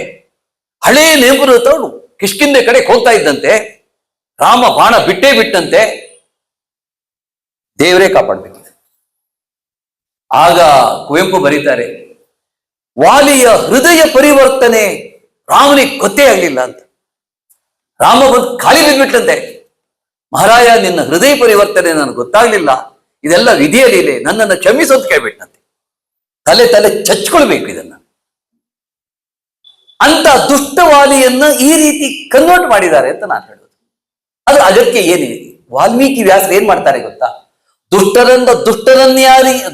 ಹಳೇ ನೆನಪು ತಗೊಂಡು ಕಿಷ್ಕಿಂದೆ ಕಡೆ ಹೋಗ್ತಾ ಇದ್ದಂತೆ. ರಾಮ ಬಾಣ ಬಿಟ್ಟಂತೆ. ದೇವರೇ ಕಾಪಾಡ್ಬೇಕಿದೆ. ಆಗ ಕುವೆಂಪು ಬರೀತಾರೆ, ವಾಲಿಯ ಹೃದಯ ಪರಿವರ್ತನೆ ರಾಮನಿಗೆ ಗೊತ್ತೇ ಆಗ್ಲಿಲ್ಲ ಅಂತ. ರಾಮ ಬಂದು ಖಾಲಿ ಬಿದ್ಬಿಟ್ಟಂತೆ. ಮಹಾರಾಯ, ನಿನ್ನ ಹೃದಯ ಪರಿವರ್ತನೆ ನನಗೆ ಗೊತ್ತಾಗ್ಲಿಲ್ಲ, ಇದೆಲ್ಲ ವಿಧಿಯ ಲೀಲೆ, ನನ್ನನ್ನು ಕ್ಷಮಿಸು ಅಂತ ಕೇಳ್ಬಿಟ್ಟಂತೆ. ತಲೆ ಚಚ್ಕೊಳ್ಬೇಕು ಇದನ್ನ. ಅಂತ ದುಷ್ಟವಾಲಿಯನ್ನ ಈ ರೀತಿ ಕನ್ವರ್ಟ್ ಮಾಡಿದ್ದಾರೆ ಅಂತ ನಾನು ಹೇಳೋದು. ಅದು ಅಗತ್ಯ ಏನಿದೆ? ವಾಲ್ಮೀಕಿ ವ್ಯಾಸರು ಏನ್ ಮಾಡ್ತಾರೆ ಗೊತ್ತಾ?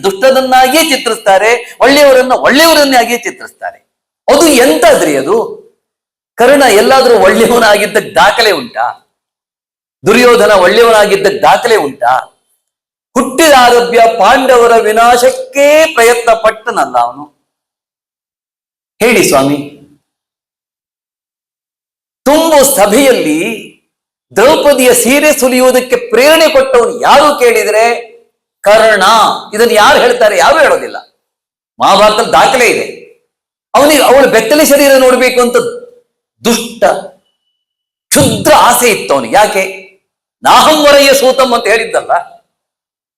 ದುಷ್ಟರನ್ನಾಗಿಯೇ ಚಿತ್ರಿಸ್ತಾರೆ, ಒಳ್ಳೆಯವರನ್ನಾಗಿಯೇ ಚಿತ್ರಿಸ್ತಾರೆ. ಅದು ಎಂತದ್ರಿ ಅದು? ಕರ್ಣ ಎಲ್ಲಾದ್ರೂ ಒಳ್ಳೆಯವನಾಗಿದ್ದ ದಾಖಲೆ ಉಂಟಾ? ದುರ್ಯೋಧನ ಒಳ್ಳೆಯವನಾಗಿದ್ದ ದಾಖಲೆ ಉಂಟಾ? ಹುಟ್ಟಿದ ಆರೋಗ್ಯ ಪಾಂಡವರ ವಿನಾಶಕ್ಕೆ ಪ್ರಯತ್ನ ಪಟ್ಟನಲ್ಲ ಅವನು. ಹೇಳಿ ಸ್ವಾಮಿ. ತುಂಬು ಸಭೆಯಲ್ಲಿ ದ್ರೌಪದಿಯ ಸೀರೆ ಸುಲಿಯುವುದಕ್ಕೆ ಪ್ರೇರಣೆ ಕೊಟ್ಟವನು ಯಾರು ಕೇಳಿದ್ರೆ ಕರ್ಣ. ಇದನ್ನು ಯಾರು ಹೇಳ್ತಾರೆ? ಯಾರು ಹೇಳೋದಿಲ್ಲ. ಮಹಾಭಾರತದಲ್ಲಿ ದಾಖಲೆ ಇದೆ. ಅವಳು ಬೆತ್ತಲೆ ಶರೀರ ನೋಡ್ಬೇಕು ಅಂತ ದುಷ್ಟ ಕ್ಷುದ್ರ ಆಸೆ ಇತ್ತು ಅವನಿಗೆ. ಯಾಕೆ? ನಾಹಂ ವರಯ್ಯ ಸೂತಂ ಅಂತ ಹೇಳಿದ್ದಲ್ಲ,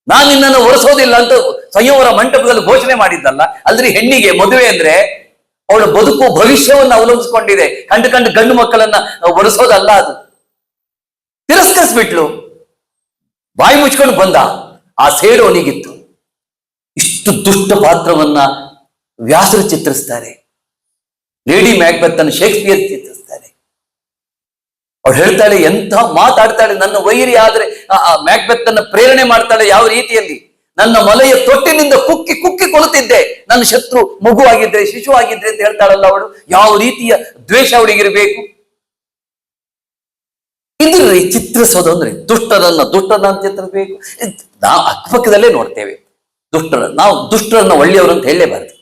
ನಾನು ನಿನ್ನನ್ನು ಒರೆಸೋದಿಲ್ಲ ಅಂತ ಸಂಯವರ ಮಂಟಪದಲ್ಲಿ ಘೋಷಣೆ ಮಾಡಿದ್ದಲ್ಲ. ಅಲ್ರಿ, ಹೆಣ್ಣಿಗೆ ಮದುವೆ ಅಂದ್ರೆ ಅವಳ ಬದುಕು ಭವಿಷ್ಯವನ್ನು ಅವಲಂಬಿಸಿಕೊಂಡಿದೆ. ಕಂಡು ಗಂಡು ಮಕ್ಕಳನ್ನ ಒರೆಸೋದಲ್ಲ. ಅದು ತಿರಸ್ಕರಿಸ್ಬಿಟ್ಲು, ಬಾಯಿ ಮುಚ್ಕೊಂಡು ಬಂದ. ಆ ಸೇಡು ಅವನಿಗಿತ್ತು. ಇಷ್ಟು ದುಷ್ಟ ಪಾತ್ರವನ್ನ ವ್ಯಾಸರು ಚಿತ್ರಿಸ್ತಾರೆ, ಲೇಡಿ ಮ್ಯಾಕ್ಬೆತ್ ಅನ್ನು ಶೇಕ್ಸ್ಪಿಯರ್ ಚಿತ್ರಿಸ್ತಾರೆ. ಅವಳು ಹೇಳ್ತಾಳೆ, ಎಂಥ ಮಾತಾಡ್ತಾಳೆ, ನನ್ನ ವೈರಿ ಆದ್ರೆ ಮ್ಯಾಕ್ಬೆತ್ ಅನ್ನ ಪ್ರೇರಣೆ ಮಾಡ್ತಾಳೆ. ಯಾವ ರೀತಿಯಲ್ಲಿ? ನನ್ನ ಮಲೆಯ ತೊಟ್ಟಿನಿಂದ ಕುಕ್ಕಿ ಕೊಳುತ್ತಿದ್ದೆ, ನನ್ನ ಶತ್ರು ಮಗುವಾಗಿದ್ರೆ ಶಿಶುವಾಗಿದ್ರೆ ಅಂತ ಹೇಳ್ತಾಳಲ್ಲ ಅವಳು. ಯಾವ ರೀತಿಯ ದ್ವೇಷ ಅವಳಿಗಿರಬೇಕು? ಇದ್ರಿ ಚಿತ್ರಿಸೋದು ಅಂದ್ರೆ ದುಷ್ಟರನ್ನ ಚಿತ್ರಿಸಬೇಕು. ನಾವು ಅಕ್ಕಪಕ್ಕದಲ್ಲೇ ನೋಡ್ತೇವೆ ನಾವು ದುಷ್ಟರನ್ನ ಒಳ್ಳೆಯವರು ಅಂತ ಹೇಳಲೇಬಾರದು.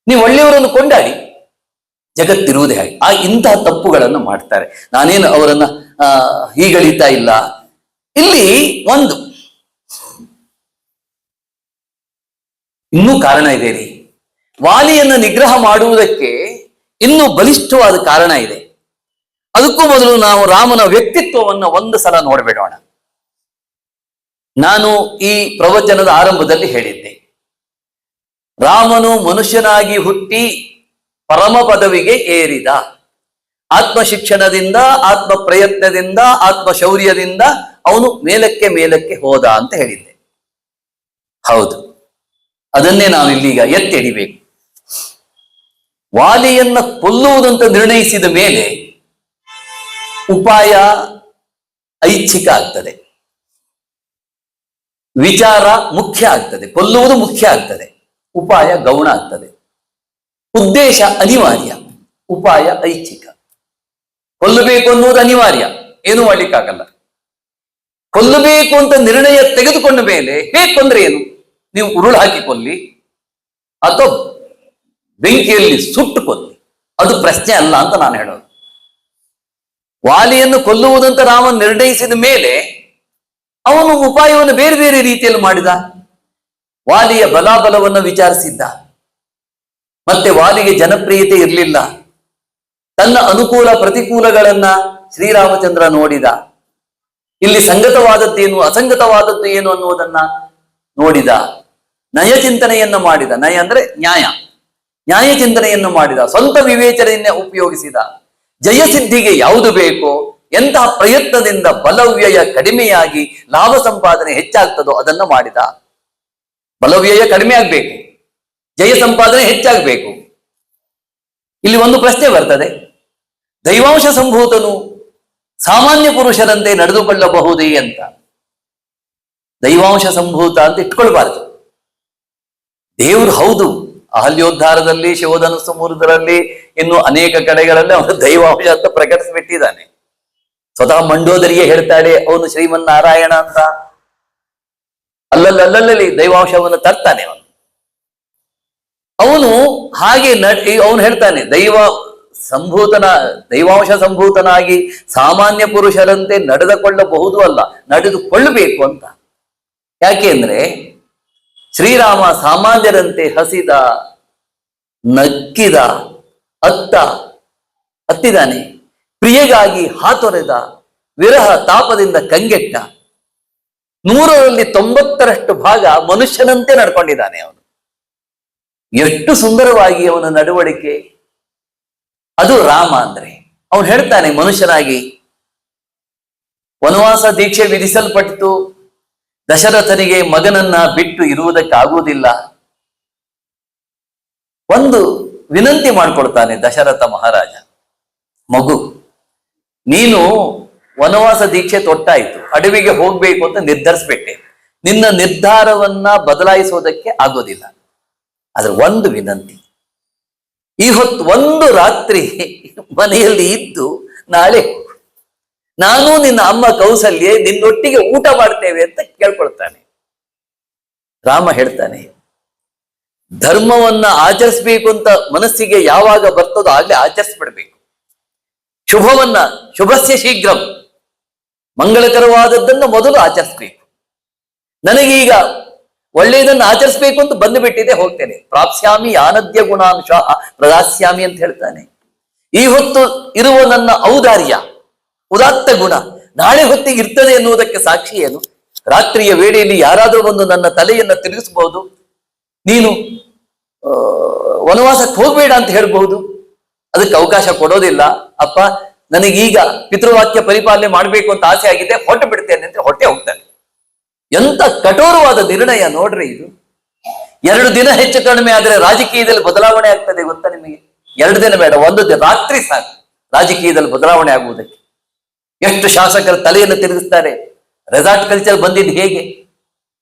ನೀವು ಒಳ್ಳೆಯವರನ್ನು ಕೊಂಡಾಡಿ, ಜಗತ್ತಿರುವುದೇ ಹಾಗೆ. ಇಂತಹ ತಪ್ಪುಗಳನ್ನು ಮಾಡ್ತಾರೆ. ನಾನೇನು ಅವರನ್ನ ಹೀಗಳಿತಾ ಇಲ್ಲ. ಇಲ್ಲಿ ಒಂದು ಇನ್ನೂ ಕಾರಣ ಇದೆ ರೀ. ವಾಲಿಯನ್ನು ನಿಗ್ರಹ ಮಾಡುವುದಕ್ಕೆ ಇನ್ನೂ ಬಲಿಷ್ಠವಾದ ಕಾರಣ ಇದೆ. ಅದಕ್ಕೂ ಮೊದಲು ನಾವು ರಾಮನ ವ್ಯಕ್ತಿತ್ವವನ್ನು ಒಂದು ಸಲ ನೋಡ್ಬಿಡೋಣ. ನಾನು ಈ ಪ್ರವಚನದ ಆರಂಭದಲ್ಲಿ ಹೇಳಿದ್ದೆ, ರಾಮನು ಮನುಷ್ಯನಾಗಿ ಹುಟ್ಟಿ ಪರಮ ಪದವಿಗೆ ಏರಿದ. ಆತ್ಮ ಶಿಕ್ಷಣದಿಂದ, ಆತ್ಮ ಪ್ರಯತ್ನದಿಂದ, ಆತ್ಮ ಶೌರ್ಯದಿಂದ ಅವನು ಮೇಲಕ್ಕೆ ಹೋದ ಅಂತ ಹೇಳಿದ್ದೆ. ಹೌದು, ಅದನ್ನೇ ನಾವಿಲ್ಲೀಗ ಎತ್ತಿ ಹಿಡಿಬೇಕು. ವಾಲಿಯನ್ನ ಕೊಲ್ಲುವುದಂತ ನಿರ್ಣಯಿಸಿದ ಮೇಲೆ ಉಪಾಯ ಐಚ್ಛಿಕ ಆಗ್ತದೆ, ವಿಚಾರ ಮುಖ್ಯ ಆಗ್ತದೆ, ಕೊಲ್ಲುವುದು ಮುಖ್ಯ ಆಗ್ತದೆ, ಉಪಾಯ ಗೌಣ ಆಗ್ತದೆ. ಉದ್ದೇಶ ಅನಿವಾರ್ಯ, ಉಪಾಯ ಐಚ್ಛಿಕ. ಕೊಲ್ಲಬೇಕು ಅನ್ನುವುದು ಅನಿವಾರ್ಯ, ಏನು ಮಾಡ್ಲಿಕ್ಕಾಗಲ್ಲ. ಕೊಲ್ಲಬೇಕು ಅಂತ ನಿರ್ಣಯ ತೆಗೆದುಕೊಂಡ ಮೇಲೆ ಹೇಗೆ ಕೊಂದ್ರೆ ಏನು? ನೀವು ಉರುಳು ಹಾಕಿ ಕೊಲ್ಲಿ ಅಥವಾ ಬೆಂಕಿಯಲ್ಲಿ ಸುಟ್ಟು ಕೊಲ್ಲಿ, ಅದು ಪ್ರಶ್ನೆ ಅಲ್ಲ ಅಂತ ನಾನು ಹೇಳೋದು. ವಾಲಿಯನ್ನು ಕೊಲ್ಲುವುದಂತ ರಾಮ ನಿರ್ಣಯಿಸಿದ ಮೇಲೆ ಅವನು ಉಪಾಯವನ್ನು ಬೇರೆ ಬೇರೆ ರೀತಿಯಲ್ಲಿ ಮಾಡಿದ. ವಾಲಿಯ ಬಲಾಬಲವನ್ನು ವಿಚಾರಿಸಿದ್ದ. ಮತ್ತೆ ವಾಲಿಗೆ ಜನಪ್ರಿಯತೆ ಇರಲಿಲ್ಲ. ತನ್ನ ಅನುಕೂಲ ಪ್ರತಿಕೂಲಗಳನ್ನ ಶ್ರೀರಾಮಚಂದ್ರ ನೋಡಿದ. ಇಲ್ಲಿ ಸಂಗತವಾದದ್ದೇನು ಅಸಂಗತವಾದದ್ದು ಏನು ಅನ್ನುವುದನ್ನ ನೋಡಿದ, ನಯ ಚಿಂತನೆಯನ್ನು ಮಾಡಿದ. ನಯ ಅಂದ್ರೆ ನ್ಯಾಯ ಚಿಂತನೆಯನ್ನು ಮಾಡಿದ, ಸ್ವಂತ ವಿವೇಚನೆಯನ್ನೇ ಉಪಯೋಗಿಸಿದ. ಜಯಸಿದ್ಧಿಗೆ ಯಾವುದು ಬೇಕೋ, ಎಂತಹ ಪ್ರಯತ್ನದಿಂದ ಬಲವ್ಯಯ ಕಡಿಮೆಯಾಗಿ ಲಾಭ ಸಂಪಾದನೆ ಹೆಚ್ಚಾಗ್ತದೋ ಅದನ್ನ ಮಾಡಿದ. ಬಲವ್ಯಯ ಕಡಿಮೆ ಆಗ್ಬೇಕು, ಜಯ ಸಂಪಾದನೆ ಹೆಚ್ಚಾಗಬೇಕು. ಇಲ್ಲಿ ಒಂದು ಪ್ರಶ್ನೆ ಬರ್ತದೆ, ದೈವಾಂಶ ಸಂಭೂತನು ಸಾಮಾನ್ಯ ಪುರುಷರಂತೆ ನಡೆದುಕೊಳ್ಳಬಹುದೇ ಅಂತ. ದೈವಾಂಶ ಸಂಭೂತ ಅಂತ ಇಟ್ಕೊಳ್ಬಾರದು. ದೇವರು ಹೌದು, ಅಹಲ್ಯೋದ್ಧಾರದಲ್ಲಿ, ಶಿವಧನುಸ್ಸು ಮೂರುದರಲ್ಲಿ, ಇನ್ನು ಅನೇಕ ಕಡೆಗಳಲ್ಲಿ ಅವನು ದೈವಾಂಶ ಅಂತ ಪ್ರಕಟಿಸಿಬಿಟ್ಟಿದ್ದಾನೆ. ಸ್ವತಃ ಮಂಡೋದರಿಯೇ ಹೇಳ್ತಾಳೆ ಅವನು ಶ್ರೀಮನ್ನಾರಾಯಣ ಅಂತ. ಅಲ್ಲಲ್ಲಿ ದೈವಾಂಶವನ್ನು ತರ್ತಾನೆ ಅವನು ಹಾಗೆ ಅವನು ಹೇಳ್ತಾನೆ ದೈವಾಂಶ ಸಂಭೂತನಾಗಿ ಸಾಮಾನ್ಯ ಪುರುಷರಂತೆ ನಡೆದುಕೊಳ್ಳಬಹುದು ಅಲ್ಲ, ನಡೆದುಕೊಳ್ಳಬೇಕು ಅಂತ. ಯಾಕೆ ಅಂದ್ರೆ ಶ್ರೀರಾಮ ಸಾಮಾನ್ಯರಂತೆ ಹಸಿದ, ನಕ್ಕಿದ, ಅತ್ತಿದ್ದಾನೆ, ಪ್ರಿಯಗಾಗಿ ಹಾತೊರೆದ, ವಿರಹ ತಾಪದಿಂದ ಕಂಗೆಟ್ಟ. 100ರಲ್ಲಿ 90ರಷ್ಟು ಭಾಗ ಮನುಷ್ಯನಂತೆ ನಡ್ಕೊಂಡಿದ್ದಾನೆ ಅವನು. ಎಷ್ಟು ಸುಂದರವಾಗಿ ಅವನ ನಡವಳಿಕೆ, ಅದು ರಾಮ ಅಂದ್ರೆ. ಅವನು ಹೇಳ್ತಾನೆ ಮನುಷ್ಯನಾಗಿ, ವನವಾಸ ದೀಕ್ಷೆ ವಿಧಿಸಲ್ಪಟ್ಟಿತು, ದಶರಥನಿಗೆ ಮಗನನ್ನ ಬಿಟ್ಟು ಇರುವುದಕ್ಕಾಗುವುದಿಲ್ಲ. ಒಂದು ವಿನಂತಿ ಮಾಡ್ಕೊಳ್ತಾನೆ ದಶರಥ ಮಹಾರಾಜ, ಮಗು ನೀನು ವನವಾಸ ದೀಕ್ಷೆ ತೊಟ್ಟಾಯ್ತು, ಅಡವಿಗೆ ಹೋಗ್ಬೇಕು ಅಂತ ನಿರ್ಧರಿಸ್ಬಿಟ್ಟೆ, ನಿನ್ನ ನಿರ್ಧಾರವನ್ನ ಬದಲಾಯಿಸೋದಕ್ಕೆ ಆಗೋದಿಲ್ಲ. ಆದ್ರೆ ಒಂದು ವಿನಂತಿ, ಈ ಹೊತ್ತು ಒಂದು ರಾತ್ರಿ ಮನೆಯಲ್ಲಿ ಇದ್ದು ನಾಳೆ ನಾನು ನಿನ್ನ ಅಮ್ಮ ಕೌಸಲ್ಯೆ ನಿನ್ನೊಟ್ಟಿಗೆ ಊಟ ಮಾಡ್ತೇವೆ ಅಂತ ಕೇಳ್ಕೊಳ್ತಾನೆ. ರಾಮ ಹೇಳ್ತಾನೆ, ಧರ್ಮವನ್ನ ಆಚರಿಸ್ಬೇಕು ಅಂತ ಮನಸ್ಸಿಗೆ ಯಾವಾಗ ಬರ್ತದೋ ಆಗ್ಲೇ ಆಚರಿಸ್ಬಿಡ್ಬೇಕು. ಶುಭಸ್ಯ ಶೀಘ್ರಂ, ಮಂಗಳಕರವಾದದ್ದನ್ನು ಮೊದಲು ಆಚರಿಸ್ಬೇಕು. ನನಗೀಗ ಒಳ್ಳೆಯದನ್ನು ಆಚರಿಸ್ಬೇಕು ಅಂತ ಬಂದುಬಿಟ್ಟಿದೆ, ಹೋಗ್ತೇನೆ. ಪ್ರಾಪ್ಸ್ಯಾಮಿ ಆನದ್ಯ ಗುಣಾಂಶ ಪ್ರದಾಸ್ಯಾಮಿ ಅಂತ ಹೇಳ್ತಾನೆ. ಈ ಹೊತ್ತು ಇರುವ ನನ್ನ ಔದಾರ್ಯ, ಉದಾತ್ತ ಗುಣ ನಾಳೆ ಹೊತ್ತಿಗೆ ಇರ್ತದೆ ಎನ್ನುವುದಕ್ಕೆ ಸಾಕ್ಷಿ ಏನು? ರಾತ್ರಿಯ ವೇಳೆಯಲ್ಲಿ ಯಾರಾದರೂ ಬಂದು ನನ್ನ ತಲೆಯನ್ನ ತಿರುಗಿಸಬಹುದು, ನೀನು ವನವಾಸಕ್ಕೆ ಹೋಗ್ಬೇಡ ಅಂತ ಹೇಳ್ಬಹುದು. ಅದಕ್ಕೆ ಅವಕಾಶ ಕೊಡೋದಿಲ್ಲ. ಅಪ್ಪ ನನಗೀಗ ಪಿತೃವಾಕ್ಯ ಪರಿಪಾಲನೆ ಮಾಡ್ಬೇಕು ಅಂತ ಆಸೆ ಆಗಿದೆ, ಹೊಟ್ಟು ಬಿಡ್ತೇನೆ ಅಂತ ಹೊಟ್ಟೆ ಹೋಗ್ತಾನೆ. ಎಂತ ಕಠೋರವಾದ ನಿರ್ಣಯ ನೋಡ್ರಿ ಇದು. 2 ದಿನ ಹೆಚ್ಚು ಕಡಿಮೆ ಆದ್ರೆ ರಾಜಕೀಯದಲ್ಲಿ ಬದಲಾವಣೆ ಆಗ್ತದೆ ಗೊತ್ತಾ ನಿಮಗೆ? 2 ದಿನ ಬೇಡ, 1 ದಿನ ರಾತ್ರಿ ಸಾಕು ರಾಜಕೀಯದಲ್ಲಿ ಬದಲಾವಣೆ ಆಗುವುದಕ್ಕೆ. ಎಷ್ಟು ಶಾಸಕರ ತಲೆಯನ್ನು ತಿರುಗಿಸ್ತಾರೆ. ರೆಸಾರ್ಟ್ ಕಲ್ಚರ್ ಬಂದಿದ್ದು ಹೇಗೆ?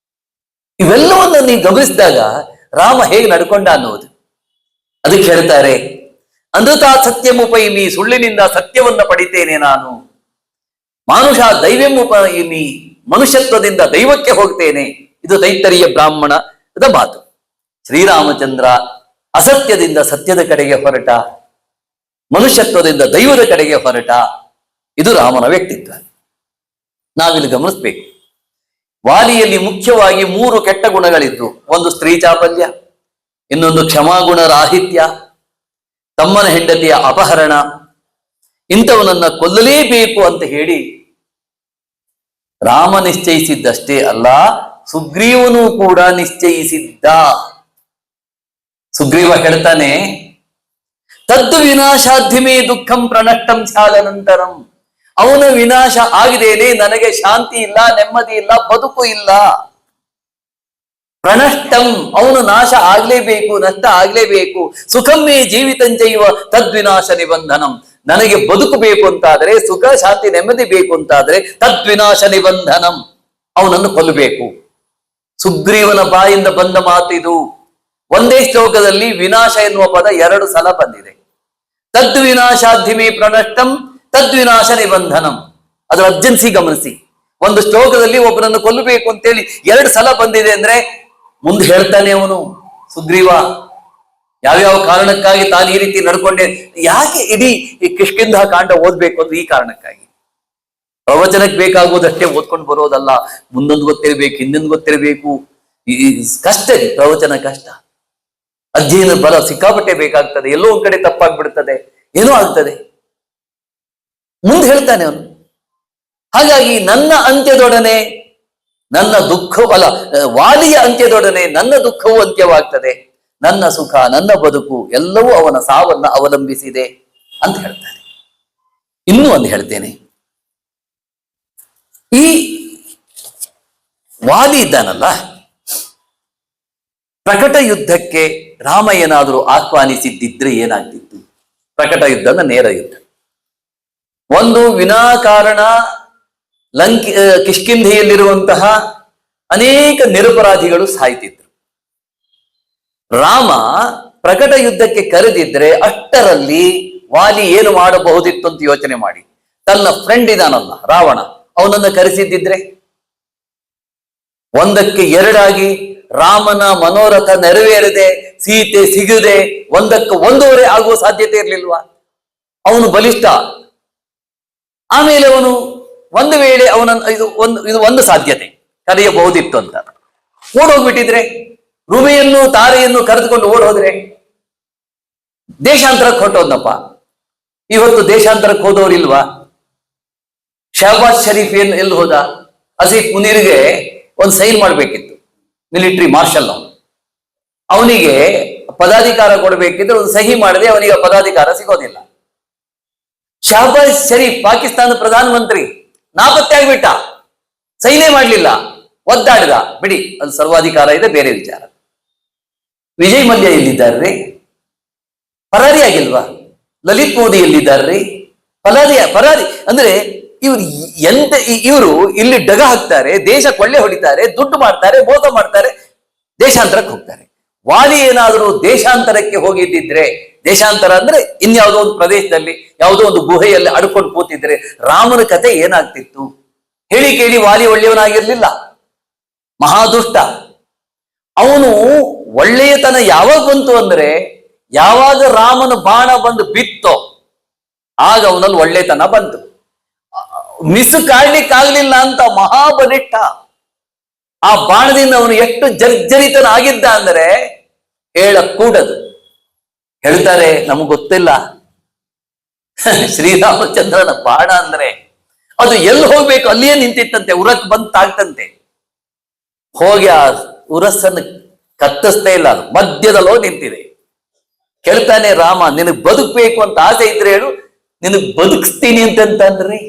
ಇವೆಲ್ಲವನ್ನು ನೀವು ಗಮನಿಸಿದಾಗ ರಾಮ ಹೇಗೆ ನಡ್ಕೊಂಡ ಅನ್ನೋದು. ಅದಕ್ಕೆ ಹೇಳ್ತಾರೆ, ಅನೃತಾ ಸತ್ಯಮುಪೈಮಿ, ಸುಳ್ಳಿನಿಂದ ಸತ್ಯವನ್ನ ಪಡಿತೇನೆ ನಾನು. ಮಾನುಷ ದೈವ್ಯಮುಪೈಮಿ, ಮನುಷ್ಯತ್ವದಿಂದ ದೈವಕ್ಕೆ ಹೋಗ್ತೇನೆ. ಇದು ತೈತ್ತರೀಯ ಬ್ರಾಹ್ಮಣದ ಮಾತು. ಶ್ರೀರಾಮಚಂದ್ರ ಅಸತ್ಯದಿಂದ ಸತ್ಯದ ಕಡೆಗೆ ಹೊರಟ, ಮನುಷ್ಯತ್ವದಿಂದ ದೈವದ ಕಡೆಗೆ ಹೊರಟ. ಇದು ರಾಮನ ವ್ಯಕ್ತಿತ್ವ. ನಾವಿಲ್ಲಿ ಗಮನಿಸ್ಬೇಕು, ವಾಲಿಯಲ್ಲಿ ಮುಖ್ಯವಾಗಿ 3 ಕೆಟ್ಟ ಗುಣಗಳಿದ್ದು. ಒಂದು ಸ್ತ್ರೀ ಚಾಪಲ್ಯ, ಇನ್ನೊಂದು ಕ್ಷಮಾಗುಣ ರಾಹಿತ್ಯ, ತಮ್ಮನ ಹೆಂಡತಿಯ ಅಪಹರಣ. ಇಂಥವನನ್ನ ಕೊಲ್ಲಲೇಬೇಕು ಅಂತ ಹೇಳಿ ರಾಮ ನಿಶ್ಚಯಿಸಿದ್ದಷ್ಟೇ ಅಲ್ಲ, ಸುಗ್ರೀವನು ಕೂಡ ನಿಶ್ಚಯಿಸಿದ್ದ. ಸುಗ್ರೀವ ಹೇಳ್ತಾನೆ, ತದ್ದು ವಿನಾಶಾಧಿಮೇ ದುಃಖಂ ಪ್ರಣಷ್ಟಂ ಸ್ಯಾದನಂತರಂ. ಅವನ ವಿನಾಶ ಆಗಿದೇನೆ, ನನಗೆ ಶಾಂತಿ ಇಲ್ಲ, ನೆಮ್ಮದಿ ಇಲ್ಲ, ಬದುಕು ಇಲ್ಲ. ಪ್ರಣಷ್ಟಂ, ಅವನು ನಾಶ ಆಗ್ಲೇಬೇಕು, ನಷ್ಟ ಆಗ್ಲೇಬೇಕು. ಸುಖಮ್ಮೇ ಜೀವಿತಂಚೈವ ತದ್ವಿನಾಶ ನಿಬಂಧನಂ. ನನಗೆ ಬದುಕು ಬೇಕು ಅಂತಾದ್ರೆ, ಸುಖ ಶಾಂತಿ ನೆಮ್ಮದಿ ಬೇಕು ಅಂತಾದ್ರೆ ತದ್ವಿನಾಶ ನಿಬಂಧನಂ, ಅವನನ್ನು ಕೊಲ್ಲಬೇಕು. ಸುಗ್ರೀವನ ಬಾಯಿಂದ ಬಂದ ಮಾತಿದು. ಒಂದೇ ಶ್ಲೋಕದಲ್ಲಿ ವಿನಾಶ ಎನ್ನುವ ಪದ 2 ಸಲ ಬಂದಿದೆ. ತದ್ವಿನಾಶಾಧಿಮೇ ಪ್ರಣಷ್ಟಂ ತದ್ವಿನಾಶ ನಿಬಂಧನಂ. ಅದರ ಅರ್ಜೆನ್ಸಿ ಗಮನಿಸಿ. ಒಂದು ಶ್ಲೋಕದಲ್ಲಿ ಒಬ್ಬನನ್ನು ಕೊಲ್ಲಬೇಕು ಅಂತೇಳಿ 2 ಸಲ ಬಂದಿದೆ ಅಂದ್ರೆ ಮುಂದೆ ಹೇಳ್ತಾನೆ ಅವನು ಸುಗ್ರೀವ ಯಾವ್ಯಾವ ಕಾರಣಕ್ಕಾಗಿ ತಾನು ಈ ರೀತಿ ನಡ್ಕೊಂಡೆ. ಯಾಕೆ ಇಡೀ ಈ ಕಿಷ್ಕಿಂಧ ಕಾಂಡ ಓದ್ಬೇಕು ಅಂದ್ರೆ ಈ ಕಾರಣಕ್ಕಾಗಿ. ಪ್ರವಚನಕ್ಕೆ ಬೇಕಾಗುವುದಷ್ಟೇ ಓದ್ಕೊಂಡು ಬರೋದಲ್ಲ, ಮುಂದೊಂದು ಗೊತ್ತಿರಬೇಕು, ಹಿಂದೊಂದು ಗೊತ್ತಿರಬೇಕು. ಈ ಕಷ್ಟ ಇದೆ, ಪ್ರವಚನ ಕಷ್ಟ. ಅಧ್ಯಯನ ಬಲ ಸಿಕ್ಕಾಪಟ್ಟೆ ಬೇಕಾಗ್ತದೆ. ಎಲ್ಲೋ ಒಂದ್ ಕಡೆ ತಪ್ಪಾಗ್ಬಿಡ್ತದೆ, ಏನೋ ಆಗ್ತದೆ. ಮುಂದೆ ಹೇಳ್ತಾನೆ ಅವನು, ಹಾಗಾಗಿ ನನ್ನ ಅಂತ್ಯದೊಡನೆ ನನ್ನ ದುಃಖವು ಅಲ್ಲ, ವಾಲಿಯ ಅಂತ್ಯದೊಡನೆ ನನ್ನ ದುಃಖವು ಅಂತ್ಯವಾಗ್ತದೆ, ನನ್ನ ಸುಖ ನನ್ನ ಬದುಕು ಎಲ್ಲವೂ ಅವನ ಸಾವನ್ನ ಅವಲಂಬಿಸಿದೆ ಅಂತ ಹೇಳ್ತಾರೆ. ಇನ್ನೂ ಒಂದು ಹೇಳ್ತೇನೆ, ಈ ವಾಲಿ ಇದ್ದಾನಲ್ಲ, ಪ್ರಕಟ ಯುದ್ಧಕ್ಕೆ ರಾಮ ಏನಾದರೂ ಆಹ್ವಾನಿಸಿದ್ದಿದ್ರೆ ಏನಾಗ್ತಿತ್ತು? ಪ್ರಕಟ ಯುದ್ಧದ ನೇರ ಯುದ್ಧ. ಒಂದು ವಿನಾಕಾರಣ ಕಿಷ್ಕಿಂಧೆಯಲ್ಲಿರುವಂತಹ ಅನೇಕ ನಿರಪರಾಧಿಗಳು ಸಾಯ್ತಿದ್ರು. ರಾಮ ಪ್ರಕಟ ಯುದ್ಧಕ್ಕೆ ಕರೆದಿದ್ರೆ ಅಷ್ಟರಲ್ಲಿ ವಾಲಿ ಏನು ಮಾಡಬಹುದಿತ್ತು ಅಂತ ಯೋಚನೆ ಮಾಡಿ. ತನ್ನ ಫ್ರೆಂಡ್ ಇದಾನಲ್ಲ ರಾವಣ, ಅವನನ್ನು ಕರೆಸಿದ್ದಿದ್ರೆ ಒಂದಕ್ಕೆ ಎರಡಾಗಿ ರಾಮನ ಮನೋರಥ ನೆರವೇರದೆ ಸೀತೆ ಸಿಗದೆ ಒಂದಕ್ಕೆ ಒಂದೂವರೆ ಆಗುವ ಸಾಧ್ಯತೆ ಇರಲಿಲ್ವಾ? ಅವನು ಬಲಿಷ್ಠ. ಆಮೇಲೆ ಅವನು ಒಂದು ವೇಳೆ ಅವನನ್ನು ಇದು ಒಂದು ಸಾಧ್ಯತೆ ಕರೆಯಬಹುದಿತ್ತು ಅಂತ ಓಡೋಗ್ಬಿಟ್ಟಿದ್ರೆ, ರುಮೆಯನ್ನು ತಾರೆಯನ್ನು ಕರೆದುಕೊಂಡು ಓಡೋದ್ರೆ ದೇಶಾಂತರಕ್ಕೆ ಹೊರಟೋದ್ನಪ್ಪ. ಇವತ್ತು ದೇಶಾಂತರಕ್ಕೆ ಹೋದವರಿಲ್ವಾ? ಶಹಬಾಜ್ ಶರೀಫ್ ಎಲ್ಲಿ ಹೋದ? ಅಸೀಫ್ ಮುನೀರ್ಗೆ ಒಂದು ಸೈನ್ ಮಾಡ್ಬೇಕಿತ್ತು, ಮಿಲಿಟರಿ ಮಾರ್ಷಲ್. ಅವನಿಗೆ ಪದಾಧಿಕಾರ ಕೊಡಬೇಕಿದ್ರೆ ಒಂದು ಸಹಿ ಮಾಡದೆ ಅವನಿಗೆ ಪದಾಧಿಕಾರ ಸಿಗೋದಿಲ್ಲ. ಶಹಬಾಜ್ ಶರೀಫ್ ಪಾಕಿಸ್ತಾನ ಪ್ರಧಾನಮಂತ್ರಿ ನಾಪತ್ತೆ ಆಗ್ಬಿಟ್ಟ, ಸೈನೇ ಮಾಡ್ಲಿಲ್ಲ, ಒದ್ದಾಡಿದ. ಬಿಡಿ, ಅದು ಸರ್ವಾಧಿಕಾರ ಇದೆ, ಬೇರೆ ವಿಚಾರ. ವಿಜಯ್ ಮಲ್ಯ ಎಲ್ಲಿದ್ದಾರ್ರಿ? ಪರಾರಿ ಆಗಿಲ್ವಾ? ಲಲಿತ್ ಮೋದಿ ಎಲ್ಲಿದ್ದಾರ್ರಿ? ಪರಾರಿ ಅಂದ್ರೆ ಇವರು ಇಲ್ಲಿ ಡಗ ಹಾಕ್ತಾರೆ, ದೇಶ ಕೊಳ್ಳೆ ಹೊಡಿತಾರೆ, ದುಡ್ಡು ಮಾಡ್ತಾರೆ, ಮೋಸ ಮಾಡ್ತಾರೆ, ದೇಶಾಂತರಕ್ಕೆ ಹೋಗ್ತಾರೆ. ವಾಲಿ ಏನಾದರೂ ದೇಶಾಂತರಕ್ಕೆ ಹೋಗಿದ್ದಿದ್ರೆ, ದೇಶಾಂತರ ಅಂದ್ರೆ ಇನ್ಯಾವುದೋ ಒಂದು ಪ್ರದೇಶದಲ್ಲಿ ಯಾವುದೋ ಒಂದು ಗುಹೆಯಲ್ಲಿ ಅಡ್ಕೊಂಡು ಕೂತಿದ್ರೆ ರಾಮನ ಕತೆ ಏನಾಗ್ತಿತ್ತು? ಹೇಳಿ ಕೇಳಿ ವಾಲಿ ಒಳ್ಳೆಯವನಾಗಿರ್ಲಿಲ್ಲ, ಮಹಾದುಷ್ಟ. ಅವನು ಒಳ್ಳೆಯತನ ಯಾವಾಗ ಬಂತು ಅಂದ್ರೆ, ಯಾವಾಗ ರಾಮನ ಬಾಣ ಬಂದು ಬಿತ್ತೋ ಆಗ ಅವನಲ್ಲಿ ಒಳ್ಳೆತನ ಬಂತು. ಮಿಸ್ ಕಾಡ್ಲಿಕ್ಕಾಗ್ಲಿಲ್ಲ ಅಂತ ಮಹಾಬಲಿಷ್ಠ. ಆ ಬಾಣದಿಂದ ಅವನು ಎಷ್ಟು ಜರ್ಜರಿತನಾಗಿದ್ದ ಅಂದರೆ ಹೇಳಕೂಡದು. ಹೇಳ್ತಾರೆ, ನಮಗ್ ಗೊತ್ತಿಲ್ಲ ಶ್ರೀರಾಮಚಂದ್ರನ ಬಾಣ ಅಂದ್ರೆ ಅದು ಎಲ್ಲಿ ಹೋಗ್ಬೇಕು ಅಲ್ಲಿಯೇ ನಿಂತಿತ್ತಂತೆ, ಉರಕ್ ಬಂತಾಗ್ತಂತೆ. ಹೋಗಿ ಆ ಉರಸ್ಸನ್ನು ಕತ್ತಿಸ್ತಾ ಇಲ್ಲ, ಅದು ಮಧ್ಯದಲ್ಲೋ ನಿಂತಿದೆ. ಕೇಳ್ತಾನೆ ರಾಮ, ನಿನಗ್ ಬದುಕ್ಬೇಕು ಅಂತ ಆಸೆ ಇದ್ರೆ ಹೇಳು, ನಿನಗ್ ಬದುಕಿಸ್ತೀನಿ ಅಂತಂದ್ರಿ.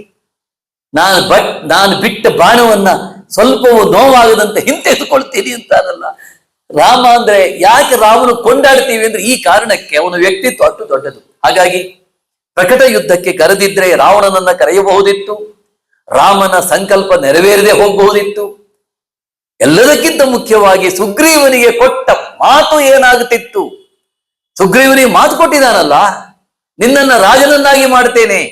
ನಾನು ಬಿಟ್ಟ ಬಾಣವನ್ನ ಸ್ವಲ್ಪವೂ ನೋವಾಗದಂತೆ ಹಿಂತೆಗೆದುಕೊಳ್ತೀನಿ ಅಂತಾರಲ್ಲ. ರಾಮ ಅಂದ್ರೆ ಯಾಕೆ ರಾಮನು ಕೊಂಡಾಡ್ತೀವಿ ಅಂದ್ರೆ ಈ ಕಾರಣಕ್ಕೆ, ಅವನ ವ್ಯಕ್ತಿತ್ವ ಅಷ್ಟು ದೊಡ್ಡದು. ಹಾಗಾಗಿ ಪ್ರಕಟ ಯುದ್ಧಕ್ಕೆ ಕರೆದಿದ್ರೆ ರಾವಣನನ್ನ ಕರೆಯಬಹುದಿತ್ತು, ರಾಮನ ಸಂಕಲ್ಪ ನೆರವೇರದೆ ಹೋಗಬಹುದಿತ್ತು. ಎಲ್ಲದಕ್ಕಿಂತ ಮುಖ್ಯವಾಗಿ ಸುಗ್ರೀವನಿಗೆ ಕೊಟ್ಟ ಮಾತು ಏನಾಗುತ್ತಿತ್ತು? ಸುಗ್ರೀವನಿಗೆ ಮಾತು ಕೊಟ್ಟಿದ್ದಾನಲ್ಲ, ನಿನ್ನನ್ನ ರಾಜನನ್ನಾಗಿ ಮಾಡ್ತೇನೆ,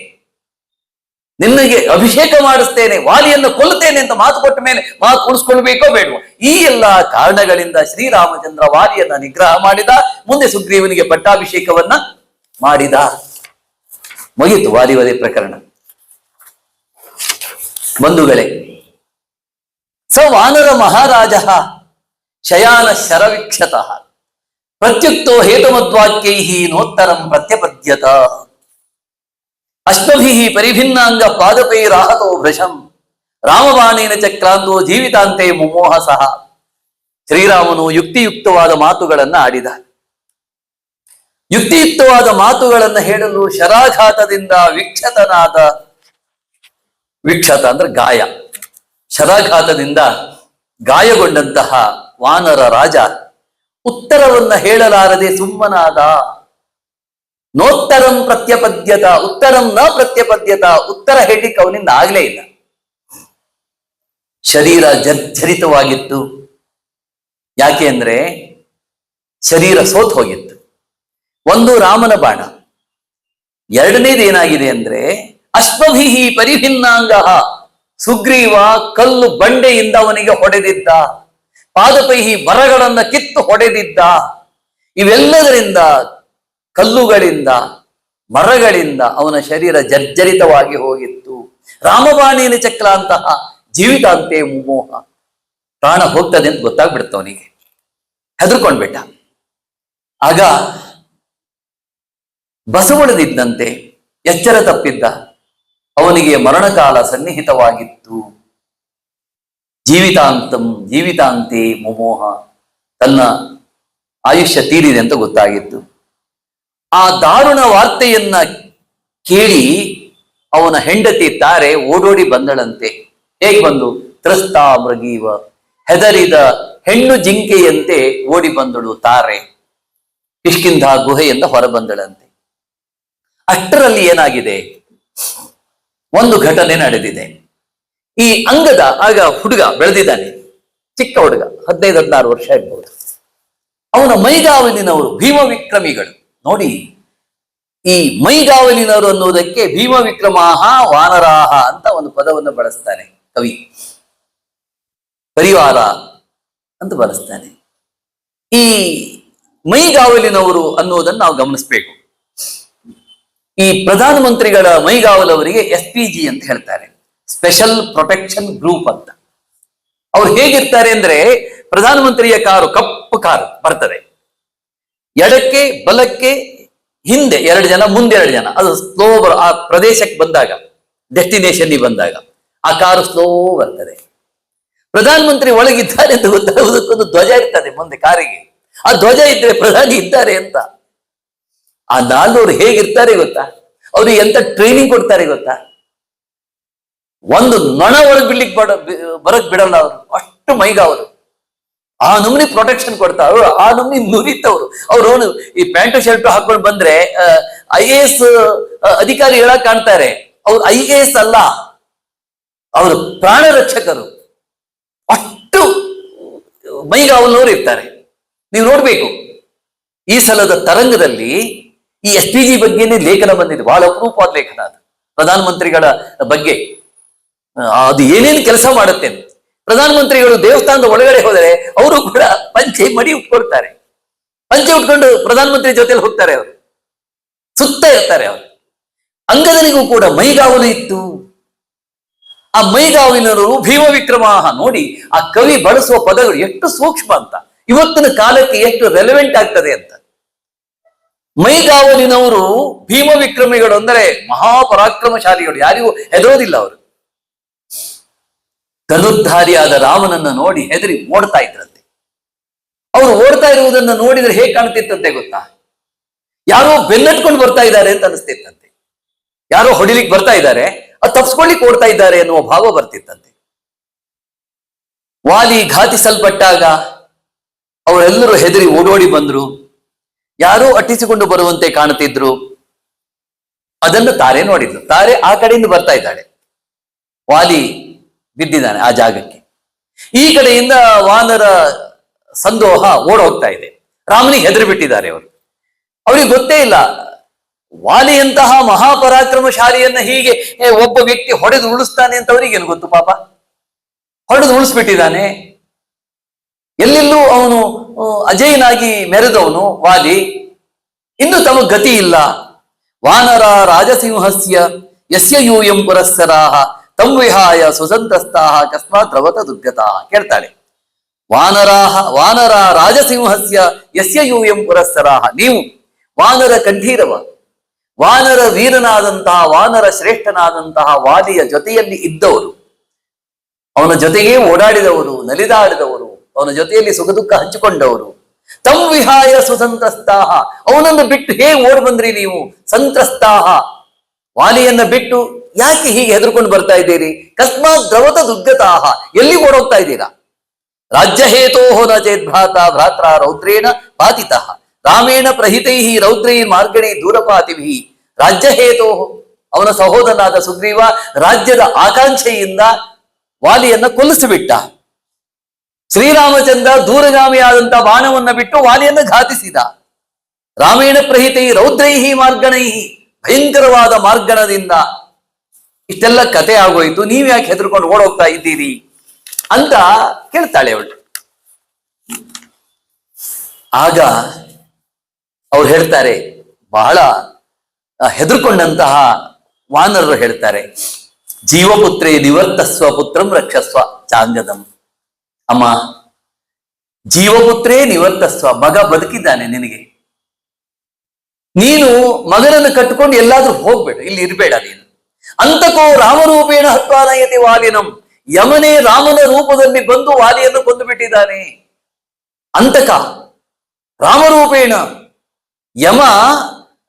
ನಿನ್ನಗೆ ಅಭಿಷೇಕ ಮಾಡಿಸ್ತೇನೆ, ವಾಲಿಯನ್ನು ಕೊಲ್ಲುತ್ತೇನೆ ಅಂತ ಮಾತು ಕೊಟ್ಟ ಮೇಲೆ ಮಾತು ಉಳಿಸ್ಕೊಳ್ಬೇಕೋ ಬೇಡವೋ? ಈ ಎಲ್ಲಾ ಕಾರಣಗಳಿಂದ ಶ್ರೀರಾಮಚಂದ್ರ ವಾಲಿಯನ್ನ ನಿಗ್ರಹ ಮಾಡಿದ. ಮುಂದೆ ಸುಗ್ರೀವನಿಗೆ ಪಟ್ಟಾಭಿಷೇಕವನ್ನ ಮಾಡಿದ. ಮುಗಿತು ವಾಲಿವಧೆ ಪ್ರಕರಣ. ಬಂಧುಗಳೇ, ಸ ವಾನರ ಮಹಾರಾಜ ಶಯಾನ ಶರವೀಕ್ಷತಃ ಪ್ರತ್ಯುಕ್ತೋ ಹೇತುಮದ್ವಾಕ್ಯೈ ನೋತ್ತರಂ ಪ್ರತ್ಯಪದ್ಯತ ಅಶ್ವಭಿಃ ಪರಿಭಿನ್ನಾಂಗ ಪಾದಪೈರಾಹತೋ ಭೃಶಂ ರಾಮಬಾಣೇನ ಚಕ್ರಾಂತೋ ಜೀವಿತಾಂತೆ ಮುಮೋಹ ಸಹ. ಶ್ರೀರಾಮನು ಯುಕ್ತಿಯುಕ್ತವಾದ ಮಾತುಗಳನ್ನ ಆಡಿದ. ಯುಕ್ತಿಯುಕ್ತವಾದ ಮಾತುಗಳನ್ನ ಹೇಳಲು ಶರಾಘಾತದಿಂದ ವಿಕ್ಷತನಾದ, ವಿಕ್ಷತ ಅಂದ್ರೆ ಗಾಯ, ಶರಾಘಾತದಿಂದ ಗಾಯಗೊಂಡಂತಹ ವಾನರ ರಾಜ ಉತ್ತರವನ್ನ ಹೇಳಲಾರದೆ ಸುಮ್ಮನಾದ. ನೋತ್ತರಂ ಪ್ರತ್ಯಪದ್ಯತ, ಉತ್ತರಂ ನ ಪ್ರತ್ಯಪದ್ಯತ, ಉತ್ತರ ಹೇಳಲಿಕ್ಕೆ ಅವನಿಂದ ಆಗ್ಲೇ ಇಲ್ಲ. ಶರೀರ ಜರ್ಜರಿತವಾಗಿತ್ತು. ಯಾಕೆ ಅಂದ್ರೆ ಶರೀರ ಸೋತ್ ಹೋಗಿತ್ತು. ಒಂದು ರಾಮನ ಬಾಣ, ಎರಡನೇದು ಏನಾಗಿದೆ ಅಂದ್ರೆ ಅಶ್ವಭಿಃ ಪರಿಭಿನ್ನಾಂಗ, ಸುಗ್ರೀವ ಕಲ್ಲು ಬಂಡೆಯಿಂದ ಅವನಿಗೆ ಹೊಡೆದಿದ್ದ, ಪಾದಪೈಹಿ ಮರಗಳನ್ನ ಕಿತ್ತು ಹೊಡೆದಿದ್ದ. ಇವೆಲ್ಲದರಿಂದ, ಕಲ್ಲುಗಳಿಂದ ಮರಗಳಿಂದ ಅವನ ಶರೀರ ಜರ್ಜರಿತವಾಗಿ ಹೋಗಿತ್ತು. ರಾಮಬಾಣೇನ ಚಕ್ರಾಂತಹ ಜೀವಿತಾಂತೆ ಮುಮೋಹ, ಪ್ರಾಣ ಹೋಗ್ತದೆ ಅಂತ ಗೊತ್ತಾಗ್ಬಿಡ್ತ ಅವನಿಗೆ, ಹೆದರ್ಕೊಂಡ್ಬಿಟ್ಟ. ಆಗ ಬಸವಳದಿದ್ದಂತೆ ಎಚ್ಚರ ತಪ್ಪಿದ್ದ. ಅವನಿಗೆ ಮರಣಕಾಲ ಸನ್ನಿಹಿತವಾಗಿತ್ತು. ಜೀವಿತಾಂತೆ ಮುಮೋಹ, ತನ್ನ ಆಯುಷ್ಯ ತೀರಿದೆ ಅಂತ ಗೊತ್ತಾಗಿತ್ತು. ಆ ದಾರುಣ ವಾರ್ತೆಯನ್ನ ಕೇಳಿ ಅವನ ಹೆಂಡತಿ ತಾರೆ ಓಡೋಡಿ ಬಂದಳಂತೆ. ಹೇಗೆ ಬಂದು? ತ್ರಸ್ತಾ ಮೃಗೀವ, ಹೆದರಿದ ಹೆಣ್ಣು ಜಿಂಕೆಯಂತೆ ಓಡಿ ಬಂದಳು ತಾರೆ. ಕಿಷ್ಕಿಂಧ ಗುಹೆಯಿಂದ ಹೊರಬಂದಳಂತೆ. ಅಷ್ಟರಲ್ಲಿ ಏನಾಗಿದೆ? ಒಂದು ಘಟನೆ ನಡೆದಿದೆ. ಈ ಅಂಗದ ಆಗ ಹುಡುಗ ಬೆಳೆದಿದ್ದಾನೆ, ಚಿಕ್ಕ ಹುಡುಗ, 15-16 ವರ್ಷ ಇರ್ಬೋದು. ಅವನ ಮೈಗಾವಲಿನವರು ಭೀಮ ವಿಕ್ರಮಿಗಳು. ನೋಡಿ, ಈ ಮೈಗಾವಲಿನವರು ಅನ್ನುವುದಕ್ಕೆ ಭೀಮ ವಿಕ್ರಮಾಹ ವಾನರಾಹ ಅಂತ ಒಂದು ಪದವನ್ನು ಬಳಸ್ತಾನೆ ಕವಿ. ಪರಿವಾರ ಅಂತ ಬಳಸ್ತಾನೆ. ಈ ಮೈಗಾವಲಿನವರು ಅನ್ನುವುದನ್ನು ನಾವು ಗಮನಿಸಬೇಕು. ಈ ಪ್ರಧಾನಮಂತ್ರಿಗಳ ಮೈಗಾವಲವರಿಗೆ SPG ಅಂತ ಹೇಳ್ತಾರೆ, ಸ್ಪೆಷಲ್ ಪ್ರೊಟೆಕ್ಷನ್ ಗ್ರೂಪ್ ಅಂತ. ಅವ್ರು ಹೇಗಿರ್ತಾರೆ ಅಂದ್ರೆ, ಪ್ರಧಾನಮಂತ್ರಿಯ ಕಾರು ಕಪ್ಪು ಕಾರು ಬರ್ತದೆ, ಎಡಕ್ಕೆ ಬಲಕ್ಕೆ ಹಿಂದೆ 2 ಜನ, ಮುಂದೆ 2 ಜನ. ಅದು ಸ್ಲೋ ಆ ಪ್ರದೇಶಕ್ಕೆ ಬಂದಾಗ, ಡೆಸ್ಟಿನೇಷನ್ ಬಂದಾಗ ಆ ಕಾರು ಸ್ಲೋ ಬರ್ತದೆ. ಪ್ರಧಾನಮಂತ್ರಿ ಒಳಗಿದ್ದಾರೆ ಅಂತ ಗೊತ್ತಾಗುವುದಕ್ಕೊಂದು ಧ್ವಜ ಇರ್ತದೆ ಮುಂದೆ ಕಾರಿಗೆ. ಆ ಧ್ವಜ ಇದ್ರೆ ಪ್ರಧಾನಿ ಇದ್ದಾರೆ ಅಂತ. ಆ 4 ಹೇಗಿರ್ತಾರೆ ಗೊತ್ತಾ? ಅವ್ರಿಗೆ ಎಂತ ಟ್ರೈನಿಂಗ್ ಕೊಡ್ತಾರೆ ಗೊತ್ತಾ? ಒಂದು ನೊಣ ಒಳಗೆ ಬರಕ್ ಬಿಡಲ್ಲ ಅವರು, ಅಷ್ಟು ಮೈಗಾವರು. ಆ ನಮ್ನಿ ಪ್ರೊಟೆಕ್ಷನ್ ಕೊಡ್ತಾವ್ರು, ಆ ನಮ್ನಿ ನುರಿತವ್ರು. ಅವ್ರು ಈ ಪ್ಯಾಂಟು ಶರ್ಟ್ ಹಾಕೊಂಡು ಬಂದ್ರೆ IAS ಅಧಿಕಾರಿ ಹೇಳಕ್ ಕಾಣ್ತಾರೆ. ಅವ್ರು IAS ಅಲ್ಲ, ಅವರು ಪ್ರಾಣ ರಕ್ಷಕರು. ಅಷ್ಟು ಮೈಗಾವಲ್ನವರು ಇರ್ತಾರೆ. ನೀವು ನೋಡ್ಬೇಕು, ಈ ಸಲದ ತರಂಗದಲ್ಲಿ ಈ SPG ಬಗ್ಗೆನೇ ಲೇಖನ ಬಂದಿದೆ. ಬಹಳ ಅಪರೂಪವಾದ ಲೇಖನ ಅದು, ಪ್ರಧಾನಮಂತ್ರಿಗಳ ಬಗ್ಗೆ. ಅದು ಏನೇನು ಕೆಲಸ ಮಾಡುತ್ತೆ. ಪ್ರಧಾನಮಂತ್ರಿಗಳು ದೇವಸ್ಥಾನದ ಒಳಗಡೆ ಹೋದರೆ ಅವರು ಕೂಡ ಪಂಚೆ ಮಡಿ ಉಟ್ಕೊಳ್ತಾರೆ. ಪಂಚೆ ಉಟ್ಕೊಂಡು ಪ್ರಧಾನಮಂತ್ರಿ ಜೊತೆಲಿ ಹೋಗ್ತಾರೆ, ಅವರು ಸುತ್ತ ಇರ್ತಾರೆ. ಅವರು ಅಂಗದನಿಗೂ ಕೂಡ ಮೈಗಾವಲು ಇತ್ತು. ಆ ಮೈಗಾವಿನರು ಭೀಮ ವಿಕ್ರಮಾಹ. ನೋಡಿ, ಆ ಕವಿ ಬಳಸುವ ಪದಗಳು ಎಷ್ಟು ಸೂಕ್ಷ್ಮ ಅಂತ, ಇವತ್ತಿನ ಕಾಲಕ್ಕೆ ಎಷ್ಟು ರೆಲೆವೆಂಟ್ ಆಗ್ತದೆ ಅಂತ. ಮೈಗಾವಲಿನವರು ಭೀಮ ವಿಕ್ರಮಿಗಳು ಅಂದರೆ ಮಹಾಪರಾಕ್ರಮಶಾಲಿಗಳು, ಯಾರಿಗೂ ಹೆದರೋದಿಲ್ಲ ಅವರು. ಧನುರ್ಧಾರಿಯಾದ ರಾಮನನ್ನ ನೋಡಿ ಹೆದರಿ ಓಡ್ತಾ ಇದ್ರಂತೆ. ಅವರು ಓಡ್ತಾ ಇರುವುದನ್ನು ನೋಡಿದ್ರೆ ಹೇಗೆ ಕಾಣ್ತಿತ್ತಂತೆ ಗೊತ್ತಾ? ಯಾರೋ ಬೆನ್ನಟ್ಕೊಂಡು ಬರ್ತಾ ಇದ್ದಾರೆ ಅಂತ ಅನಿಸ್ತಿತ್ತಂತೆ. ಯಾರೋ ಹೊಡಿಲಿಕ್ಕೆ ಬರ್ತಾ ಇದ್ದಾರೆ, ಅದು ತಪ್ಪಿಸ್ಕೊಳ್ಳಿಕ್ಕೆ ಓಡ್ತಾ ಇದ್ದಾರೆ ಎನ್ನುವ ಭಾವ ಬರ್ತಿತ್ತಂತೆ. ವಾಲಿ ಘಾತಿಸಲ್ಪಟ್ಟಾಗ ಅವರೆಲ್ಲರೂ ಹೆದರಿ ಓಡೋಡಿ ಬಂದ್ರು. ಯಾರೋ ಅಟ್ಟಿಸಿಕೊಂಡು ಬರುವಂತೆ ಕಾಣುತ್ತಿದ್ರು. ಅದನ್ನು ತಾರೆ ನೋಡಿದ್ಲು. ತಾರೆ ಆ ಕಡೆಯಿಂದ ಬರ್ತಾ ಇದ್ದಾಳೆ, ವಾಲಿ ಬಿದ್ದಿದ್ದಾನೆ ಆ ಜಾಗಕ್ಕೆ. ಈ ಕಡೆಯಿಂದ ವಾನರ ಸಂದೋಹ ಓಡ ಹೋಗ್ತಾ ಇದೆ. ರಾಮನಿಗೆ ಹೆದರಿ ಬಿಟ್ಟಿದ್ದಾರೆ ಅವರು. ಅವರಿಗೆ ಗೊತ್ತೇ ಇಲ್ಲ, ವಾಲಿಯಂತಹ ಮಹಾಪರಾಕ್ರಮಶಾಲಿಯನ್ನ ಹೀಗೆ ಒಬ್ಬ ವ್ಯಕ್ತಿ ಹೊಡೆದು ಉಳಿಸ್ತಾನೆ ಅಂತ ಅವರಿಗೇನು ಗೊತ್ತು? ಪಾಪ, ಹೊಡೆದು ಉಳಿಸ್ಬಿಟ್ಟಿದ್ದಾನೆ. ಎಲ್ಲೆಲ್ಲೂ ಅವನು ಅಜಯನಾಗಿ ಮೆರೆದವನು ವಾಲಿ. ಇನ್ನು ತಮ್ಮ ಗತಿ ಇಲ್ಲ. ವಾನರ ರಾಜಸಿಂಹಸ್ಯ ಯಸ್ಯ ಯೂಯಂ ಪುರಸ್ಸರಾಹ ತಂ ವಿಹಾಯ ಸುಸಂತಸ್ತಾಹ ಕಸ್ಮಾತ್ ರವತ ದುರ್ಗತಾಹ. ಕೇಳ್ತಾಳೆ, ವಾನರ ರಾಜಸಿಂಹಸ್ಯ ಯಸ್ಯ ಯೂಯಂ ಪುರಸ್ಸರಾಹ. ನೀವು ವಾನರ ಕಂಠೀರವ, ವಾನರ ವೀರನಾದಂತಹ, ವಾನರ ಶ್ರೇಷ್ಠನಾದಂತಹ ವಾಲಿಯ ಜೊತೆಯಲ್ಲಿ ಇದ್ದವರು, ಅವನ ಜೊತೆಗೇ ಓಡಾಡಿದವರು, ನಲಿದಾಡಿದವರು, ಅವನ ಜೊತೆಯಲ್ಲಿ ಸುಖ ದುಃಖ ಹಂಚಿಕೊಂಡವರು. ತಂ ವಿಹಾಯ ಸುಸಂತ್ರಸ್ತಾಹ, ಅವನನ್ನು ಬಿಟ್ಟು ಹೇಗೆ ಓಡ್ ಬಂದ್ರಿ ನೀವು? ಸಂತ್ರಸ್ತಾಹ, ವಾಲಿಯನ್ನ ಬಿಟ್ಟು ಯಾಕೆ ಹೀಗೆ ಹೆದರ್ಕೊಂಡು ಬರ್ತಾ ಇದ್ದೀರಿ? ಕಸ್ಮಾತ್ ದ್ರವತ ದುರ್ಗತಾಹ, ಎಲ್ಲಿ ಓಡೋಗ್ತಾ ಇದ್ದೀರಾ? ರಾಜ್ಯ ಹೇತೋಹೋ ನ ಚೇತ್ ಭ್ರಾತ್ರ ರೌದ್ರೇಣ ಪಾತಿತಃ ರಾಮೇಣ ಪ್ರಹಿತೈ ರೌದ್ರೈ ಮಾರ್ಗಣಿ ದೂರಪಾತಿಭಿ. ರಾಜ್ಯ ಹೇತೋಹೋ, ಅವನ ಸಹೋದರನಾದ ಸುಗ್ರೀವ ರಾಜ್ಯದ ಆಕಾಂಕ್ಷೆಯಿಂದ ವಾಲಿಯನ್ನ ಕೊಲ್ಲಿಸಿಬಿಟ್ಟ. ಶ್ರೀರಾಮಚಂದ್ರ ದೂರಗಾಮಿಯಾದಂತಹ ಬಾಣವನ್ನ ಬಿಟ್ಟು ವಾಲಿಯನ್ನ ಘಾತಿಸಿದ. ರಾಮೇಣ ಪ್ರಹಿತೈ ರೌದ್ರೈಹಿ ಮಾರ್ಗಣೈಹಿ, ಭಯಂಕರವಾದ ಮಾರ್ಗಣದಿಂದ ಇಷ್ಟೆಲ್ಲ ಕತೆ ಆಗೋಯ್ತು, ನೀವ್ ಯಾಕೆ ಹೆದರ್ಕೊಂಡು ಓಡೋಗ್ತಾ ಇದ್ದೀರಿ ಅಂತ ಕೇಳ್ತಾಳೆ ಅವಳು. ಆಗ ಅವ್ರು ಹೇಳ್ತಾರೆ, ಬಹಳ ಹೆದರ್ಕೊಂಡಂತಹ ವಾನರರು ಹೇಳ್ತಾರೆ, ಜೀವಪುತ್ರೇ ನಿವರ್ತಸ್ವ ಪುತ್ರಂ ರಕ್ಷಸ್ವ ಚಾಂಗದಂ. ಅಮ್ಮ, ಜೀವಪುತ್ರೇ ನಿವರ್ತಸ್ವ, ಮಗ ಬದುಕಿದ್ದಾನೆ ನಿನಗೆ, ನೀನು ಮಗನನ್ನು ಕಟ್ಟಿಕೊಂಡು ಎಲ್ಲಾದ್ರೂ ಹೋಗ್ಬೇಡ, ಇಲ್ಲಿ ಇರಬೇಡ ನೀನು. ಅಂತಕೋ ರಾಮರೂಪೇಣ ಹತ್ವಾನಯತಿ ವಾಲಿನಂ, ಯಮನೇ ರಾಮನ ರೂಪದಲ್ಲಿ ಬಂದು ವಾಲಿಯನ್ನು ಕೊಂದು ಬಿಟ್ಟಿದ್ದಾನೆ. ಅಂತಕ ರಾಮರೂಪೇಣ, ಯಮ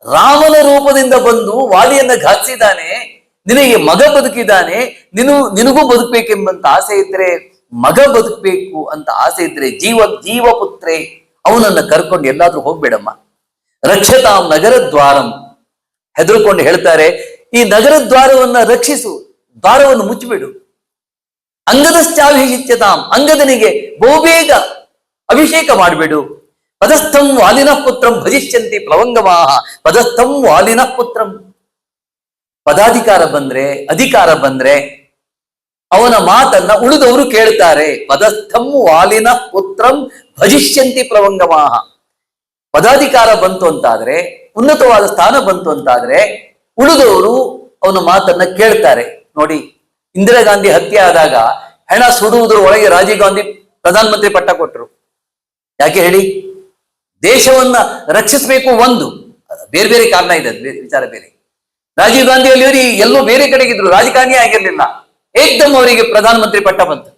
ರಾಮನ ರೂಪದಿಂದ ಬಂದು ವಾಲಿಯನ್ನ ಘಾತಿಸಿದ್ದಾನೆ. ನಿನಗೆ ಮಗ ಬದುಕಿದ್ದಾನೆ, ನಿನಗೂ ಬದುಕಬೇಕೆಂಬಂತ ಆಸೆ ಇದ್ರೆ, ಮಗ ಬದುಕಬೇಕು ಅಂತ ಆಸೆ ಇದ್ರೆ, ಜೀವಪುತ್ರೇ ಅವನನ್ನ ಕರ್ಕೊಂಡು ಎಲ್ಲಾದ್ರೂ ಹೋಗ್ಬೇಡಮ್ಮ. ರಕ್ಷತಾಂ ನಗರ ದ್ವಾರಂ, ಹೆದರ್ಕೊಂಡು ಹೇಳ್ತಾರೆ, ಈ ನಗರ ದ್ವಾರವನ್ನ ರಕ್ಷಿಸು, ದ್ವಾರವನ್ನು ಮುಚ್ಚಿಬಿಡು. ಅಂಗದಶ್ಚಾಭಿಷಿಚ್ಯತಾಂ, ಅಂಗದನಿಗೆ ಬಹುಬೇಗ ಅಭಿಷೇಕ ಮಾಡಿಬಿಡು. ಪದಸ್ಥಂ ವಾಲಿನಃ ಪುತ್ರಂ ಭಜಿಷ್ಯಂತಿ ಪ್ಲವಂಗಮಾಹ, ಪದಸ್ಥಂ ವಾಲಿನಃ ಪುತ್ರಂ. ಪದಾಧಿಕಾರ ಬಂದ್ರೆ, ಅಧಿಕಾರ ಬಂದ್ರೆ ಅವನ ಮಾತನ್ನ ಉಳಿದವರು ಕೇಳ್ತಾರೆ. ಪದಸ್ಥಂ ವಾಲಿನಃ ಪುತ್ರಂ ಭಜಿಷ್ಯಂತಿ ಪ್ಲವಂಗಮಾಹ. ಪದಾಧಿಕಾರ ಬಂತು ಅಂತಾದ್ರೆ, ಉನ್ನತವಾದ ಸ್ಥಾನ ಬಂತು ಅಂತಾದ್ರೆ ಉಳಿದವರು ಅವನ ಮಾತನ್ನ ಕೇಳ್ತಾರೆ. ನೋಡಿ, ಇಂದಿರಾ ಗಾಂಧಿ ಹತ್ಯೆ ಆದಾಗ ಹೆಣ ಸುಡುವುದರ ಒಳಗೆ ರಾಜೀವ್ ಗಾಂಧಿ ಪ್ರಧಾನಮಂತ್ರಿ ಪಟ್ಟ ಕೊಟ್ಟರು. ಯಾಕೆ ಹೇಳಿ? ದೇಶವನ್ನ ರಕ್ಷಿಸಬೇಕು. ಒಂದು ಬೇರೆ ಬೇರೆ ಕಾರಣ ಇದೆ, ವಿಚಾರ ಬೇರೆ. ರಾಜೀವ್ ಗಾಂಧಿ ಅಲ್ಲಿ ಎಲ್ಲೋ ಬೇರೆ ಕಡೆಗಿದ್ರು, ರಾಜಕಾರಣಿ ಆಗಿರ್ಲಿಲ್ಲ. ಏಕ್ದಮ್ ಅವರಿಗೆ ಪ್ರಧಾನಮಂತ್ರಿ ಪಟ್ಟ ಬಂತು,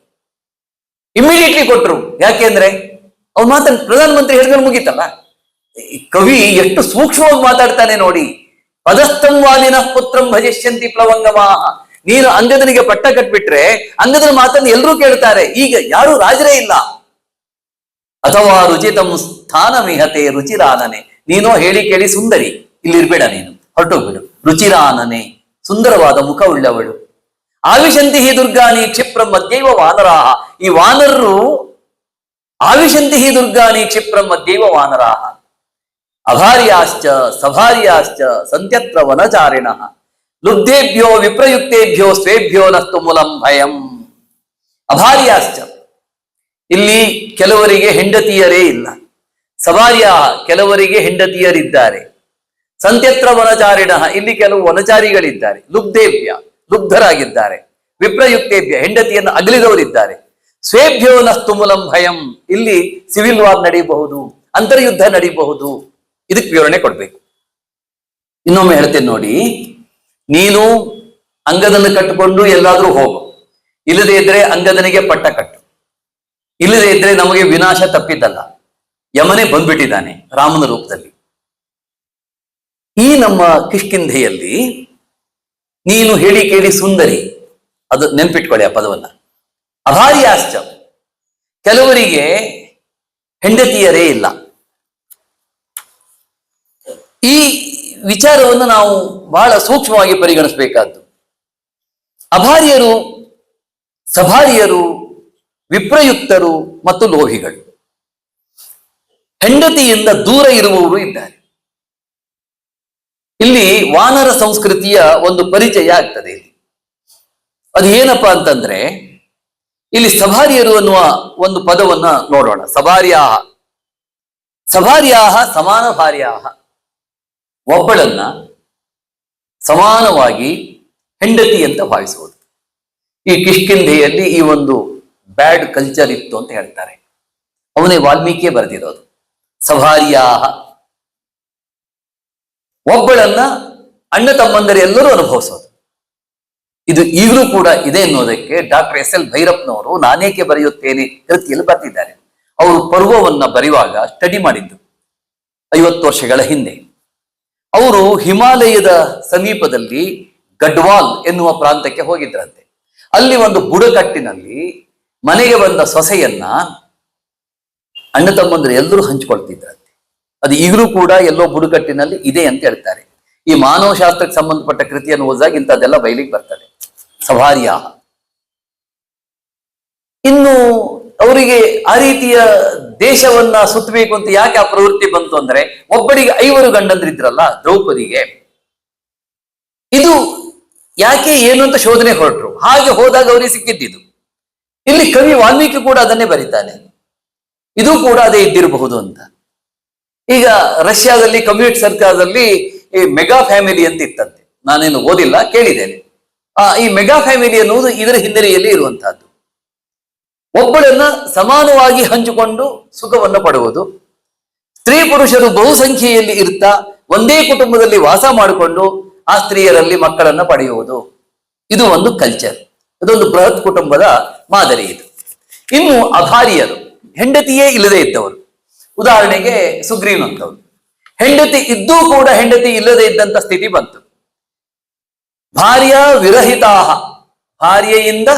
ಇಮಿಡಿಯೇಟ್ಲಿ ಕೊಟ್ಟರು. ಯಾಕೆಂದ್ರೆ ಅವ್ರ ಮಾತನ್ನು ಪ್ರಧಾನಮಂತ್ರಿ ಹೇಳಿದ್ರೆ ಮುಗೀತಲ್ಲ. ಕವಿ ಎಷ್ಟು ಸೂಕ್ಷ್ಮವಾಗಿ ಮಾತಾಡ್ತಾನೆ ನೋಡಿ. ಪದಸ್ಥಂ ವಾಲಿನಃ ಪುತ್ರಂ ಭಜಿಷ್ಯಂತಿ ಪ್ಲವಂಗಮಾಹ. ನೀನು ಅಂಗದನಿಗೆ ಪಟ್ಟ ಕಟ್ಬಿಟ್ರೆ ಅಂಗದನ ಮಾತನ್ನು ಎಲ್ಲರೂ ಕೇಳ್ತಾರೆ. ಈಗ ಯಾರು ರಾಜರೇ ಇಲ್ಲ. ಅಥವಾ ರುಚಿತಂ ಸ್ಥಾನಮಿಹತೆ ರುಚಿರಾನನೆ, ನೀನೋ ಹೇಳಿ ಕೇಳಿ ಸುಂದರಿ, ಇಲ್ಲಿರ್ಬೇಡ, ನೀನು ಹೊರಟೋಗ್ಬಿಡು. ರುಚಿರಾನನೆ, ಸುಂದರವಾದ ಮುಖ ಉಳ್ಳವಳು. ಆವಿಶಂತಿ ಹಿ ದುರ್ಗಾನಿ ಕ್ಷಿಪ್ರಂ ಮಧ್ಯೈವ ವಾನರಾಹ. ಈ ವಾನರರು ಆವಿಶಂತಿ ಹಿ ದುರ್ಗಾನಿ ಕ್ಷಿಪ್ರಂ ಮಧ್ಯೈವ ವಾನರಾಹ. ಅಭಾರ್ಯಾಶ್ಚ ಸಭಾರ್ಯಾಶ್ಚ ಸಂತ್ಯತ್ರ ವನಚಾರಿಣಃ. ಲುಬ್ಧೇಭ್ಯೋ ವಿಪ್ರಯುಕ್ತೇಭ್ಯೋ ಸ್ವೇಭ್ಯೋ ನಸ್ತು ಮೂಲಂ ಭಯಂ. ಅಭಾರ್ಯಾಶ್ಚ, ಇಲ್ಲಿ ಕೆಲವರಿಗೆ ಹೆಂಡತಿಯರೇ ಇಲ್ಲ. ಸಭಾರ್ಯ, ಕೆಲವರಿಗೆ ಹೆಂಡತಿಯರಿದ್ದಾರೆ. ಸಂತ್ಯತ್ರ ವನಚಾರಿಣಃ, ಇಲ್ಲಿ ಕೆಲವು ವನಚಾರಿಗಳಿದ್ದಾರೆ. ಲುಬ್ಧೇಭ್ಯ, ಲುಬ್ಧರಾಗಿದ್ದಾರೆ. ವಿಪ್ರಯುಕ್ತೇಭ್ಯ, ಹೆಂಡತಿಯನ್ನು ಅಗಲಿದವರಿದ್ದಾರೆ. ಸ್ವೇಭ್ಯೋ ನಸ್ತು ಮೂಲಂ ಭಯಂ, ಇಲ್ಲಿ ಸಿವಿಲ್ ವಾರ್ ನಡೆಯಬಹುದು, ಅಂತರ್ಯುದ್ಧ ನಡೆಯಬಹುದು. ಇದಕ್ಕೆ ವಿವರಣೆ ಕೊಡ್ಬೇಕು. ಇನ್ನೊಮ್ಮೆ ಹೇಳ್ತೇನೆ ನೋಡಿ. ನೀನು ಅಂಗದನ್ನು ಕಟ್ಟಿಕೊಂಡು ಎಲ್ಲಾದ್ರೂ ಹೋಗು, ಇಲ್ಲದೆ ಇದ್ರೆ ಅಂಗದನಿಗೆ ಪಟ್ಟ ಕಟ್ಟು. ಇಲ್ಲದೆ ಇದ್ರೆ ನಮಗೆ ವಿನಾಶ ತಪ್ಪಿದ್ದಲ್ಲ, ಯಮನೇ ಬಂದ್ಬಿಟ್ಟಿದ್ದಾನೆ ರಾಮನ ರೂಪದಲ್ಲಿ. ಈ ನಮ್ಮ ಕಿಷ್ಕಿಂಧೆಯಲ್ಲಿ ನೀನು ಹೇಳಿ ಕೇಳಿ ಸುಂದರಿ, ಅದು ನೆನ್ಪಿಟ್ಕೊಳ್ಳಿ ಆ ಪದವನ್ನ. ಅಭಾರ್ಯಾಶ್ಚ, ಕೆಲವರಿಗೆ ಹೆಂಡತಿಯರೇ ಇಲ್ಲ. ಈ ವಿಚಾರವನ್ನು ನಾವು ಬಹಳ ಸೂಕ್ಷ್ಮವಾಗಿ ಪರಿಗಣಿಸಬೇಕಾದ್ದು. ಅಭಾರ್ಯರು, ಸಭಾರ್ಯರು, ವಿಪ್ರಯುಕ್ತರು ಮತ್ತು ಲೋಭಿಗಳು, ಹೆಂಡತಿಯಿಂದ ದೂರ ಇರುವವರು ಇದ್ದಾರೆ. ಇಲ್ಲಿ ವಾನರ ಸಂಸ್ಕೃತಿಯ ಒಂದು ಪರಿಚಯ ಆಗ್ತದೆ. ಇಲ್ಲಿ ಅದು ಏನಪ್ಪಾ ಅಂತಂದ್ರೆ, ಇಲ್ಲಿ ಸಭಾರ್ಯರು ಅನ್ನುವ ಒಂದು ಪದವನ್ನ ನೋಡೋಣ. ಸಭಾರ್ಯಾಹ, ಸಭಾರ್ಯಾಹ ಸಮಾನ ಭಾರ್ಯಾಹ, ಒಬ್ಬಳನ್ನ ಸಮಾನವಾಗಿ ಹೆಂಡತಿ ಅಂತ ಭಾವಿಸುವುದು. ಈ ಕಿಷ್ಕಿಂಧೆಯಲ್ಲಿ ಈ ಒಂದು ಬ್ಯಾಡ್ ಕಲ್ಚರ್ ಇತ್ತು ಅಂತ ಹೇಳ್ತಾರೆ. ಅವನೇ ವಾಲ್ಮೀಕಿಯೇ ಬರೆದಿರೋದು. ಸಭಾರ್ಯಾಹ, ಒಬ್ಬಳನ್ನ ಅಣ್ಣ ತಮ್ಮಂದರೆ ಎಲ್ಲರೂ ಅನುಭವಿಸೋದು. ಇದು ಈಗಲೂ ಕೂಡ ಇದೆ ಅನ್ನೋದಕ್ಕೆ ಡಾಕ್ಟರ್ ಎಸ್ ಎಲ್ ಭೈರಪ್ಪನವರು ನಾನೇಕೆ ಬರೆಯುತ್ತೇನೆ ಕೃತಿಯಲ್ಲಿ ಬರೆದಿದ್ದಾರೆ. ಅವರು ಪರ್ವವನ್ನ ಬರೆಯುವಾಗ ಸ್ಟಡಿ ಮಾಡಿದ್ದು 50 ವರ್ಷಗಳ ಹಿಂದೆ. ಅವರು ಹಿಮಾಲಯದ ಸಮೀಪದಲ್ಲಿ ಗಡ್ವಾಲ್ ಎನ್ನುವ ಪ್ರಾಂತಕ್ಕೆ ಹೋಗಿದ್ರಂತೆ. ಅಲ್ಲಿ ಒಂದು ಬುಡಕಟ್ಟಿನಲ್ಲಿ ಮನೆಗೆ ಬಂದ ಸೊಸೆಯನ್ನ ಅಣ್ಣ ತಮ್ಮಂದರು ಎಲ್ಲರೂ ಹಂಚಿಕೊಳ್ತಿದ್ರಂತೆ. ಅದು ಈಗಲೂ ಕೂಡ ಎಲ್ಲೋ ಬುಡಕಟ್ಟಿನಲ್ಲಿ ಇದೆ ಅಂತ ಹೇಳ್ತಾರೆ. ಈ ಮಾನವಶಾಸ್ತ್ರಕ್ಕೆ ಸಂಬಂಧಪಟ್ಟ ಕೃತಿಯನ್ನು ಓದಿದಾಗ ಇಂಥದ್ದೆಲ್ಲ ಬಯಲಿಗೆ ಬರ್ತದೆ. ಸಭಾರ್ಯ. ಇನ್ನು ಅವರಿಗೆ ಆ ರೀತಿಯ ದೇಶವನ್ನ ಸುತ್ತಬೇಕು ಅಂತ ಯಾಕೆ ಆ ಪ್ರವೃತ್ತಿ ಬಂತು ಅಂದ್ರೆ, ಒಬ್ಬರಿಗೆ 5 ಗಂಡಂದ್ರಿದ್ರಲ್ಲ ದ್ರೌಪದಿಗೆ. ಇದು ಯಾಕೆ ಏನು ಅಂತ ಶೋಧನೆ ಹೊರಟರು. ಹಾಗೆ ಹೋದಾಗ ಅವರಿಗೆ ಸಿಕ್ಕಿದ್ದಿದ್ದು. ಇಲ್ಲಿ ಕವಿ ವಾಲ್ಮೀಕಿ ಕೂಡ ಅದನ್ನೇ ಬರೀತಾನೆ. ಇದು ಕೂಡ ಅದೇ ಇದ್ದಿರಬಹುದು ಅಂತ. ಈಗ ರಷ್ಯಾದಲ್ಲಿ ಕಮ್ಯುನಿಸ್ಟ್ ಸರ್ಕಾರದಲ್ಲಿ ಈ ಮೆಗಾ ಫ್ಯಾಮಿಲಿ ಅಂತ ಇತ್ತಂತೆ. ನಾನೇನು ಓದಿಲ್ಲ, ಕೇಳಿದ್ದೇನೆ. ಈ ಮೆಗಾ ಫ್ಯಾಮಿಲಿ ಅನ್ನುವುದು ಇದರ ಹಿನ್ನೆಲೆಯಲ್ಲಿ ಇರುವಂತಹದ್ದು. ಒಬ್ಬಳನ್ನ ಸಮಾನವಾಗಿ ಹಂಚಿಕೊಂಡು ಸುಖವನ್ನು ಪಡುವುದು. ಸ್ತ್ರೀ ಪುರುಷರು ಬಹುಸಂಖ್ಯೆಯಲ್ಲಿ ಇರ್ತಾ ಒಂದೇ ಕುಟುಂಬದಲ್ಲಿ ವಾಸ ಮಾಡಿಕೊಂಡು ಆ ಸ್ತ್ರೀಯರಲ್ಲಿ ಮಕ್ಕಳನ್ನ ಪಡೆಯುವುದು. ಇದು ಒಂದು ಕಲ್ಚರ್, ಇದೊಂದು ಬೃಹತ್ ಕುಟುಂಬದ ಮಾದರಿ ಇದು. ಇನ್ನು ಅಭಾರಿಯರು, ಹೆಂಡತಿಯೇ ಇಲ್ಲದೆ ಇದ್ದವರು. ಉದಾಹರಣೆಗೆ ಸುಗ್ರೀವನಂತವರು, ಹೆಂಡತಿ ಇದ್ದೂ ಕೂಡ ಹೆಂಡತಿ ಇಲ್ಲದೆ ಇದ್ದಂತ ಸ್ಥಿತಿ ಬಂತು. ಭಾರ್ಯ ವಿರಹಿತಾಹ, ಭಾರ್ಯೆಯಿಂದ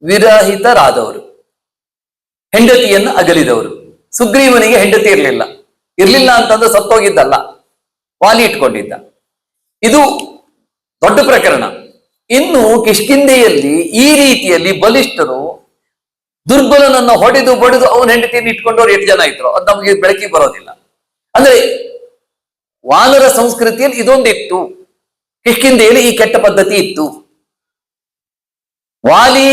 ವಿರಹಿತರಾದವರು, ಹೆಂಡತಿಯನ್ನು ಅಗಲಿದವರು. ಸುಗ್ರೀವನಿಗೆ ಹೆಂಡತಿ ಇರಲಿಲ್ಲ ಅಂತಂದ್ರೆ ಸತ್ತೋಗಿದ್ದಲ್ಲ, ವಾಲಿ ಇಟ್ಕೊಂಡಿದ್ದ. ಇದು ದೊಡ್ಡ ಪ್ರಕರಣ. ಇನ್ನು ಕಿಷ್ಕಿಂಧೆಯಲ್ಲಿ ಈ ರೀತಿಯಲ್ಲಿ ಬಲಿಷ್ಠರು ದುರ್ಬಲನನ್ನು ಹೊಡೆದು ಬಡಿದು ಅವನ ಹೆಂಡತಿಯನ್ನು ಇಟ್ಕೊಂಡವ್ರು ಎಷ್ಟು ಜನ ಇದ್ರು ಅದು ನಮಗೆ ಬೆಳಕಿಗೆ ಬರೋದಿಲ್ಲ. ಅಂದ್ರೆ ವಾನರ ಸಂಸ್ಕೃತಿಯಲ್ಲಿ ಇದೊಂದಿತ್ತು, ಕಿಷ್ಕಿಂಧೆಯಲ್ಲಿ ಈ ಕೆಟ್ಟ ಪದ್ಧತಿ ಇತ್ತು. ವಾಲಿ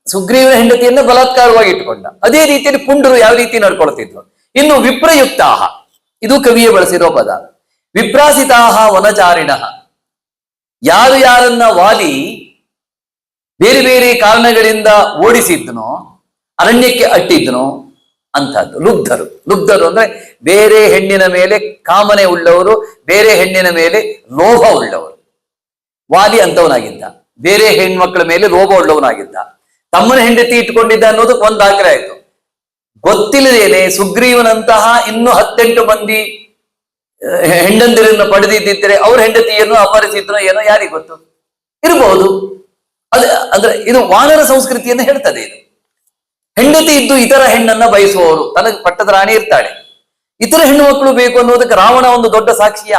ಸುಗ್ರೀವನ ಹೆಂಡತಿಯನ್ನು ಬಲಾತ್ಕಾರವಾಗಿ ಇಟ್ಟುಕೊಂಡ. ಅದೇ ರೀತಿಯಲ್ಲಿ ಪುಂಡರು ಯಾವ ರೀತಿ ನಡ್ಕೊಳ್ತಿದ್ರು. ಇನ್ನು ವಿಪ್ರಯುಕ್ತಾಹ, ಇದು ಕವಿಯೇ ಬಳಸಿರೋ ಪದ. ವಿಪ್ರಾಸಿತಾಹ ವನಚಾರಿಣ, ಯಾರು ಯಾರನ್ನ ವಾಲಿ ಬೇರೆ ಬೇರೆ ಕಾರಣಗಳಿಂದ ಓಡಿಸಿದ್ನೋ, ಅರಣ್ಯಕ್ಕೆ ಅಟ್ಟಿದ್ನೋ ಅಂತದ್ದು ಲುಬ್ಧರು. ಲುಬ್ಧರು ಅಂದ್ರೆ ಬೇರೆ ಹೆಣ್ಣಿನ ಮೇಲೆ ಕಾಮನೆ ಉಳ್ಳವರು, ಬೇರೆ ಹೆಣ್ಣಿನ ಮೇಲೆ ಲೋಭ ಉಳ್ಳವರು. ವಾಲಿ ಅಂತವನಾಗಿದ್ದ, ಬೇರೆ ಹೆಣ್ಮಕ್ಳ ಮೇಲೆ ಲೋಭ ಉಳ್ಳವನಾಗಿದ್ದ. ತಮ್ಮನ ಹೆಂಡತಿ ಇಟ್ಕೊಂಡಿದ್ದ ಅನ್ನೋದಕ್ಕೆ ಒಂದು ದಾಖಲೆ ಆಯ್ತು. ಗೊತ್ತಿಲ್ಲದೇನೆ ಸುಗ್ರೀವನಂತಹ ಇನ್ನು 18 ಮಂದಿ ಹೆಂಡಂದಿರನ್ನು ಪಡೆದಿದ್ದರೆ ಅವ್ರ ಹೆಂಡತಿಯನ್ನು ಅಪಹರಿಸಿದ್ರು ಏನೋ ಯಾರಿಗೆ ಗೊತ್ತು, ಇರಬಹುದು. ಅಂದ್ರೆ ಇದು ವಾನರ ಸಂಸ್ಕೃತಿಯನ್ನು ಹೇಳ್ತದೆ. ಇದು ಹೆಂಡತಿ ಇದ್ದು ಇತರ ಹೆಣ್ಣನ್ನ ಬಯಸುವವರು, ತನಗೆ ಪಟ್ಟದ ರಾಣಿ ಇರ್ತಾಳೆ, ಇತರ ಹೆಣ್ಣು ಮಕ್ಕಳು ಬೇಕು ಅನ್ನೋದಕ್ಕೆ ರಾವಣ ಒಂದು ದೊಡ್ಡ ಸಾಕ್ಷಿಯ.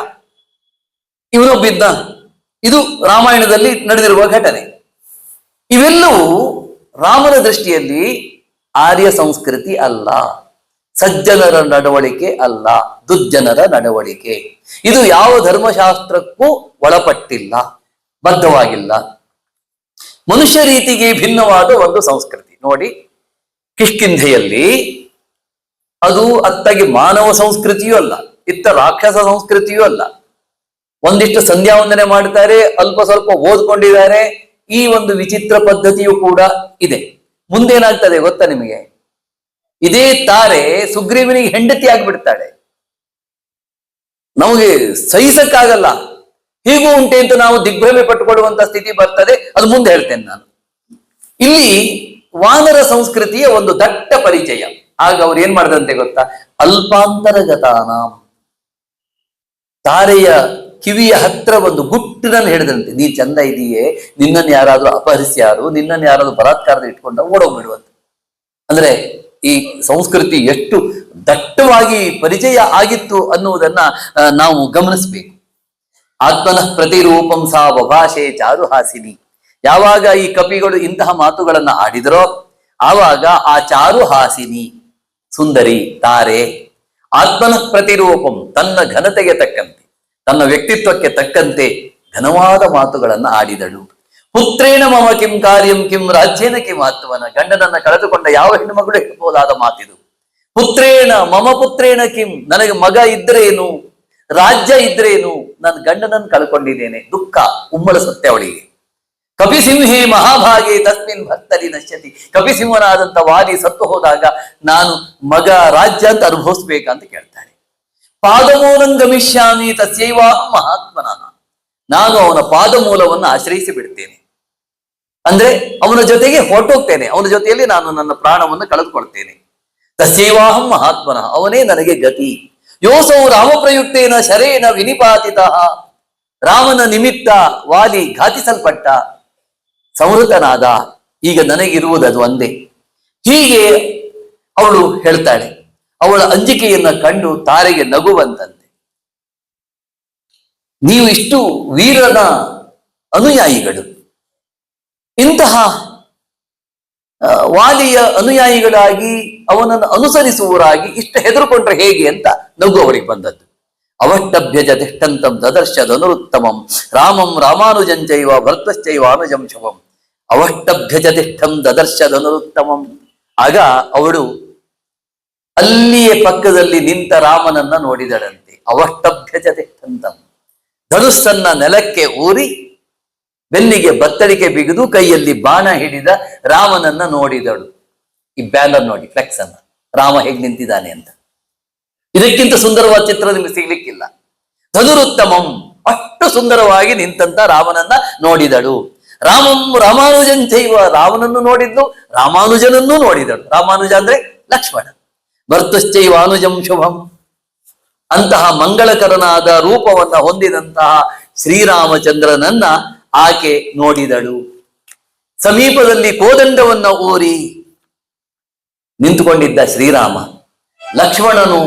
ಇವನೊಬ್ಬಿದ್ದ. ಇದು ರಾಮಾಯಣದಲ್ಲಿ ನಡೆದಿರುವ ಘಟನೆ. ಇವೆಲ್ಲವೂ ರಾಮನ ದೃಷ್ಟಿಯಲ್ಲಿ ಆರ್ಯ ಸಂಸ್ಕೃತಿ ಅಲ್ಲ, ಸಜ್ಜನರ ನಡವಳಿಕೆ ಅಲ್ಲ, ದುರ್ಜನರ ನಡವಳಿಕೆ. ಇದು ಯಾವ ಧರ್ಮಶಾಸ್ತ್ರಕ್ಕೂ ಒಳಪಟ್ಟಿಲ್ಲ, ಬದ್ಧವಾಗಿಲ್ಲ. ಮನುಷ್ಯ ರೀತಿಗೆ ಭಿನ್ನವಾದ ಒಂದು ಸಂಸ್ಕೃತಿ. ನೋಡಿ, ಕಿಷ್ಕಿಂಧೆಯಲ್ಲಿ ಅದು ಅತ್ತಾಗಿ ಮಾನವ ಸಂಸ್ಕೃತಿಯೂ ಅಲ್ಲ, ಇತ್ತ ರಾಕ್ಷಸ ಸಂಸ್ಕೃತಿಯೂ ಅಲ್ಲ. ಒಂದಿಷ್ಟು ಸಂಧ್ಯಾ ವಂದನೆ ಮಾಡ್ತಾರೆ, ಅಲ್ಪ ಸ್ವಲ್ಪ ಓದ್ಕೊಂಡಿದ್ದಾರೆ. ಈ ಒಂದು ವಿಚಿತ್ರ ಪದ್ಧತಿಯು ಕೂಡ ಇದೆ. ಮುಂದೇನಾಗ್ತದೆ ಗೊತ್ತಾ ನಿಮಗೆ? ಇದೇ ತಾರೆ ಸುಗ್ರೀವನಿಗೆ ಹೆಂಡತಿ ಆಗ್ಬಿಡ್ತಾಳೆ. ನಮಗೆ ಸಹಿಸಕ್ಕಾಗಲ್ಲ. ಹೀಗೂ ಉಂಟೆ ಅಂತ ನಾವು ದಿಗ್ಭ್ರಮೆ ಪಟ್ಟುಕೊಳ್ಳುವಂತ ಸ್ಥಿತಿ ಬರ್ತದೆ. ಅದು ಮುಂದೆ ಹೇಳ್ತೇನೆ ನಾನು. ಇಲ್ಲಿ ವಾನರ ಸಂಸ್ಕೃತಿಯ ಒಂದು ದಟ್ಟ ಪರಿಚಯ. ಆಗ ಅವ್ರು ಏನ್ ಮಾಡಿದಂತೆ ಗೊತ್ತಾ? ಅಲ್ಪಾಂತರಗತಾನ, ತಾರೆಯ ಕಿವಿಯ ಹತ್ರ ಒಂದು ಗುಟ್ಟಿನನ್ನು ಹೇಳಿದಂತೆ, ನೀ ಚಂದ ಇದೆಯೇ, ನಿನ್ನನ್ನು ಯಾರಾದ್ರೂ ಅಪಹರಿಸ್ಯಾರು, ನಿನ್ನನ್ನು ಯಾರಾದ್ರೂ ಬಲಾತ್ಕಾರದ ಇಟ್ಕೊಂಡ ಓಡೋಗ್ಬಿಡುವಂತೆ. ಅಂದ್ರೆ ಈ ಸಂಸ್ಕೃತಿ ಎಷ್ಟು ದಟ್ಟವಾಗಿ ಪರಿಚಯ ಆಗಿತ್ತು ಅನ್ನುವುದನ್ನ ನಾವು ಗಮನಿಸ್ಬೇಕು. ಆತ್ಮನಃ ಪ್ರತಿರೂಪಂ ಸಾ ಬಭಾಷೆ ಚಾರುಹಾಸಿನಿ. ಯಾವಾಗ ಈ ಕಪಿಗಳು ಇಂತಹ ಮಾತುಗಳನ್ನ ಆಡಿದರೋ ಆವಾಗ ಆ ಚಾರುಹಾಸಿನಿ ಸುಂದರಿ ತಾರೆ ಆತ್ಮನಃ ಪ್ರತಿರೂಪಂ, ತನ್ನ ಘನತೆಗೆ ತಕ್ಕಂತೆ, ತನ್ನ ವ್ಯಕ್ತಿತ್ವಕ್ಕೆ ತಕ್ಕಂತೆ ಘನವಾದ ಮಾತುಗಳನ್ನ ಆಡಿದಳು. ಪುತ್ರೇಣ ಮಮ ಕಿಂ ಕಾರ್ಯಂ ಕಿಂ ರಾಜ್ಯೇನ ಕಿಂ ಆತ್ಮನ. ಗಂಡನನ್ನ ಕಳೆದುಕೊಂಡ ಯಾವ ಹೆಣ್ಣು ಮಗಳು ಹೇಳ್ಬೋದಾದ ಮಾತಿದು. ಪುತ್ರೇಣ ಮಮ ಪುತ್ರೇಣ ಕಿಂ, ನನಗೆ ಮಗ ಇದ್ರೇನು, ರಾಜ್ಯ ಇದ್ರೇನು, ನನ್ನ ಗಂಡನನ್ನು ಕಳ್ಕೊಂಡಿದ್ದೇನೆ, ದುಃಖ ಉಮ್ಮಳಿಸುತ್ತೆ ಅವಳಿಗೆ. ಕಪಿಸಿಂಹೇ ಮಹಾಭಾಗೆ ತಸ್ಮಿನ್ ಭಕ್ತರಿ ನಶ್ಯತಿ. ಕಪಿಸಿಂಹನಾದಂತ ವಾಲಿ ಸತ್ತು ಹೋದಾಗ ನಾನು ಮಗ ರಾಜ್ಯ ಅಂತ ಅನುಭವಿಸ್ಬೇಕಂತ ಕೇಳ್ತಾಳೆ. ಪಾದಮೂಲಂ ಗಮಿಷ್ಯಾಮಿ ತಸ್ಯೈವಾಹಂ ಮಹಾತ್ಮನಃ. ನಾನು ಅವನ ಪಾದಮೂಲವನ್ನು ಆಶ್ರಯಿಸಿ ಬಿಡ್ತೇನೆ, ಅಂದ್ರೆ ಅವನ ಜೊತೆಗೆ ಹೊರಟೋಗ್ತೇನೆ, ಅವನ ಜೊತೆಯಲ್ಲಿ ನಾನು ನನ್ನ ಪ್ರಾಣವನ್ನು ಕಳೆದುಕೊಳ್ತೇನೆ. ತಸ್ಯೈವಾಹಂ ಮಹಾತ್ಮನಃ, ಅವನೇ ನನಗೆ ಗತಿ. ಯೋಸೌ ರಾಮಪ್ರಯುಕ್ತೇನ ಶರೇಣ ವಿನಿಪಾತಿತಃ. ರಾಮನ ನಿಮಿತ್ತ ವಾಲಿ ಘಾತಿಸಲ್ಪಟ್ಟ, ಸಂಹೃತನಾದ. ಈಗ ನನಗಿರುವುದು ಅದು ಒಂದೇ. ಹೀಗೆ ಅವಳು ಹೇಳ್ತಾಳೆ. ಅವಳ ಅಂಜಿಕೆಯನ್ನ ಕಂಡು ತಾರೆಗೆ ನಗು ಬಂತಂತೆ. ನೀವು ಇಷ್ಟು ವೀರನ ಅನುಯಾಯಿಗಳು, ಇಂತಹ ವಾಲಿಯ ಅನುಯಾಯಿಗಳಾಗಿ ಅವನನ್ನು ಅನುಸರಿಸುವವರಾಗಿ ಇಷ್ಟು ಹೆದರುಕೊಂಡ್ರೆ ಹೇಗೆ ಅಂತ ನಗು ಅವಳಿಗೆ ಬಂದದ್ದು. ಅವಷ್ಟಭ್ಯಜ ತಿಷ್ಠಂತಂ ದದರ್ಶದನುರುತ್ತಮಂ ರಾಮಂ ರಾಮಾನುಜಂಚೈವ ಭರ್ತಶ್ಚೈವ ಅನುಜಂ ಶುಭಂ. ಅವಷ್ಟಭ್ಯಜ ತಿಷ್ಠಂ ದದರ್ಶದನುರುತ್ತಮಂ. ಆಗ ಅವಳು ಅಲ್ಲಿಯೇ ಪಕ್ಕದಲ್ಲಿ ನಿಂತ ರಾಮನನ್ನ ನೋಡಿದಳಂತೆ. ಅವಷ್ಟಭ್ಯಜ ತಿಷ್ಠಂತಂ, ಧನುಸ್ಸನ್ನ ನೆಲಕ್ಕೆ ಊರಿ ಬೆನ್ನಿಗೆ ಬತ್ತಳಿಕೆ ಬಿಗಿದು ಕೈಯಲ್ಲಿ ಬಾಣ ಹಿಡಿದ ರಾಮನನ್ನ ನೋಡಿದಳು. ಈ ಬ್ಯಾನರ್ ನೋಡಿ, ಫ್ಲೆಕ್ಸ್ ಅನ್ನ, ರಾಮ ಹೇಗೆ ನಿಂತಿದ್ದಾನೆ ಅಂತ. ಇದಕ್ಕಿಂತ ಸುಂದರವಾದ ಚಿತ್ರ ನಿಮಗೆ ಸಿಗ್ಲಿಕ್ಕಿಲ್ಲ. ಧನುರುತ್ತಮಂ, ಅಷ್ಟು ಸುಂದರವಾಗಿ ನಿಂತಂತ ರಾಮನನ್ನ ನೋಡಿದಳು. ರಾಮಂ ರಾಮಾನುಜಂಚೈವ, ರಾಮನನ್ನು ನೋಡಿದ್ಲು, ರಾಮಾನುಜನನ್ನೂ ನೋಡಿದಳು. ರಾಮಾನುಜ ಅಂದ್ರೆ ಲಕ್ಷ್ಮಣ. ಭರ್ತಶ್ಚೈವಾನುಜಂ ಶುಭಂ, ಅಂತಹ ಮಂಗಳಕರನಾದ ರೂಪವನ್ನ ಹೊಂದಿದಂತಹ ಶ್ರೀರಾಮಚಂದ್ರನನ್ನ ಆಕೆ ನೋಡಿದಳು. ಸಮೀಪದಲ್ಲಿ ಕೋದಂಡವನ್ನ ಊರಿ ನಿಂತುಕೊಂಡಿದ್ದ ಶ್ರೀರಾಮ, ಲಕ್ಷ್ಮಣನು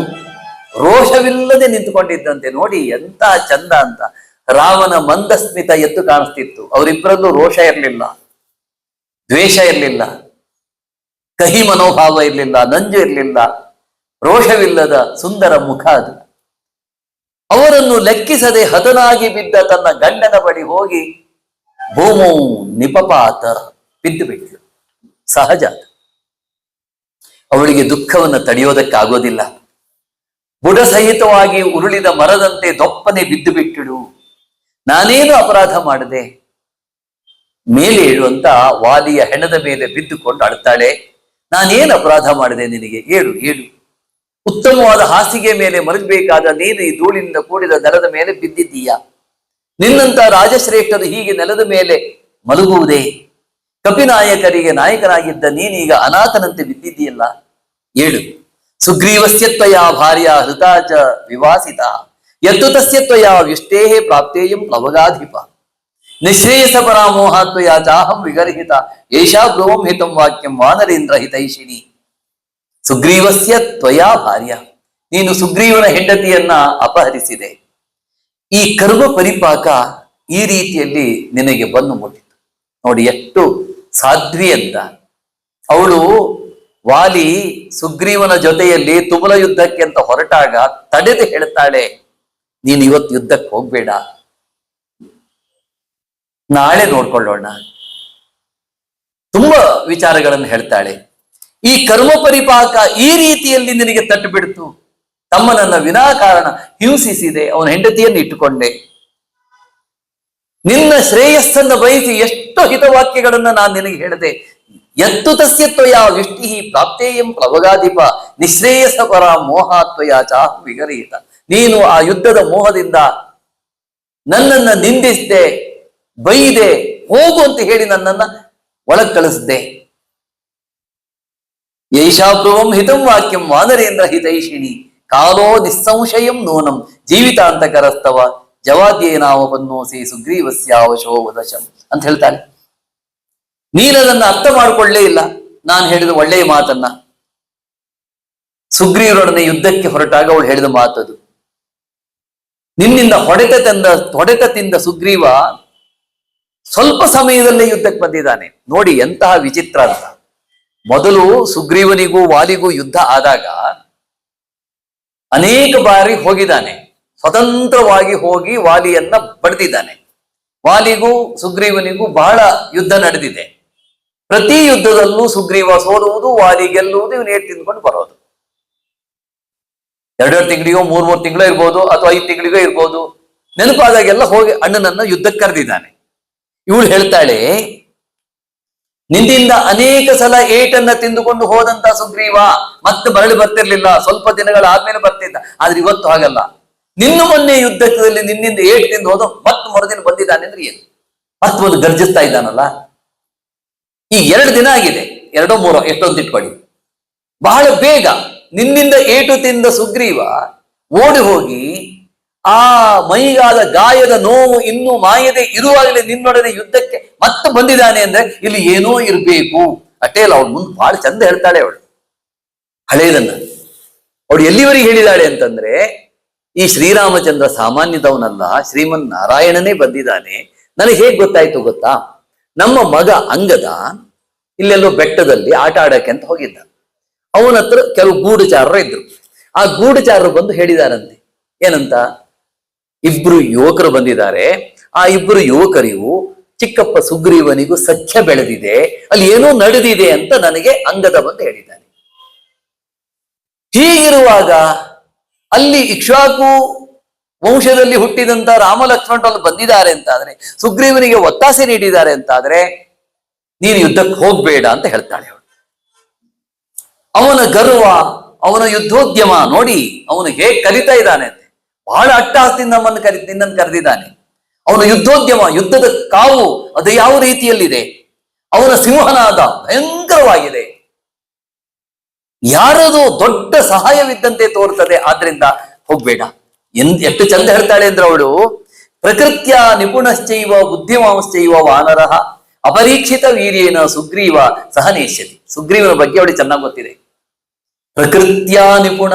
ರೋಷವಿಲ್ಲದೆ ನಿಂತುಕೊಂಡಿದ್ದಂತೆ. ನೋಡಿ ಎಂತ ಚಂದ ಅಂತ. ರಾಮನ ಮಂದಸ್ಮಿತ ಎದ್ದು ಕಾಣಿಸ್ತಿತ್ತು. ಅವರಿಬ್ಬರಲ್ಲೂ ರೋಷ ಇರಲಿಲ್ಲ, ದ್ವೇಷ ಇರಲಿಲ್ಲ, ಕಹಿ ಮನೋಭಾವ ಇರಲಿಲ್ಲ, ನಂಜು ಇರಲಿಲ್ಲ, ರೋಷವಿಲ್ಲದ ಸುಂದರ ಮುಖ ಅದು. ಅವರನ್ನು ಲೆಕ್ಕಿಸದೆ ಹತನಾಗಿ ಬಿದ್ದ ತನ್ನ ಗಂಡನ ಬಳಿ ಹೋಗಿ ಭೂಮೌ ನಿಪಪಾತ, ಬಿದ್ದು ಬಿಟ್ಲು. ಸಹಜ. ಅವಳಿಗೆ ದುಃಖವನ್ನು ತಡೆಯೋದಕ್ಕಾಗೋದಿಲ್ಲ. ಬುಡ ಸಹಿತವಾಗಿ ಉರುಳಿದ ಮರದಂತೆ ದೊಪ್ಪನೆ ಬಿದ್ದು ಬಿಟ್ಟಳು. ನಾನೇನು ಅಪರಾಧ ಮಾಡಿದೆ? ಮೇಲೆ ಏಳುವಂತ ವಾಲಿಯ ಹೆಣದ ಮೇಲೆ ಬಿದ್ದುಕೊಂಡು ಅಳ್ತಾಳೆ. ನಾನೇನು ಅಪರಾಧ ಮಾಡಿದೆ ನಿನಗೆ? ಏಳು ಏಳು. ಉತ್ತಮವಾದ ಹಾಸಿಗೆ ಮೇಲೆ ಮಲಗಬೇಕಾದ ನೀನು ಈ ಧೂಳಿನಿಂದ ಕೂಡಿದ ನೆಲದ ಮೇಲೆ ಬಿದ್ದಿದ್ದೀಯಾ? ನಿನ್ನಂತ ರಾಜಶ್ರೇಷ್ಠರು ಹೀಗೆ ನೆಲದ ಮೇಲೆ ಮಲಗುವುದೇ? ಕಪಿನಾಯಕರಿಗೆ ನಾಯಕನಾಗಿದ್ದ ನೀನೀಗ ಅನಾಥನಂತೆ ಬಿದ್ದಿದ್ದೀಯಲ್ಲ. ಏಳು. ಸುಗ್ರೀವಸ್ಯ ತ್ವಯಾ ಭಾರ್ಯ ಹೃತಾ ಚ ವಿವಾಸಿತ, ಯತ್ತು ತಸ್ಯ ತ್ವಯಾ ವ್ಯುಷ್ಟೇ ಪ್ರಾಪ್ತೇಯಂ ಪ್ಲವಗಾಧಿಪ, ನಿಶ್ರೇಯಸ ಪರಾಮೋಹ ತ್ವಯಾ ಚಾಹಂ ವಿಗರ್ಹಿತ, ಏಷಾ ಬ್ರುವಂ ಹಿತಂ ವಾಕ್ಯಂ ವಾನರೇಂದ್ರ ಹಿತೈಷಿಣಿ. ಸುಗ್ರೀವಸ್ಯ ತ್ವಯಾ ಭಾರ್ಯ, ನೀನು ಸುಗ್ರೀವನ ಹೆಂಡತಿಯನ್ನ ಅಪಹರಿಸಿದೆ. ಈ ಕರ್ಮ ಪರಿಪಾಕ ಈ ರೀತಿಯಲ್ಲಿ ನಿನಗೆ ಬಂದು ಮುಟ್ಟಿತು. ನೋಡಿ ಎಷ್ಟು ಸಾಧ್ವಿ ಅಂತ. ಅವಳು ವಾಲಿ ಸುಗ್ರೀವನ ಜೊತೆಯಲ್ಲಿ ತುಮುಲ ಯುದ್ಧಕ್ಕೆ ಅಂತ ಹೊರಟಾಗ ತಡೆದು ಹೇಳ್ತಾಳೆ, ನೀನು ಇವತ್ತು ಯುದ್ಧಕ್ಕೆ ಹೋಗ್ಬೇಡ, ನಾಳೆ ನೋಡ್ಕೊಳ್ಳೋಣ. ತುಂಬಾ ವಿಚಾರಗಳನ್ನು ಹೇಳ್ತಾಳೆ. ಈ ಕರ್ಮ ಪರಿಪಾಕ ಈ ರೀತಿಯಲ್ಲಿ ನಿನಗೆ ತಟ್ಟು ಬಿಡ್ತು. ತಮ್ಮನನ್ನ ವಿನಾಕಾರಣ ಹಿಂಸಿಸಿದೆ, ಅವನ ಹೆಂಡತಿಯನ್ನು ಇಟ್ಟುಕೊಂಡೆ. ನಿನ್ನ ಶ್ರೇಯಸ್ಸನ್ನು ಬಯಸಿ ಎಷ್ಟೋ ಹಿತವಾಕ್ಯಗಳನ್ನ ನಾನು ನಿನಗೆ ಹೇಳಿದೆ. ಯತ್ತು ತಸ್ಯ ತ್ವಯಾ ವಿಷ್ಟಿ ಪ್ರಾಪ್ತೇಯಂ ಪ್ಲವಗಾಧಿಪ, ನಿಶ್ರೇಯಸ ಪರ ಮೋಹಾತ್ವಯ ಚಾಹು ವಿಗರಹಿತ. ನೀನು ಆ ಯುದ್ಧದ ಮೋಹದಿಂದ ನನ್ನನ್ನ ನಿಂದಿಸಿದೆ, ಬೈದೆ, ಹೋಗು ಅಂತ ಹೇಳಿ ನನ್ನನ್ನ ಒಳಗ್ ಕಳಿಸಿದೆ. ಯೈಷಾಬ್ರುವಂ ಹಿತಂ ವಾಕ್ಯಂ ವಾನರೇಂದ್ರ ಹಿತೈಷಿಣಿ, ಕಾಲೋ ನಿಸ್ಸಂಶಯಂ ನೂನಂ ಜೀವಿತಾಂತಕರಸ್ತವ ಜವಾದ್ಯೇನಾವಪನ್ನೋಸಿ ಸುಗ್ರೀವಸ್ಯಾವಶೋ ವದಶಂ ಅಂತ ಹೇಳ್ತಾಳೆ. ನೀನದನ್ನ ಅರ್ಥ ಮಾಡಿಕೊಳ್ಳೇ ಇಲ್ಲ ನಾನು ಹೇಳಿದ ಒಳ್ಳೆಯ ಮಾತನ್ನ. ಸುಗ್ರೀವರೊಡನೆ ಯುದ್ಧಕ್ಕೆ ಹೊರಟಾಗ ಅವಳು ಹೇಳಿದ ಮಾತದು. ನಿನ್ನಿಂದ ಹೊಡೆತ ತಿಂದ ಸುಗ್ರೀವ ಸ್ವಲ್ಪ ಸಮಯದಲ್ಲೇ ಯುದ್ಧಕ್ಕೆ ಬಂದಿದ್ದಾನೆ. ನೋಡಿ ಎಂತಹ ವಿಚಿತ್ರ ಅಂತ. ಮೊದಲು ಸುಗ್ರೀವನಿಗೂ ವಾಲಿಗೂ ಯುದ್ಧ ಆದಾಗ ಅನೇಕ ಬಾರಿ ಹೋಗಿದ್ದಾನೆ, ಸ್ವತಂತ್ರವಾಗಿ ಹೋಗಿ ವಾಲಿಯನ್ನ ಬಡ್ದಿದ್ದಾನೆ. ವಾಲಿಗೂ ಸುಗ್ರೀವನಿಗೂ ಬಹಳ ಯುದ್ಧ ನಡೆದಿದೆ. ಪ್ರತಿ ಯುದ್ಧದಲ್ಲೂ ಸುಗ್ರೀವ ಸೋಲುವುದು, ವಾಲಿ ಗೆಲ್ಲುವುದು, ಇವನು ಏಟ್ ತಿಂದ್ಕೊಂಡು ಬರೋದು. 2 ತಿಂಗಳಿಗೋ 3 ತಿಂಗಳೋ ಇರ್ಬೋದು, ಅಥವಾ 5 ತಿಂಗಳಿಗೋ ಇರ್ಬೋದು. ನೆನಪಾದಾಗೆಲ್ಲ ಹೋಗಿ ಅಣ್ಣನನ್ನ ಯುದ್ಧಕ್ಕೆ ಕರೆದಿದ್ದಾನೆ. ಇವಳು ಹೇಳ್ತಾಳೆ, ನಿನ್ನಿಂದ ಅನೇಕ ಸಲ ಏಟನ್ನ ತಿಂದುಕೊಂಡು ಹೋದಂತ ಸುಗ್ರೀವ ಮತ್ತೆ ಮರಳಿ ಬರ್ತಿರ್ಲಿಲ್ಲ, ಸ್ವಲ್ಪ ದಿನಗಳಾದ್ಮೇಲೆ ಬರ್ತಿದ್ದ. ಆದ್ರೆ ಇವತ್ತು ಹಾಗಲ್ಲ. ನಿನ್ನ ಮೊನ್ನೆ ಯುದ್ಧದಲ್ಲಿ ನಿನ್ನಿಂದ ಏಟ್ ತಿಂದು ಹೋದ, ಮತ್ತೆ ಮರುದಿನ ಬಂದಿದ್ದಾನೆ ಅಂದ್ರೆ ಏನು? ಮತ್ತೆ ಒಂದು ಗರ್ಜಿಸ್ತಾ ಇದ್ದಾನಲ್ಲ. ಈ 2 ದಿನ ಆಗಿದೆ, 2 3 ಎಷ್ಟೊಂದು ಇಟ್ಕೊಳ್ಳಿ. ಬಹಳ ಬೇಗ ನಿನ್ನಿಂದ ಏಟು ತಿಂದ ಸುಗ್ರೀವ ಓಡಿ ಹೋಗಿ ಆ ಮೈಗಾದ ಗಾಯದ ನೋವು ಇನ್ನೂ ಮಾಯದೆ ಇರುವಾಗಲೇ ನಿನ್ನೊಡನೆ ಯುದ್ಧಕ್ಕೆ ಮತ್ತೆ ಬಂದಿದ್ದಾನೆ ಅಂದ್ರೆ ಇಲ್ಲಿ ಏನೋ ಇರಬೇಕು. ಅಷ್ಟೇ ಅಲ್ಲ, ಅವಳು ಮುಂದೆ ಬಹಳ ಚಂದ ಹೇಳ್ತಾಳೆ. ಅವಳು ಹಳೇದನ್ನ ಅವಳು ಎಲ್ಲಿವರೆಗೆ ಹೇಳಿದಾಳೆ ಅಂತಂದ್ರೆ, ಈ ಶ್ರೀರಾಮಚಂದ್ರ ಸಾಮಾನ್ಯದವನಲ್ಲ, ಶ್ರೀಮನ್ ನಾರಾಯಣನೇ ಬಂದಿದ್ದಾನೆ. ನನಗೆ ಹೇಗ್ ಗೊತ್ತಾಯ್ತು ಗೊತ್ತಾ? ನಮ್ಮ ಮಗ ಅಂಗದ ಇಲ್ಲೆಲ್ಲೋ ಬೆಟ್ಟದಲ್ಲಿ ಆಟ ಆಡಕ್ಕೆ ಅಂತ ಹೋಗಿದ್ದ. ಅವನ ಹತ್ರ ಕೆಲವು ಗೂಢಚಾರರು ಇದ್ರು. ಆ ಗೂಢಚಾರರು ಬಂದು ಹೇಳಿದಾರಂತೆ, ಏನಂತ? 2 ಯುವಕರು ಬಂದಿದ್ದಾರೆ. ಆ 2 ಯುವಕರಿಗೂ ಚಿಕ್ಕಪ್ಪ ಸುಗ್ರೀವನಿಗೂ ಸಖ್ಯ ಬೆಳೆದಿದೆ, ಅಲ್ಲಿ ಏನೋ ನಡೆದಿದೆ ಅಂತ ನನಗೆ ಅಂಗದ ಬಂದು ಹೇಳಿದ್ದಾನೆ. ಹೀಗಿರುವಾಗ ಅಲ್ಲಿ ಇಕ್ಷ್ವಾಕು ವಂಶದಲ್ಲಿ ಹುಟ್ಟಿದಂತ ರಾಮ ಲಕ್ಷ್ಮಣರು ಬಂದಿದ್ದಾರೆ ಅಂತಾದ್ರೆ, ಸುಗ್ರೀವನಿಗೆ ಒತ್ತಾಸೆ ನೀಡಿದ್ದಾರೆ ಅಂತಾದ್ರೆ, ನೀನು ಯುದ್ಧಕ್ಕೆ ಹೋಗ್ಬೇಡ ಅಂತ ಹೇಳ್ತಾಳೆ ಅವಳು. ಅವನ ಗರ್ವ, ಅವನ ಯುದ್ಧೋದ್ಯಮ ನೋಡಿ, ಅವನು ಹೇಗೆ ಕರಿತಾ ಇದ್ದಾನೆ ಅಂತೆ. ಬಹಳ ಅಟ್ಟಹಾಸದಿಂದ ನಿನ್ನನ್ನು ಕರೆದಿದ್ದಾನೆ. ಅವನ ಯುದ್ಧೋದ್ಯಮ, ಯುದ್ಧದ ಕಾವು ಅದು ಯಾವ ರೀತಿಯಲ್ಲಿದೆ, ಅವನ ಸಿಂಹನಾದ ಭಯಂಕರವಾಗಿದೆ. ಯಾರದು ದೊಡ್ಡ ಸಹಾಯವಿದ್ದಂತೆ ತೋರ್ತದೆ. ಆದ್ರಿಂದ ಹೋಗ್ಬೇಡ. ಎಷ್ಟು ಚಂದ ಹೇಳ್ತಾಳೆ ಅಂದ್ರೆ ಅವಳು, ಪ್ರಕೃತ್ಯ ನಿಪುಣಶ್ಚೈವ ಬುದ್ಧಿಮಾಂಶ್ಚೈವ ವಾನರಃ ಅಪರೀಕ್ಷಿತ ವೀರ್ಯೇನ ಸುಗ್ರೀವ ಸಹನೇಷ್ಯತಿ. ಸುಗ್ರೀವನ ಬಗ್ಗೆ ಅವಳಿಗೆ ಚೆನ್ನಾಗಿ ಗೊತ್ತಿದೆ. ಪ್ರಕೃತ್ಯ ನಿಪುಣ,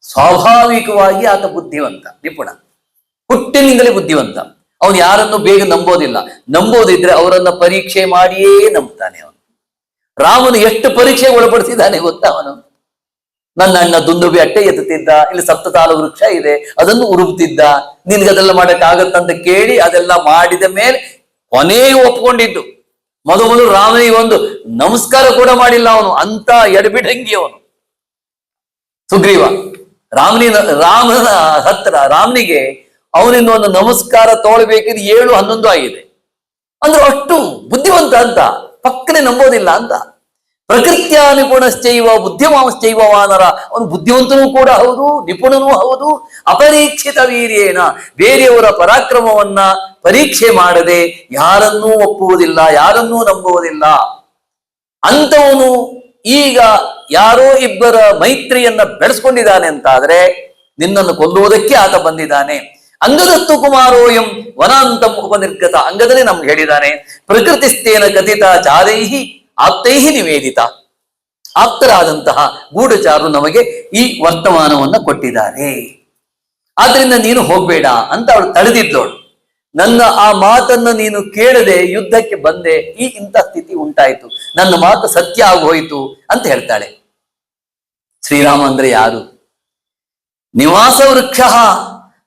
ಸ್ವಾಭಾವಿಕವಾಗಿ ಆತ ಬುದ್ಧಿವಂತ, ನಿಪುಣ, ಹುಟ್ಟಿನಿಂದಲೇ ಬುದ್ಧಿವಂತ. ಅವನು ಯಾರನ್ನು ಬೇಗ ನಂಬೋದಿಲ್ಲ. ನಂಬೋದಿದ್ರೆ ಅವರನ್ನ ಪರೀಕ್ಷೆ ಮಾಡಿಯೇ ನಂಬ್ತಾನೆ. ಅವನು ರಾಮನು ಎಷ್ಟು ಪರೀಕ್ಷೆ ಒಳಪಡಿಸಿದ್ದಾನೆ ಗೊತ್ತಾ? ಅವನು ನನ್ನ ಅಣ್ಣ ದುಂದುಬಿ ಅಟ್ಟೆ ಎತ್ತುತ್ತಿದ್ದ, ಇಲ್ಲಿ ಸಪ್ತತಾಲ ವೃಕ್ಷ ಇದೆ ಅದನ್ನು ಉರುಬ್ತಿದ್ದ, ನಿನ್ಗೆ ಅದೆಲ್ಲ ಮಾಡಕ್ ಆಗತ್ತಂತ ಕೇಳಿ ಅದೆಲ್ಲ ಮಾಡಿದ ಮೇಲೆ ಕೊನೆಗೆ ಒಪ್ಕೊಂಡಿದ್ದು. ಮೊದಲು ರಾಮನಿಗೆ ಒಂದು ನಮಸ್ಕಾರ ಕೂಡ ಮಾಡಿಲ್ಲ ಅವನು, ಅಂತ ಎಡಬಿಡಂಗಿ ಅವನು ಸುಗ್ರೀವ. ರಾಮನ ಹತ್ರ ರಾಮನಿಗೆ ಅವನಿಂದ ಒಂದು ನಮಸ್ಕಾರ ತೋಳ್ಬೇಕಿದ್ರೆ 7-11 ಆಗಿದೆ. ಅಂದ್ರೆ ಅಷ್ಟು ಬುದ್ಧಿವಂತ ಅಂತ, ಪಕ್ಕನೆ ನಂಬೋದಿಲ್ಲ ಅಂತ. ಪ್ರಕೃತ್ಯ ನಿಪುಣಶ್ಚೈವ ಬುದ್ಧಿಮಾಂಶ್ಚೈವ ವಾನರ, ಅವನು ಬುದ್ಧಿವಂತನೂ ಕೂಡ ಹೌದು, ನಿಪುಣನೂ ಹೌದು. ಅಪರೀಕ್ಷಿತ ವೀರ್ಯೇನ, ಬೇರೆಯವರ ಪರಾಕ್ರಮವನ್ನ ಪರೀಕ್ಷೆ ಮಾಡದೆ ಯಾರನ್ನೂ ಒಪ್ಪುವುದಿಲ್ಲ, ಯಾರನ್ನೂ ನಂಬುವುದಿಲ್ಲ ಅಂತವನು ಈಗ ಯಾರೋ ಇಬ್ಬರ ಮೈತ್ರಿಯನ್ನ ಬೆಳೆಸ್ಕೊಂಡಿದ್ದಾನೆ ಅಂತಾದ್ರೆ ನಿನ್ನನ್ನು ಕೊಲ್ಲುವುದಕ್ಕೆ ಆತ ಬಂದಿದ್ದಾನೆ. ಅಂಗದತ್ತು ಕುಮಾರೋಯಂ ವನಾಂತಂ ಉಪನಿರ್ಗತ. ಅಂಗದಲ್ಲಿ ನಮ್ಗೆ ಹೇಳಿದ್ದಾನೆ, ಪ್ರಕೃತಿಸ್ಥೇನ ಕಥಿತ ಚಾರೈಹಿ ಆಪ್ತೈಹಿ ನಿವೇದಿತ. ಆಪ್ತರಾದಂತಹ ಗೂಢಚಾರರು ನಮಗೆ ಈ ವರ್ತಮಾನವನ್ನ ಕೊಟ್ಟಿದ್ದಾರೆ. ಆದ್ರಿಂದ ನೀನು ಹೋಗ್ಬೇಡ ಅಂತ ಅವಳು ತಡೆದಿದ್ದವಳು. ನನ್ನ ಆ ಮಾತನ್ನ ನೀನು ಕೇಳದೆ ಯುದ್ಧಕ್ಕೆ ಬಂದೆ, ಇಂಥ ಸ್ಥಿತಿ ಉಂಟಾಯಿತು, ನನ್ನ ಮಾತು ಸತ್ಯ ಆಗೋಯ್ತು ಅಂತ ಹೇಳ್ತಾಳೆ. ಶ್ರೀರಾಮ ಅಂದ್ರೆ ಯಾರು? ನಿವಾಸ ವೃಕ್ಷ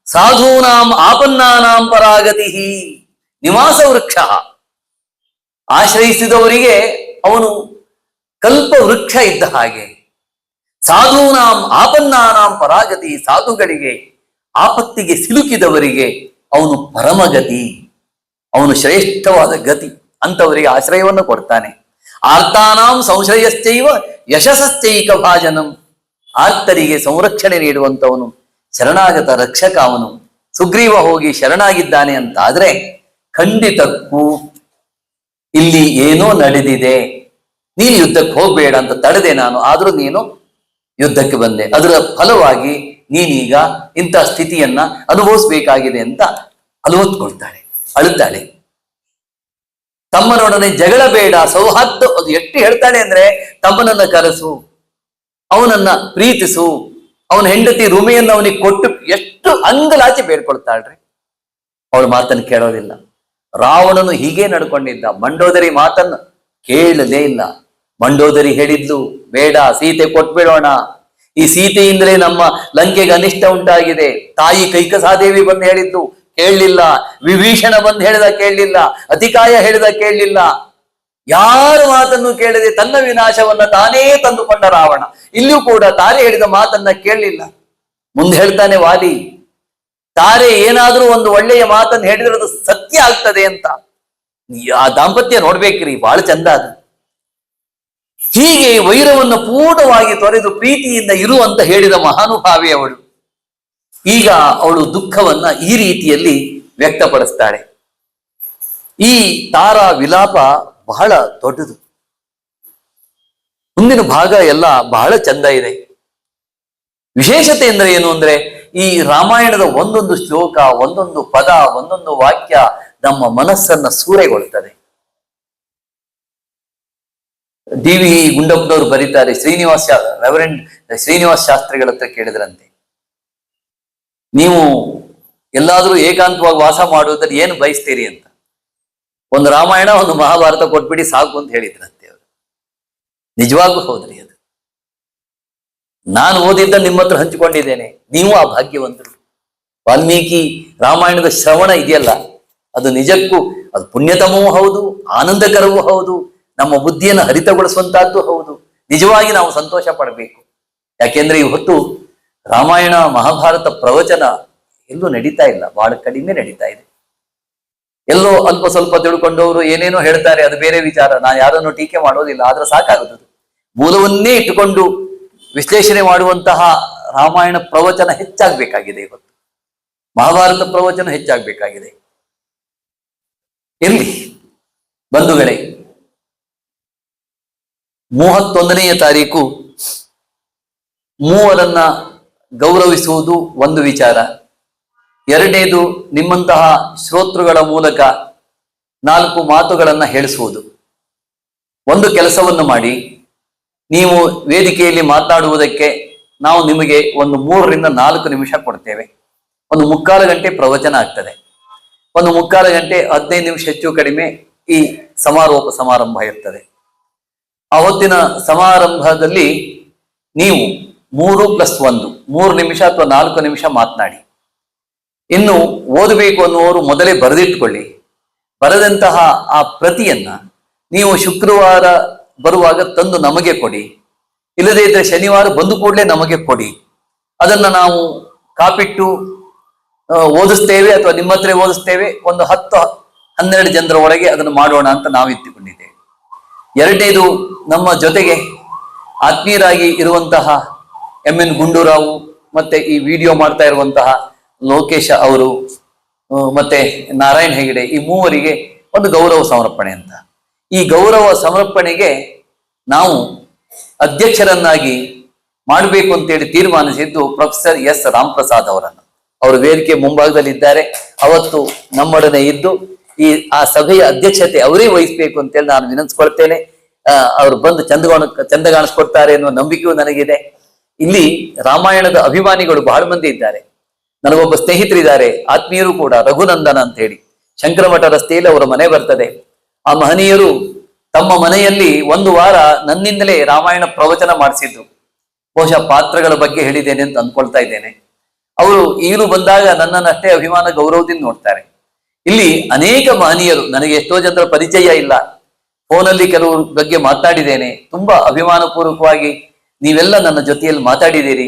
ಸಾಧೂನಾಂ ಆಪನ್ನಾನಾಂ ಪರಾಗತಿ. ನಿವಾಸ ವೃಕ್ಷ, ಆಶ್ರಯಿಸಿದವರಿಗೆ ಅವನು ಕಲ್ಪ ವೃಕ್ಷ ಇದ್ದ ಹಾಗೆ. ಸಾಧೂನಾಂ ಆಪನ್ನಾನಾಂ ಪರಾಗತಿ, ಸಾಧುಗಳಿಗೆ ಆಪತ್ತಿಗೆ ಸಿಲುಕಿದವರಿಗೆ ಅವನು ಪರಮಗತಿ, ಅವನು ಶ್ರೇಷ್ಠವಾದ ಗತಿ, ಅಂತವರಿಗೆ ಆಶ್ರಯವನ್ನು ಕೊಡ್ತಾನೆ. ಆರ್ತಾನಾಂ ಸಂಶ್ರಯಶ್ಚೈವ ಯಶಸ್ಸೈಕ ಭಾಜನಂ, ಆರ್ತರಿಗೆ ಸಂರಕ್ಷಣೆ ನೀಡುವಂತವನು, ಶರಣಾಗತ ರಕ್ಷಕ ಅವನು. ಸುಗ್ರೀವ ಹೋಗಿ ಶರಣಾಗಿದ್ದಾನೆ ಅಂತ ಆದ್ರೆ ಖಂಡಿತಕ್ಕೂ ಇಲ್ಲಿ ಏನೋ ನಡೆದಿದೆ, ನೀನು ಯುದ್ಧಕ್ಕೆ ಹೋಗ್ಬೇಡ ಅಂತ ತಡೆದೆ ನಾನು, ಆದ್ರೂ ನೀನು ಯುದ್ಧಕ್ಕೆ ಬಂದೆ, ಅದರ ಫಲವಾಗಿ ನೀನೀಗ ಇಂಥ ಸ್ಥಿತಿಯನ್ನ ಅನುಭವಿಸ್ಬೇಕಾಗಿದೆ ಅಂತ ಅಲವತ್ಕೊಳ್ತಾಳೆ, ಅಳುತ್ತಾಳೆ. ತಮ್ಮನೊಡನೆ ಜಗಳ ಬೇಡ, ಸೌಹಾರ್ದ, ಅದು ಎಷ್ಟು ಹೇಳ್ತಾಳೆ ಅಂದ್ರೆ, ತಮ್ಮನನ್ನ ಕರೆಸು, ಅವನನ್ನ ಪ್ರೀತಿಸು, ಅವನ ಹೆಂಡತಿ ರುಮೆಯನ್ನು ಅವನಿಗೆ ಕೊಟ್ಟು ಎಷ್ಟು ಅಂಗಲಾಚಿ ಬೇಡ್ಕೊಳ್ತಾಳ್ರಿ. ಅವಳು ಮಾತನ್ನು ಕೇಳೋದಿಲ್ಲ. ರಾವಣನು ಹೀಗೆ ನಡ್ಕೊಂಡಿದ್ದ, ಮಂಡೋದರಿ ಮಾತನ್ನು ಕೇಳಲೇ ಇಲ್ಲ. ಮಂಡೋದರಿ ಹೇಳಿದ್ಲು, ಬೇಡ ಸೀತೆ ಕೊಟ್ಬಿಡೋಣ, ಈ ಸೀತೆಯಿಂದಲೇ ನಮ್ಮ ಲಂಕೆಗೆ ಅನಿಷ್ಟ ಉಂಟಾಗಿದೆ. ತಾಯಿ ಕೈಕಸಾದೇವಿ ಬಂದು ಹೇಳಿದ್ದು ಕೇಳಲಿಲ್ಲ, ವಿಭೀಷಣ ಬಂದು ಹೇಳಿದ ಕೇಳಲಿಲ್ಲ, ಅತಿಕಾಯ ಹೇಳಿದ ಕೇಳಲಿಲ್ಲ. ಯಾರ ಮಾತನ್ನು ಕೇಳದೆ ತನ್ನ ವಿನಾಶವನ್ನ ತಾನೇ ತಂದುಕೊಂಡ ರಾವಣ ಇಲ್ಲಿಯೂ ಕೂಡ ತಾರೆ ಹೇಳಿದ ಮಾತನ್ನ ಕೇಳಲಿಲ್ಲ. ಮುಂದೆ ಹೇಳ್ತಾನೆ ವಾಲಿ, ತಾರೆ ಏನಾದ್ರೂ ಒಂದು ಒಳ್ಳೆಯ ಮಾತನ್ನು ಹೇಳಿದ್ರೆ ಅದು ಸತ್ಯ ಆಗ್ತದೆ ಅಂತ. ಆ ದಾಂಪತ್ಯ ನೋಡ್ಬೇಕ್ರಿ, ಬಹಳ ಚಂದ ಅದು. ಹೀಗೆ ವೈರವನ್ನು ಪೂರ್ಣವಾಗಿ ತೊರೆದು ಪ್ರೀತಿಯಿಂದ ಇರು ಅಂತ ಹೇಳಿದ ಮಹಾನುಭಾವಿ ಅವಳು. ಈಗ ಅವಳು ದುಃಖವನ್ನ ಈ ರೀತಿಯಲ್ಲಿ ವ್ಯಕ್ತಪಡಿಸ್ತಾಳೆ. ಈ ತಾರಾ ವಿಲಾಪ ಬಹಳ ದೊಡ್ಡದು. ಮುಂದಿನ ಭಾಗ ಎಲ್ಲ ಬಹಳ ಚಂದ ಇದೆ. ವಿಶೇಷತೆ ಅಂದ್ರೆ ಏನು ಅಂದ್ರೆ, ಈ ರಾಮಾಯಣದ ಒಂದೊಂದು ಶ್ಲೋಕ, ಒಂದೊಂದು ಪದ, ಒಂದೊಂದು ವಾಕ್ಯ ನಮ್ಮ ಮನಸ್ಸನ್ನ ಸೂರೆಗೊಳ್ತದೆ. ಡಿ.ವಿ. ಗುಂಡಪ್ಪನವರು ಬರೀತಾರೆ, ರೆವರೆಂಡ್ ಶ್ರೀನಿವಾಸ್ ಶಾಸ್ತ್ರಿಗಳ ಹತ್ರ ಕೇಳಿದ್ರಂತೆ, ನೀವು ಎಲ್ಲಾದ್ರೂ ಏಕಾಂತವಾಗಿ ವಾಸ ಮಾಡುವುದನ್ನು ಏನು ಬಯಸ್ತೀರಿ ಅಂತ. ಒಂದು ರಾಮಾಯಣ ಒಂದು ಮಹಾಭಾರತ ಕೊಟ್ಬಿಡಿ ಸಾಕು ಅಂತ ಹೇಳಿದ್ರಂತೆ ಅವರು. ನಿಜವಾಗ್ಲೂ ಹೌದ್ರಿ, ಅದು ನಾನು ಓದಿದ್ದ ನಿಮ್ಮ ಹತ್ರ ಹಂಚಿಕೊಂಡಿದ್ದೇನೆ, ನೀವು ಆ ಭಾಗ್ಯವಂತರು. ವಾಲ್ಮೀಕಿ ರಾಮಾಯಣದ ಶ್ರವಣ ಇದೆಯಲ್ಲ, ಅದು ನಿಜಕ್ಕೂ ಅದು ಪುಣ್ಯತಮವೂ ಹೌದು, ಆನಂದಕರವೂ ಹೌದು, ನಮ್ಮ ಬುದ್ಧಿಯನ್ನು ಹರಿತಗೊಳಿಸುವಂತಹದ್ದು ಹೌದು. ನಿಜವಾಗಿ ನಾವು ಸಂತೋಷ ಪಡಬೇಕು. ಯಾಕೆಂದ್ರೆ ಇವತ್ತು ರಾಮಾಯಣ ಮಹಾಭಾರತ ಪ್ರವಚನ ಎಲ್ಲೂ ನಡೀತಾ ಇಲ್ಲ, ಬಹಳ ಕಡಿಮೆ ನಡೀತಾ ಇದೆ. ಎಲ್ಲೋ ಅಲ್ಪ ಸ್ವಲ್ಪ ತಿಳ್ಕೊಂಡವರು ಏನೇನೋ ಹೇಳ್ತಾರೆ, ಅದು ಬೇರೆ ವಿಚಾರ, ನಾನು ಯಾರನ್ನು ಟೀಕೆ ಮಾಡೋದಿಲ್ಲ. ಆದ್ರೆ ಸಾಕಾಗುತ್ತದೆ, ಮೂಲವನ್ನೇ ಇಟ್ಟುಕೊಂಡು ವಿಶ್ಲೇಷಣೆ ಮಾಡುವಂತಹ ರಾಮಾಯಣ ಪ್ರವಚನ ಹೆಚ್ಚಾಗಬೇಕಾಗಿದೆ. ಇವತ್ತು ಮಹಾಭಾರತ ಪ್ರವಚನ ಹೆಚ್ಚಾಗಬೇಕಾಗಿದೆ. ಇರ್ಲಿ ಬಂಧುಗಳೇ, 31ನೆಯ ತಾರೀಕು ಮೂವರನ್ನ ಗೌರವಿಸುವುದು ಒಂದು ವಿಚಾರ. ಎರಡನೇದು, ನಿಮ್ಮಂತಹ ಶ್ರೋತೃಗಳ ಮೂಲಕ 4 ಮಾತುಗಳನ್ನ ಹೇಳಿಸುವುದು. ಒಂದು ಕೆಲಸವನ್ನು ಮಾಡಿ, ನೀವು ವೇದಿಕೆಯಲ್ಲಿ ಮಾತನಾಡುವುದಕ್ಕೆ ನಾವು ನಿಮಗೆ ಒಂದು 3 ರಿಂದ 4 ನಿಮಿಷ ಕೊಡ್ತೇವೆ. ಒಂದು 3/4 ಗಂಟೆ ಪ್ರವಚನ ಆಗ್ತದೆ. ಒಂದು 3/4 ಗಂಟೆ 15 ನಿಮಿಷ ಹೆಚ್ಚು ಕಡಿಮೆ ಈ ಸಮಾರಂಭ ಇರ್ತದೆ. ಆ ಹೊತ್ತಿನ ಸಮಾರಂಭದಲ್ಲಿ ನೀವು 3+1 3 ನಿಮಿಷ ಅಥವಾ 4 ನಿಮಿಷ ಮಾತನಾಡಿ. ಇನ್ನು ಓದಬೇಕು ಅನ್ನುವರು ಮೊದಲೇ ಬರೆದಿಟ್ಕೊಳ್ಳಿ. ಬರೆದಂತಹ ಆ ಪ್ರತಿಯನ್ನ ನೀವು ಶುಕ್ರವಾರ ಬರುವಾಗ ತಂದು ನಮಗೆ ಕೊಡಿ. ಇಲ್ಲದೇ ಇದ್ರೆ ಶನಿವಾರ ಬಂದು ಕೂಡಲೇ ನಮಗೆ ಕೊಡಿ. ಅದನ್ನ ನಾವು ಕಾಪಿಟ್ಟು ಓದಿಸ್ತೇವೆ ಅಥವಾ ನಿಮ್ಮ ಹತ್ರ ಓದಿಸ್ತೇವೆ. ಒಂದು 10-12 ಜನರ ಒಳಗೆ ಅದನ್ನು ಮಾಡೋಣ ಅಂತ ನಾವು ಇಟ್ಟುಕೊಂಡಿದ್ದೇವೆ. ಎರಡನೇದು, ನಮ್ಮ ಜೊತೆಗೆ ಆತ್ಮೀಯರಾಗಿ ಇರುವಂತಹ MN ಗುಂಡೂರಾವು, ಮತ್ತೆ ಈ ವಿಡಿಯೋ ಮಾಡ್ತಾ ಇರುವಂತಹ ಲೋಕೇಶ ಅವರು, ಮತ್ತೆ ನಾರಾಯಣ್ ಹೆಗಡೆ, ಈ ಮೂವರಿಗೆ ಒಂದು ಗೌರವ ಸಮರ್ಪಣೆ ಅಂತ. ಈ ಗೌರವ ಸಮರ್ಪಣೆಗೆ ನಾವು ಅಧ್ಯಕ್ಷರನ್ನಾಗಿ ಮಾಡಬೇಕು ಅಂತೇಳಿ ತೀರ್ಮಾನಿಸಿದ್ದು ಪ್ರೊಫೆಸರ್ S ರಾಮಪ್ರಸಾದ್ ಅವರನ್ನು. ಅವರು ವೇದಿಕೆ ಮುಂಭಾಗದಲ್ಲಿ ಇದ್ದಾರೆ. ಅವತ್ತು ನಮ್ಮೊಡನೆ ಇದ್ದು ಆ ಸಭೆಯ ಅಧ್ಯಕ್ಷತೆ ಅವರೇ ವಹಿಸ್ಬೇಕು ಅಂತೇಳಿ ನಾನು ವಿನಂತಿಸ್ಕೊಳ್ತೇನೆ. ಅವರು ಬಂದು ಚಂದ ಕಾಣಿಸ್ಕೊಡ್ತಾರೆ ಎನ್ನುವ ನಂಬಿಕೆಯೂ ನನಗಿದೆ. ಇಲ್ಲಿ ರಾಮಾಯಣದ ಅಭಿಮಾನಿಗಳು ಬಹಳ ಮಂದಿ ಇದ್ದಾರೆ. ನನಗೊಬ್ಬ ಸ್ನೇಹಿತರಿದ್ದಾರೆ, ಆತ್ಮೀಯರು ಕೂಡ, ರಘುನಂದನ ಅಂತ ಹೇಳಿ, ಶಂಕರಮಠ ರಸ್ತೆಯಲ್ಲಿ ಅವರ ಮನೆ ಬರ್ತದೆ. ಆ ಮಹನೀಯರು ತಮ್ಮ ಮನೆಯಲ್ಲಿ 1 ವಾರ ನನ್ನಿಂದಲೇ ರಾಮಾಯಣ ಪ್ರವಚನ ಮಾಡಿಸಿದ್ರು. ಬಹುಶಃ ಪಾತ್ರಗಳ ಬಗ್ಗೆ ಹೇಳಿದ್ದೇನೆ ಅಂತ ಅಂದ್ಕೊಳ್ತಾ ಇದ್ದೇನೆ. ಅವರು ಈಗಲೂ ಬಂದಾಗ ನನ್ನನ್ನಷ್ಟೇ ಅಭಿಮಾನ ಗೌರವದಿಂದ ನೋಡ್ತಾರೆ. ಇಲ್ಲಿ ಅನೇಕ ಮಹನೀಯರು, ನನಗೆ ಎಷ್ಟೋ ಜನರ ಪರಿಚಯ ಇಲ್ಲ, ಫೋನಲ್ಲಿ ಕೆಲವು ಬಗ್ಗೆ ಮಾತನಾಡಿದ್ದೇನೆ. ತುಂಬಾ ಅಭಿಮಾನಪೂರ್ವಕವಾಗಿ ನೀವೆಲ್ಲ ನನ್ನ ಜೊತೆಯಲ್ಲಿ ಮಾತಾಡಿದ್ದೀರಿ.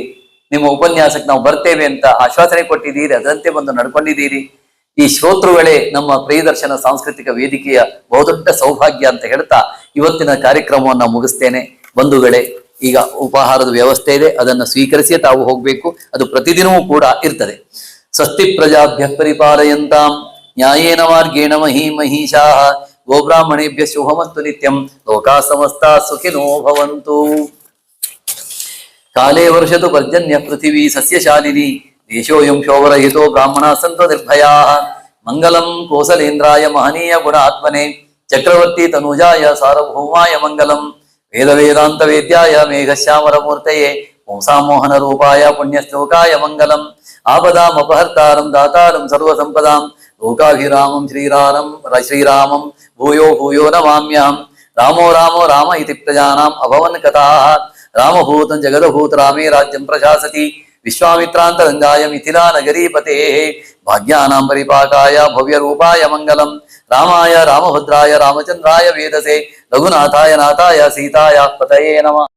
ನಿಮ್ಮ ಉಪನ್ಯಾಸಕ್ಕೆ ನಾವು ಬರ್ತೇವೆ ಅಂತ ಆಶ್ವಾಸನೆ ಕೊಟ್ಟಿದ್ದೀರಿ, ಅದರಂತೆ ಬಂದು ನಡ್ಕೊಂಡಿದ್ದೀರಿ. ಈ ಶ್ರೋತೃಗಳೇ ನಮ್ಮ ಪ್ರಿಯದರ್ಶನ ಸಾಂಸ್ಕೃತಿಕ ವೇದಿಕೆಯ ಬಹುದೊಡ್ಡ ಸೌಭಾಗ್ಯ ಅಂತ ಹೇಳ್ತಾ ಇವತ್ತಿನ ಕಾರ್ಯಕ್ರಮವನ್ನು ಮುಗಿಸ್ತೇನೆ. ಬಂಧುಗಳೇ, ಈಗ ಉಪಹಾರದ ವ್ಯವಸ್ಥೆ ಇದೆ, ಅದನ್ನು ಸ್ವೀಕರಿಸಿಯೇ ತಾವು ಹೋಗ್ಬೇಕು. ಅದು ಪ್ರತಿದಿನವೂ ಕೂಡ ಇರ್ತದೆ. ಸ್ವಸ್ತಿ ಪ್ರಜಾಭ್ಯ ಪರಿಪಾಲಯಂತಾಂ ನ್ಯಾಯೇನ ಮಾರ್ಗೇಣ ಮಹೀಶಾಃ ಗೋಬ್ರಾಹ್ಮಣೇಭ್ಯ ಶುಭಮಸ್ತು ನಿತ್ಯಂ ಲೋಕಾ ಸಮಸ್ತಾ ಸುಖಿನೋ ಭವಂತು. ಕಾಲೇ ವರ್ಷತು ಪರ್ಜನ್ಯ ಪೃಥಿವೀ ಸಸ್ಯಶಾಲಿನಿ ದೇಶೋಯಂ ಶೋಭರಹಿತೋ ಬ್ರಾಹ್ಮಣ ಸಂತು ನಿರ್ಭಯಾಃ. ಮಂಗಲಂ ಕೋಸಲೇಂದ್ರಾಯ ಮಹನೀಯ ಗುಣಾತ್ಮನೆ ಚಕ್ರವರ್ತಿ ತನುಜಾಯ ಸಾರ್ವಭೌಮಾಯ ಮಂಗಲಂ. ವೇದ ವೇದಾಂತ ವೇದ್ಯಾಯ ಮೇಘಶ್ಯಾಮರ ಮೂರ್ತಯೇ ಪುಂಸಾಮೋಹನ ರೂಪಾಯ ಪುಣ್ಯಶ್ಲೋಕಾಯ ಮಂಗಲಂ. ಆಪದಾಮಪಹರ್ತಾರಂ ದಾತಾರಂ ಸರ್ವಸಂಪದಾಂ ಲೋಕಾಭಿರಾಮಂ ಶ್ರೀರಾಮಂ ಭೂಯೋ ಭೂಯೋ ನಮಾಮ್ಯಹಂ. ರಾಮೋ ರಾಮೋ ರಾಮ ಇತಿ ಪ್ರಜಾನಾಂ ಅಭವನ್ ಕಥಾಃ. ರಾಮಭೂತಂ ಜಗದಭೂತ ರಾಮೇ ರಾಜ್ಯಂ ಪ್ರಶಾಸತಿ. ವಿಶ್ವಾಮಿತ್ರಾಂತರಂಗಾಯ ಮಿಥಿಲಾ ನಗರೀಪತೇಃ ಭಾಗ್ಯಾನಾಂ ಪರಿಪಾಕಾಯ ಭವ್ಯರೂಪಾಯ ಮಂಗಲಂ. ರಾಮಾಯ ರಾಮಭದ್ರಾಯ ರಾಮಚಂದ್ರಾಯ ವೇದಸೆ ರಘುನಾಥಾಯ ನಾಥಾಯ ಸೀತಾಯ ಪತಯೇ ನಮಃ.